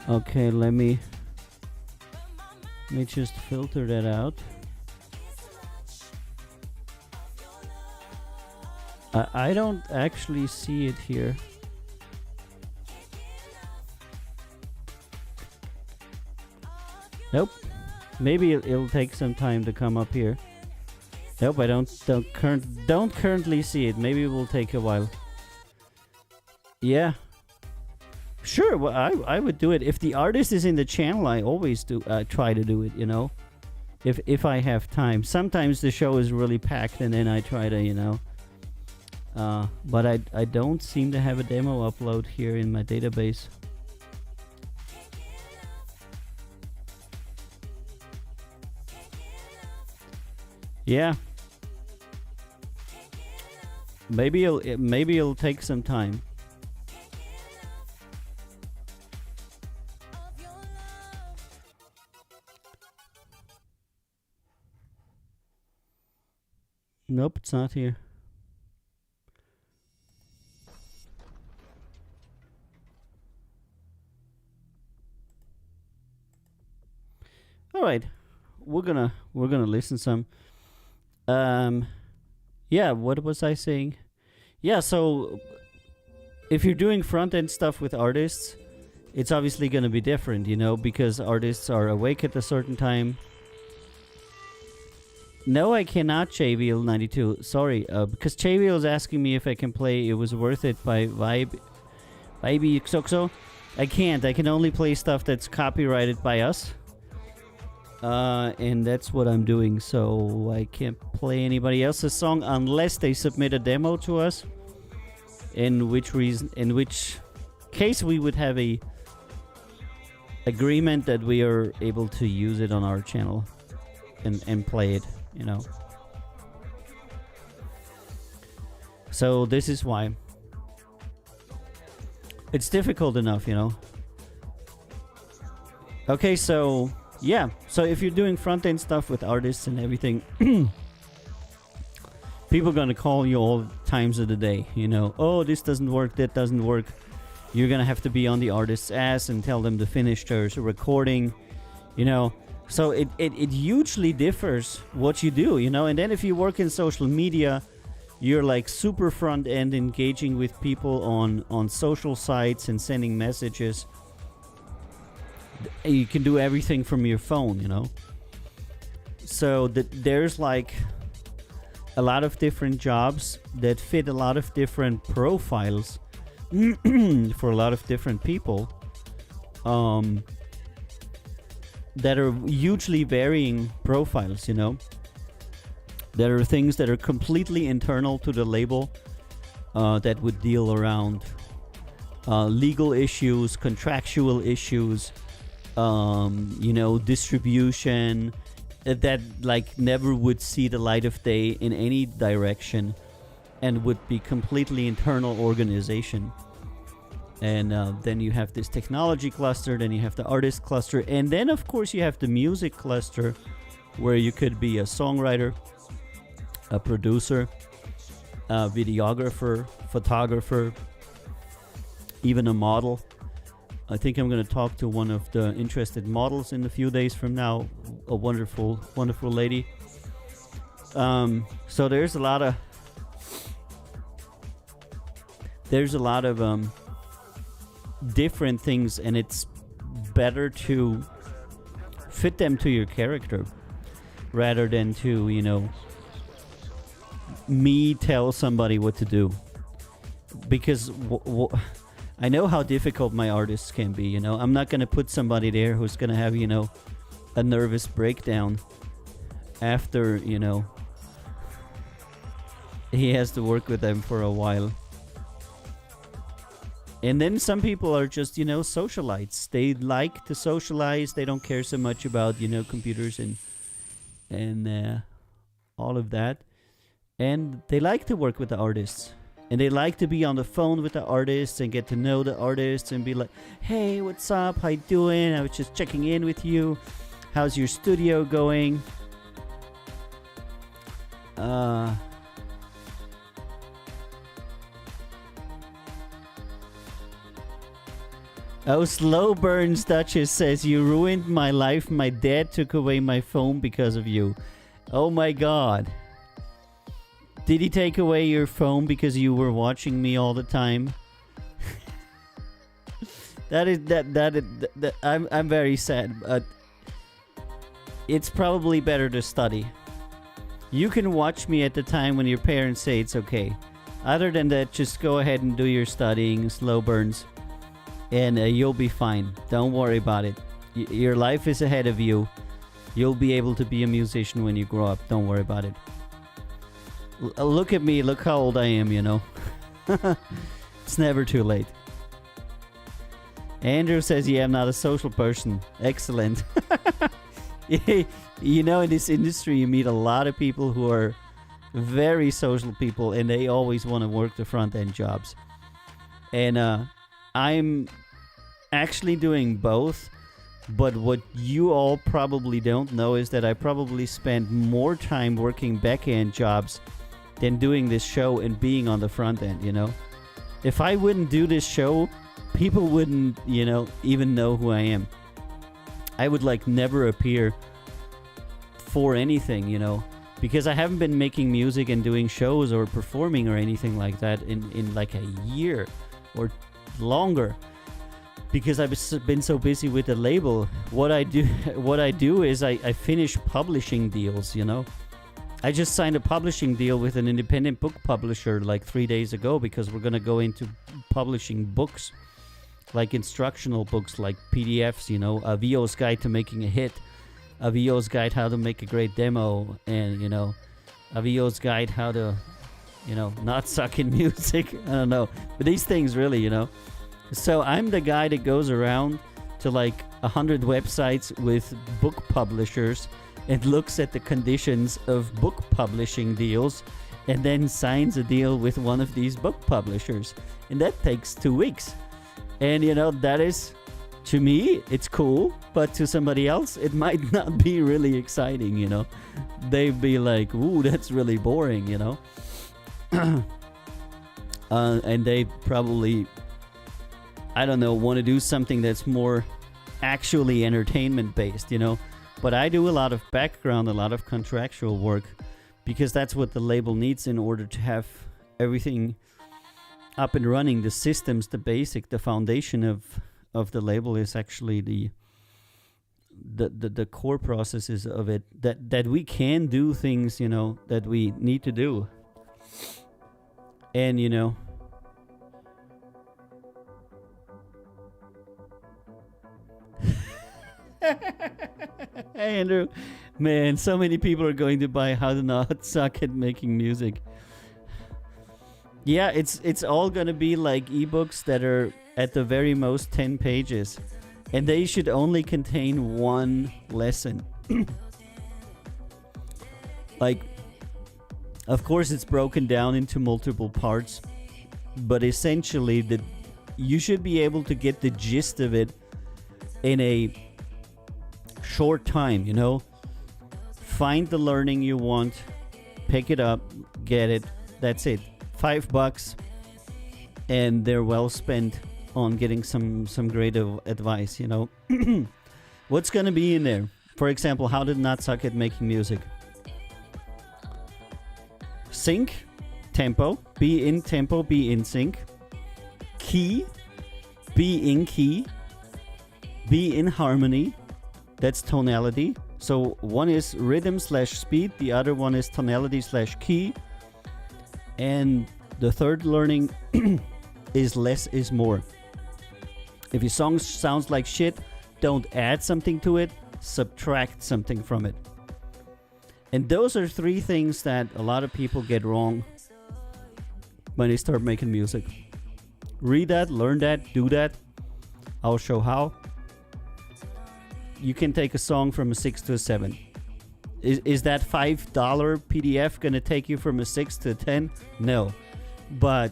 Okay, let me just filter that out. I don't actually see it here. Nope. Maybe it'll take some time to come up here. Nope, I don't currently see it. Maybe it will take a while. Yeah. Sure, well, I would do it. If the artist is in the channel, I always do try to do it, you know. If I have time. Sometimes the show is really packed and then I try to, you know. But I don't seem to have a demo upload here in my database. Yeah. Maybe it'll take some time. Nope, it's not here. All right, we're gonna listen some. Yeah, what was I saying? Yeah, so if you're doing front end stuff with artists, it's obviously gonna be different, you know, because artists are awake at a certain time. No, I cannot, JVL92. Sorry, because JVL is asking me if I can play It Was Worth It by Vibe Xoxo. I can't. I can only play stuff that's copyrighted by us. And that's what I'm doing, so I can't play anybody else's song unless they submit a demo to us. In which case we would have a agreement that we are able to use it on our channel and play it, you know. So this is why it's difficult enough, you know. Okay, so yeah, so if you're doing front-end stuff with artists and everything, people are gonna call you all times of the day, you know. Oh, this doesn't work, that doesn't work. You're gonna have to be on the artist's ass and tell them to finish their recording, you know. So it hugely differs what you do, you know. And then if you work in social media, you're like super front-end, engaging with people on social sites and sending messages. You can do everything from your phone, you know. So there's like a lot of different jobs that fit a lot of different profiles for a lot of different people, that are hugely varying profiles, you know. There are things that are completely internal to the label, that would deal around legal issues, contractual issues, you know, distribution, that like never would see the light of day in any direction and would be completely internal organization. And then you have this technology cluster, then you have the artist cluster, and then of course you have the music cluster, where you could be a songwriter, a producer, a videographer, photographer, even a model. I think I'm going to talk to one of the interested models in a few days from now. A wonderful, wonderful lady. So there's a lot of different things, and it's better to fit them to your character rather than to, you know, me tell somebody what to do. Because I know how difficult my artists can be, you know. I'm not going to put somebody there who's going to have, you know, a nervous breakdown after, you know, he has to work with them for a while. And then some people are just, you know, socialites. They like to socialize. They don't care so much about, you know, computers and all of that. And they like to work with the artists. And they like to be on the phone with the artists and get to know the artists and be like, hey, what's up? How you doing? I was just checking in with you. How's your studio going? Oh, Slow Burns Duchess says, you ruined my life. My dad took away my phone because of you. Oh my god. Did he take away your phone because you were watching me all the time? I'm very sad, but it's probably better to study. You can watch me at the time when your parents say it's okay. Other than that, just go ahead and do your studying, slow burns, and you'll be fine. Don't worry about it. Your life is ahead of you. You'll be able to be a musician when you grow up. Don't worry about it. Look at me. Look how old I am, you know. It's never too late. Andrew says, yeah, I'm not a social person. Excellent. You know, in this industry, you meet a lot of people who are very social people, and they always want to work the front-end jobs. And I'm actually doing both, but what you all probably don't know is that I probably spend more time working back-end jobs than doing this show and being on the front end, you know? If I wouldn't do this show, people wouldn't, you know, even know who I am. I would, like, never appear for anything, you know? Because I haven't been making music and doing shows or performing or anything like that in like a year or longer. Because I've been so busy with the label. What I do is I finish publishing deals, you know? I just signed a publishing deal with an independent book publisher like 3 days ago because we're going to go into publishing books, like instructional books, like PDFs, you know, a VO's guide to making a hit, a VO's guide how to make a great demo, and, you know, a VO's guide how to, you know, not suck in music. I don't know. But these things really, you know. So I'm the guy that goes around to like 100 websites with book publishers and looks at the conditions of book publishing deals and then signs a deal with one of these book publishers. And that takes 2 weeks. And, you know, that is, to me, it's cool. But to somebody else, it might not be really exciting, you know. They'd be like, ooh, that's really boring, you know. And they probably, I don't know, want to do something that's more actually entertainment based, you know. But I do a lot of background, a lot of contractual work, because that's what the label needs in order to have everything up and running. The systems, the basic, the foundation of the label is actually the core processes of it, that we can do things, you know, that we need to do. And, you know, hey, Andrew, man, so many people are going to buy How to Not Suck at Making Music. Yeah, it's all gonna be like ebooks that are at the very most 10 pages, and they should only contain one lesson. Like, of course, it's broken down into multiple parts, but essentially, you should be able to get the gist of it in a short time, you know. Find the learning you want, pick it up, get it. That's it. $5, and they're well spent on getting some great advice, you know. What's gonna be in there? For example, how to not suck at making music. Sync, tempo, be in tempo, be in sync. Key, be in key, be in harmony. That's tonality. So one is rhythm/speed, the other one is tonality/key. And the third learning is less is more. If your song sounds like shit, don't add something to it, subtract something from it. And those are 3 things that a lot of people get wrong when they start making music. Read that, learn that, do that. I'll show how. You can take a song from a 6 to a 7. Is that $5 PDF gonna take you from a 6 to a 10? No. But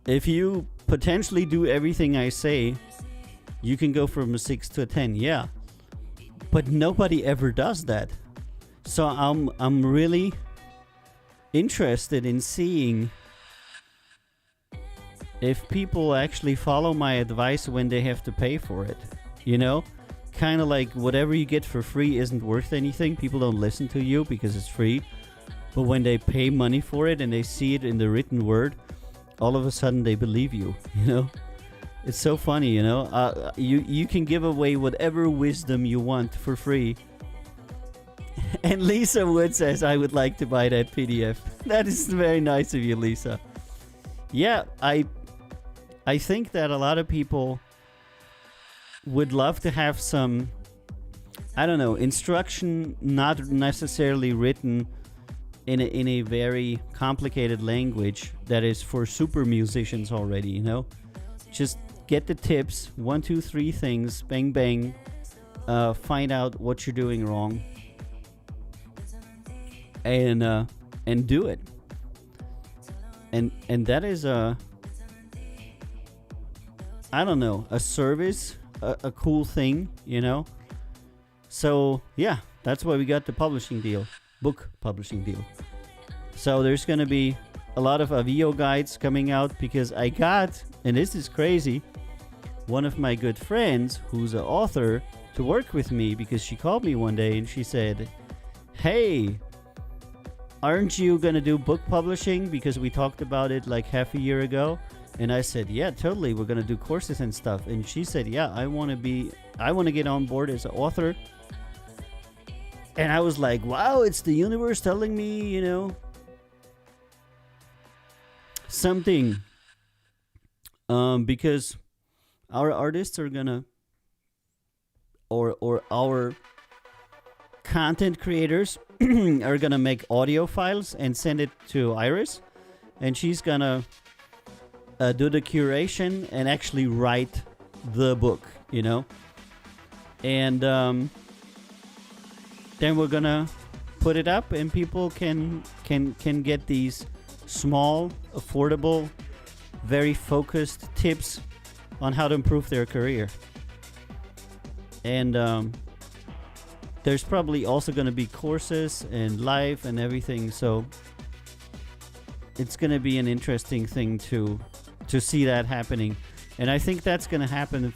if you potentially do everything I say, you can go from a 6 to a 10, yeah. But nobody ever does that. So I'm really interested in seeing if people actually follow my advice when they have to pay for it, you know? kind of like whatever you get for free isn't worth anything. People don't listen to you because it's free. But when they pay money for it and they see it in the written word, all of a sudden they believe you, you know? It's so funny, you know? You can give away whatever wisdom you want for free. And Lisa Wood says, I would like to buy that PDF. That is very nice of you, Lisa. Yeah, I think that a lot of people would love to have some, I don't know, instruction, not necessarily written in a very complicated language that is for super musicians already, you know? Just get the tips, 1, 2, 3 things, bang, bang, find out what you're doing wrong, and do it. And that is I don't know, a service, a cool thing, you know? So, yeah, that's why we got the publishing deal, book publishing deal. So there's going to be a lot of Avio guides coming out because I got, and this is crazy, one of my good friends who's an author to work with me because she called me one day and she said, hey, aren't you going to do book publishing? Because we talked about it like half a year ago. And I said, yeah, totally. We're going to do courses and stuff. And she said, yeah, I want to get on board as an author. And I was like, wow, it's the universe telling me, you know, something. Because our artists are going to, or our content creators are going to make audio files and send it to Iris. And she's going to do the curation and actually write the book, you know? And then we're going to put it up and people can get these small, affordable, very focused tips on how to improve their career. And there's probably also going to be courses and live and everything, so it's going to be an interesting thing to see that happening. And I think that's going to happen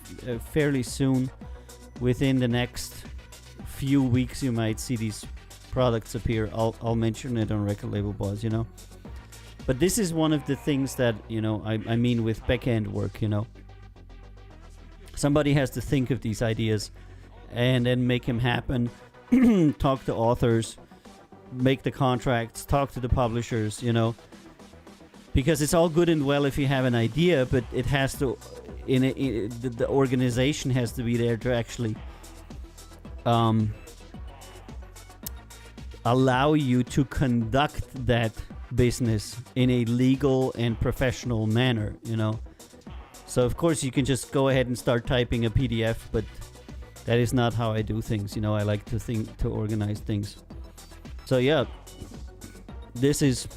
fairly soon. Within the next few weeks, you might see these products appear. I'll mention it on Record Label Boss, you know. But this is one of the things that, you know, I mean with back-end work, you know. Somebody has to think of these ideas and then make them happen. Talk to authors, make the contracts, talk to the publishers, you know. Because it's all good and well if you have an idea, but it has to, the organization has to be there to actually allow you to conduct that business in a legal and professional manner, you know. So of course you can just go ahead and start typing a PDF, but that is not how I do things, you know. I like to organize things. So yeah, this is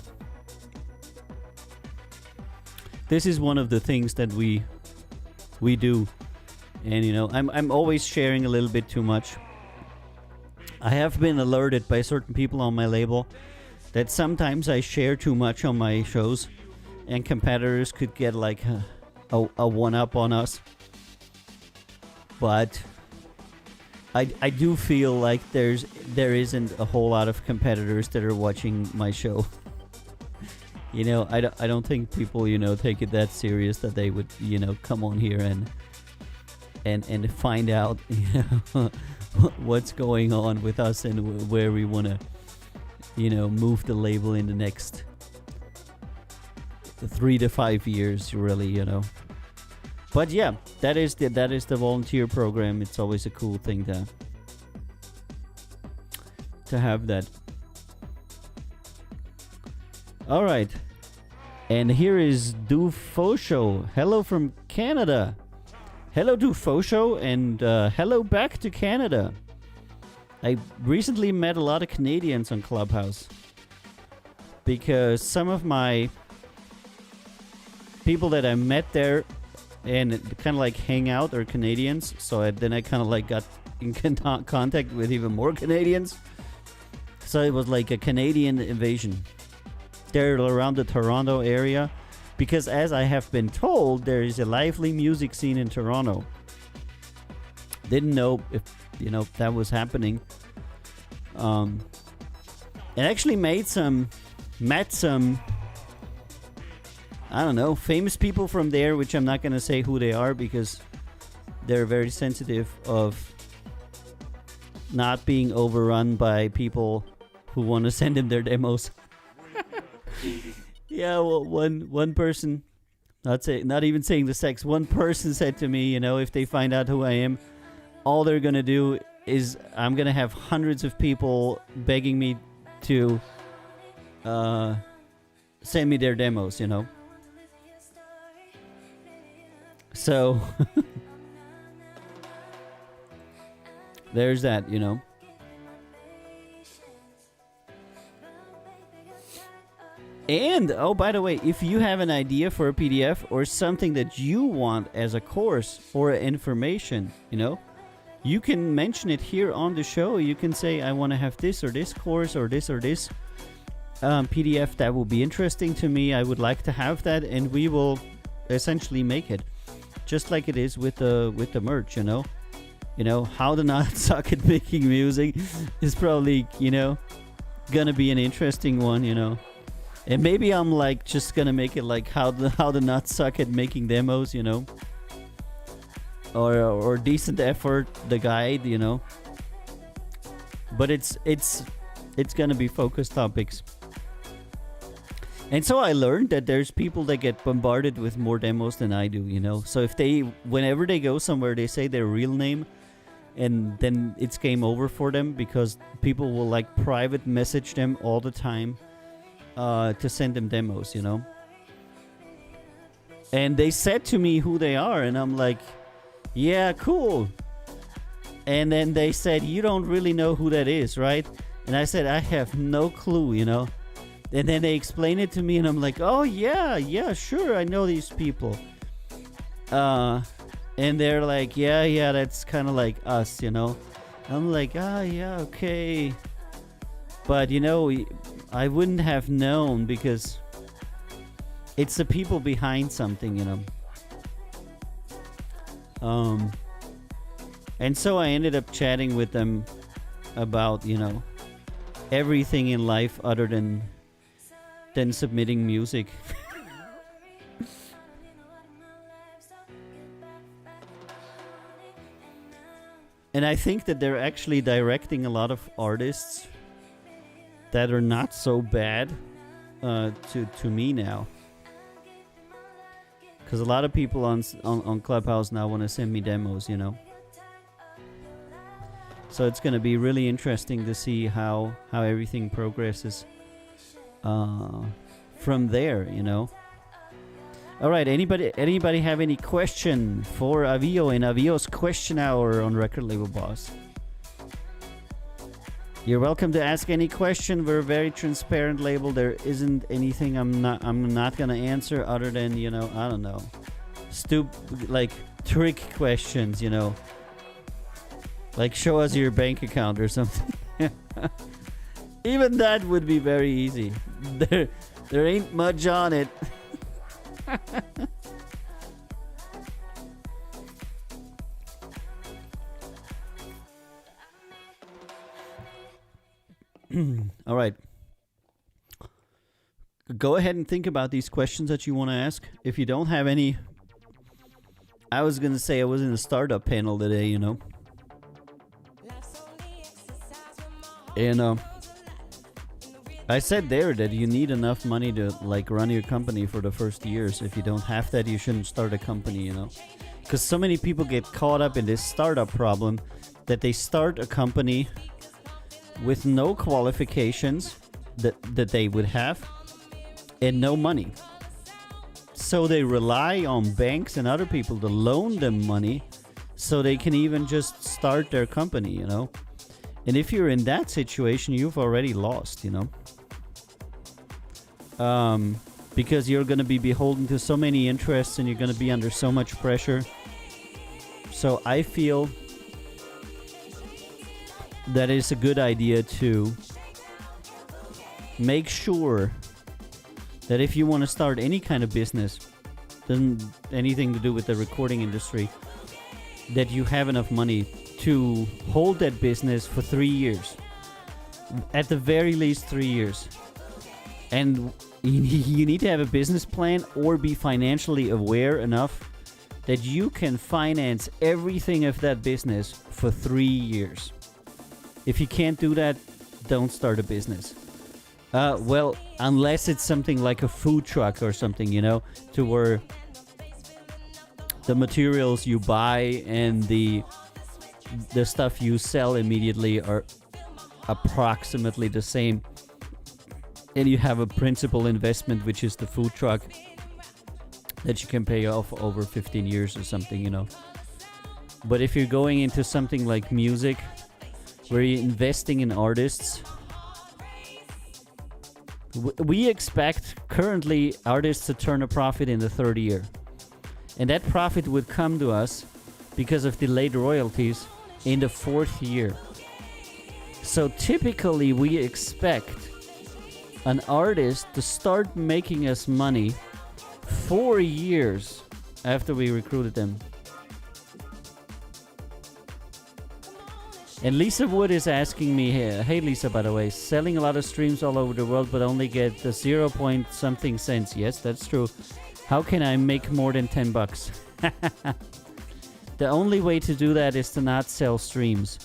one of the things that we do. And you know, I'm always sharing a little bit too much. I have been alerted by certain people on my label that sometimes I share too much on my shows and competitors could get like a one-up on us. But I do feel like there isn't a whole lot of competitors that are watching my show. You know, I don't think people, you know, take it that serious that they would, you know, come on here and find out, you know, what's going on with us and where we want to, you know, move the label in the next 3 to 5 years, really, you know. But yeah, that is the volunteer program. It's always a cool thing to have that. All right, and here is Du Fosho. Hello from Canada. Hello Du Fosho, and hello back to Canada. I recently met a lot of Canadians on Clubhouse because some of my people that I met there and kind of like hang out are Canadians. So then I kind of like got in contact with even more Canadians. So it was like a Canadian invasion. They're around the Toronto area because, as I have been told, there is a lively music scene in Toronto. didn't know if that was happening. And actually met some, I don't know, famous people from there, which I'm not gonna say who they are because they're very sensitive of not being overrun by people who want to send them their demos. Yeah, well, one person, not even saying the sex, one person said to me, if they find out who I am, all they're gonna do is I'm gonna have hundreds of people begging me to send me their demos, So there's that, And, oh, by the way, if you have an idea for a PDF or something that you want as a course or information, you can mention it here on the show. You can say, I want to have this or this course or this PDF that will be interesting to me. I would like to have that, and we will essentially make it. Just like it is with the merch, how to not suck at making music is probably, gonna be an interesting one, And maybe I'm just gonna make it like how to not suck at making demos, or decent effort, the guide, But it's gonna be focused topics. And so I learned that there's people that get bombarded with more demos than I do, So if whenever they go somewhere, they say their real name, and then it's game over for them because people will private message them all the time to send them demos, And they said to me who they are, and I'm like, yeah, cool. And then they said, you don't really know who that is, right? And I said, I have no clue, And then they explain it to me, and I'm like, oh, yeah, sure, I know these people. And they're like, yeah, that's kind of like us, I'm like, yeah, okay. But, I wouldn't have known because it's the people behind something, And so I ended up chatting with them about, everything in life other than submitting music. And I think that they're actually directing a lot of artists that are not so bad to me now. Because a lot of people on Clubhouse now want to send me demos, So it's going to be really interesting to see how everything progresses from there, All right, anybody have any question for Avio in Avio's question hour on Record Label Boss? You're welcome to ask any question. We're a very transparent label. There isn't anything I'm not gonna answer other than, I don't know, trick questions, Like show us your bank account or something. Even that would be very easy. There ain't much on it. All right. Go ahead and think about these questions that you want to ask. If you don't have any, I was going to say I was in a startup panel today, And I said there that you need enough money to run your company for the first years. If you don't have that, you shouldn't start a company, Because so many people get caught up in this startup problem that they start a company with no qualifications that they would have and no money. So they rely on banks and other people to loan them money so they can even just start their company, And if you're in that situation, you've already lost, Because you're going to be beholden to so many interests and you're going to be under so much pressure. So I feel that it's a good idea to make sure that if you want to start any kind of business, doesn't anything to do with the recording industry, that you have enough money to hold that business for 3 years. At the very least 3 years. And you need to have a business plan or be financially aware enough that you can finance everything of that business for 3 years. If you can't do that, don't start a business. Well, unless it's something like a food truck or something, you know, to where the materials you buy and the stuff you sell immediately are approximately the same. And you have a principal investment, which is the food truck, that you can pay off over 15 years or something, you know. But if you're going into something like music, where you're investing in artists, we expect currently artists to turn a profit in the third year. And that profit would come to us because of delayed royalties in the fourth year. So typically we expect an artist to start making us money 4 years after we recruited them. And Lisa Wood is asking me here, hey Lisa, by the way, selling a lot of streams all over the world but only get the 0 point something cents. Yes, that's true. How can I make more than $10? The only way to do that is to not sell streams.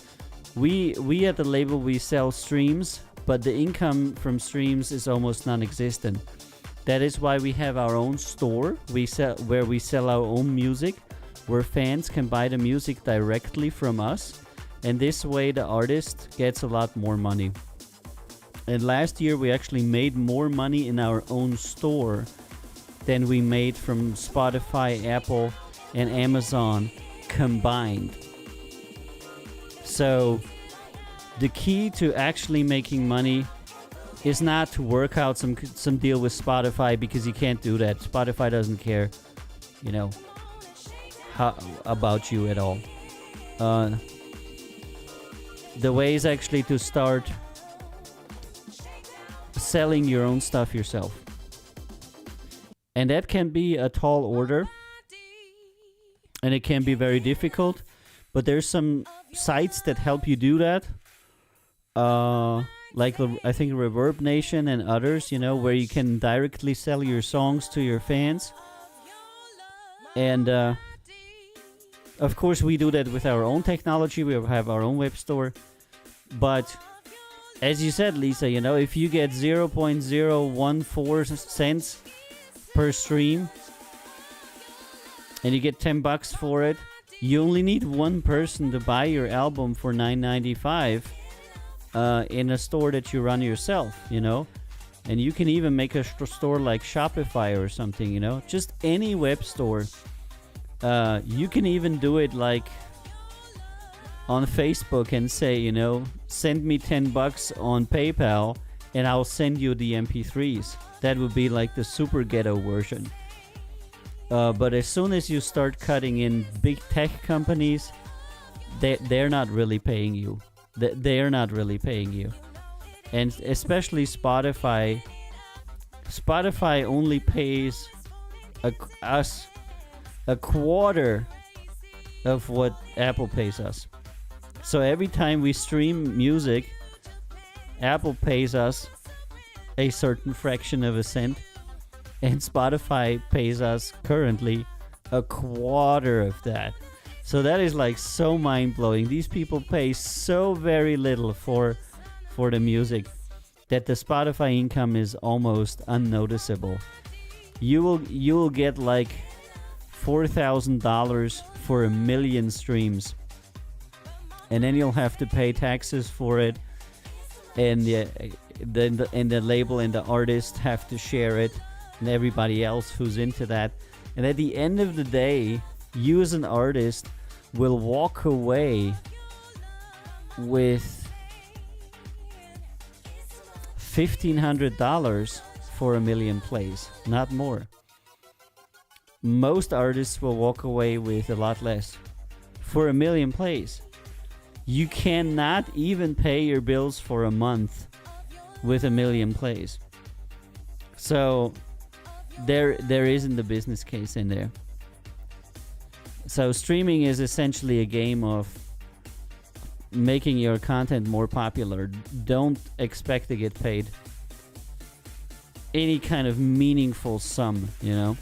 We at the label, we sell streams, but the income from streams is almost non-existent. That is why we have our own store where we sell our own music, where fans can buy the music directly from us. And this way the artist gets a lot more money. And last year we actually made more money in our own store than we made from Spotify, Apple, and Amazon combined. So the key to actually making money is not to work out some deal with Spotify, because you can't do that. Spotify doesn't care, you know, about you at all. The way is actually to start selling your own stuff yourself. And that can be a tall order. And it can be very difficult. But there's some sites that help you do that. Like I think Reverb Nation and others, you know, where you can directly sell your songs to your fans. And of course we do that with our own technology. We have our own web store. But as you said, Lisa, you know, if you get 0.014 cents per stream and you get $10 for it, you only need one person to buy your album for $9.95 in a store that you run yourself, you know. And you can even make a store like Shopify or something, you know. Just any web store. You can even do it like on Facebook and say, you know, send me $10 on PayPal and I'll send you the MP3s. That would be like the super ghetto version. But as soon as you start cutting in big tech companies, they're not really paying you. They're not really paying you. And especially Spotify. Spotify only pays us a quarter of what Apple pays us. So every time we stream music, Apple pays us a certain fraction of a cent, and Spotify pays us currently a quarter of that. So that is like so mind-blowing. These people pay so very little for the music that the Spotify income is almost unnoticeable. You will get like $4,000 for 1 million streams. And then you'll have to pay taxes for it, and the label and the artist have to share it, and everybody else who's into that. And at the end of the day, you as an artist will walk away with $1,500 for 1 million plays, not more. Most artists will walk away with a lot less for 1 million plays. You cannot even pay your bills for a month with 1 million plays. So there isn't a business case in there. So streaming is essentially a game of making your content more popular. Don't expect to get paid any kind of meaningful sum, you know?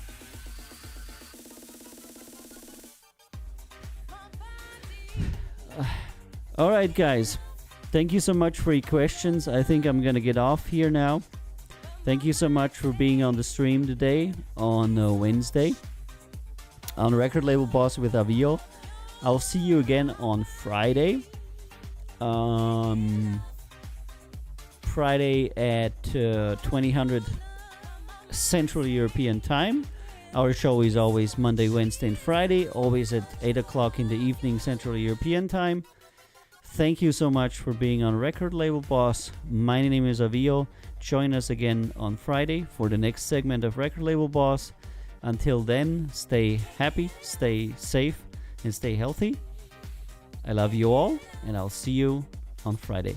All right, guys. Thank you so much for your questions. I think I'm going to get off here now. Thank you so much for being on the stream today on Wednesday on Record Label Boss with Avio. I'll see you again on Friday. Friday at 2000 Central European Time. Our show is always Monday, Wednesday, and Friday, always at 8 o'clock in the evening Central European Time. Thank you so much for being on Record Label Boss. My name is Avio. Join us again on Friday for the next segment of Record Label Boss. Until then, stay happy, stay safe, and stay healthy. I love you all, and I'll see you on Friday.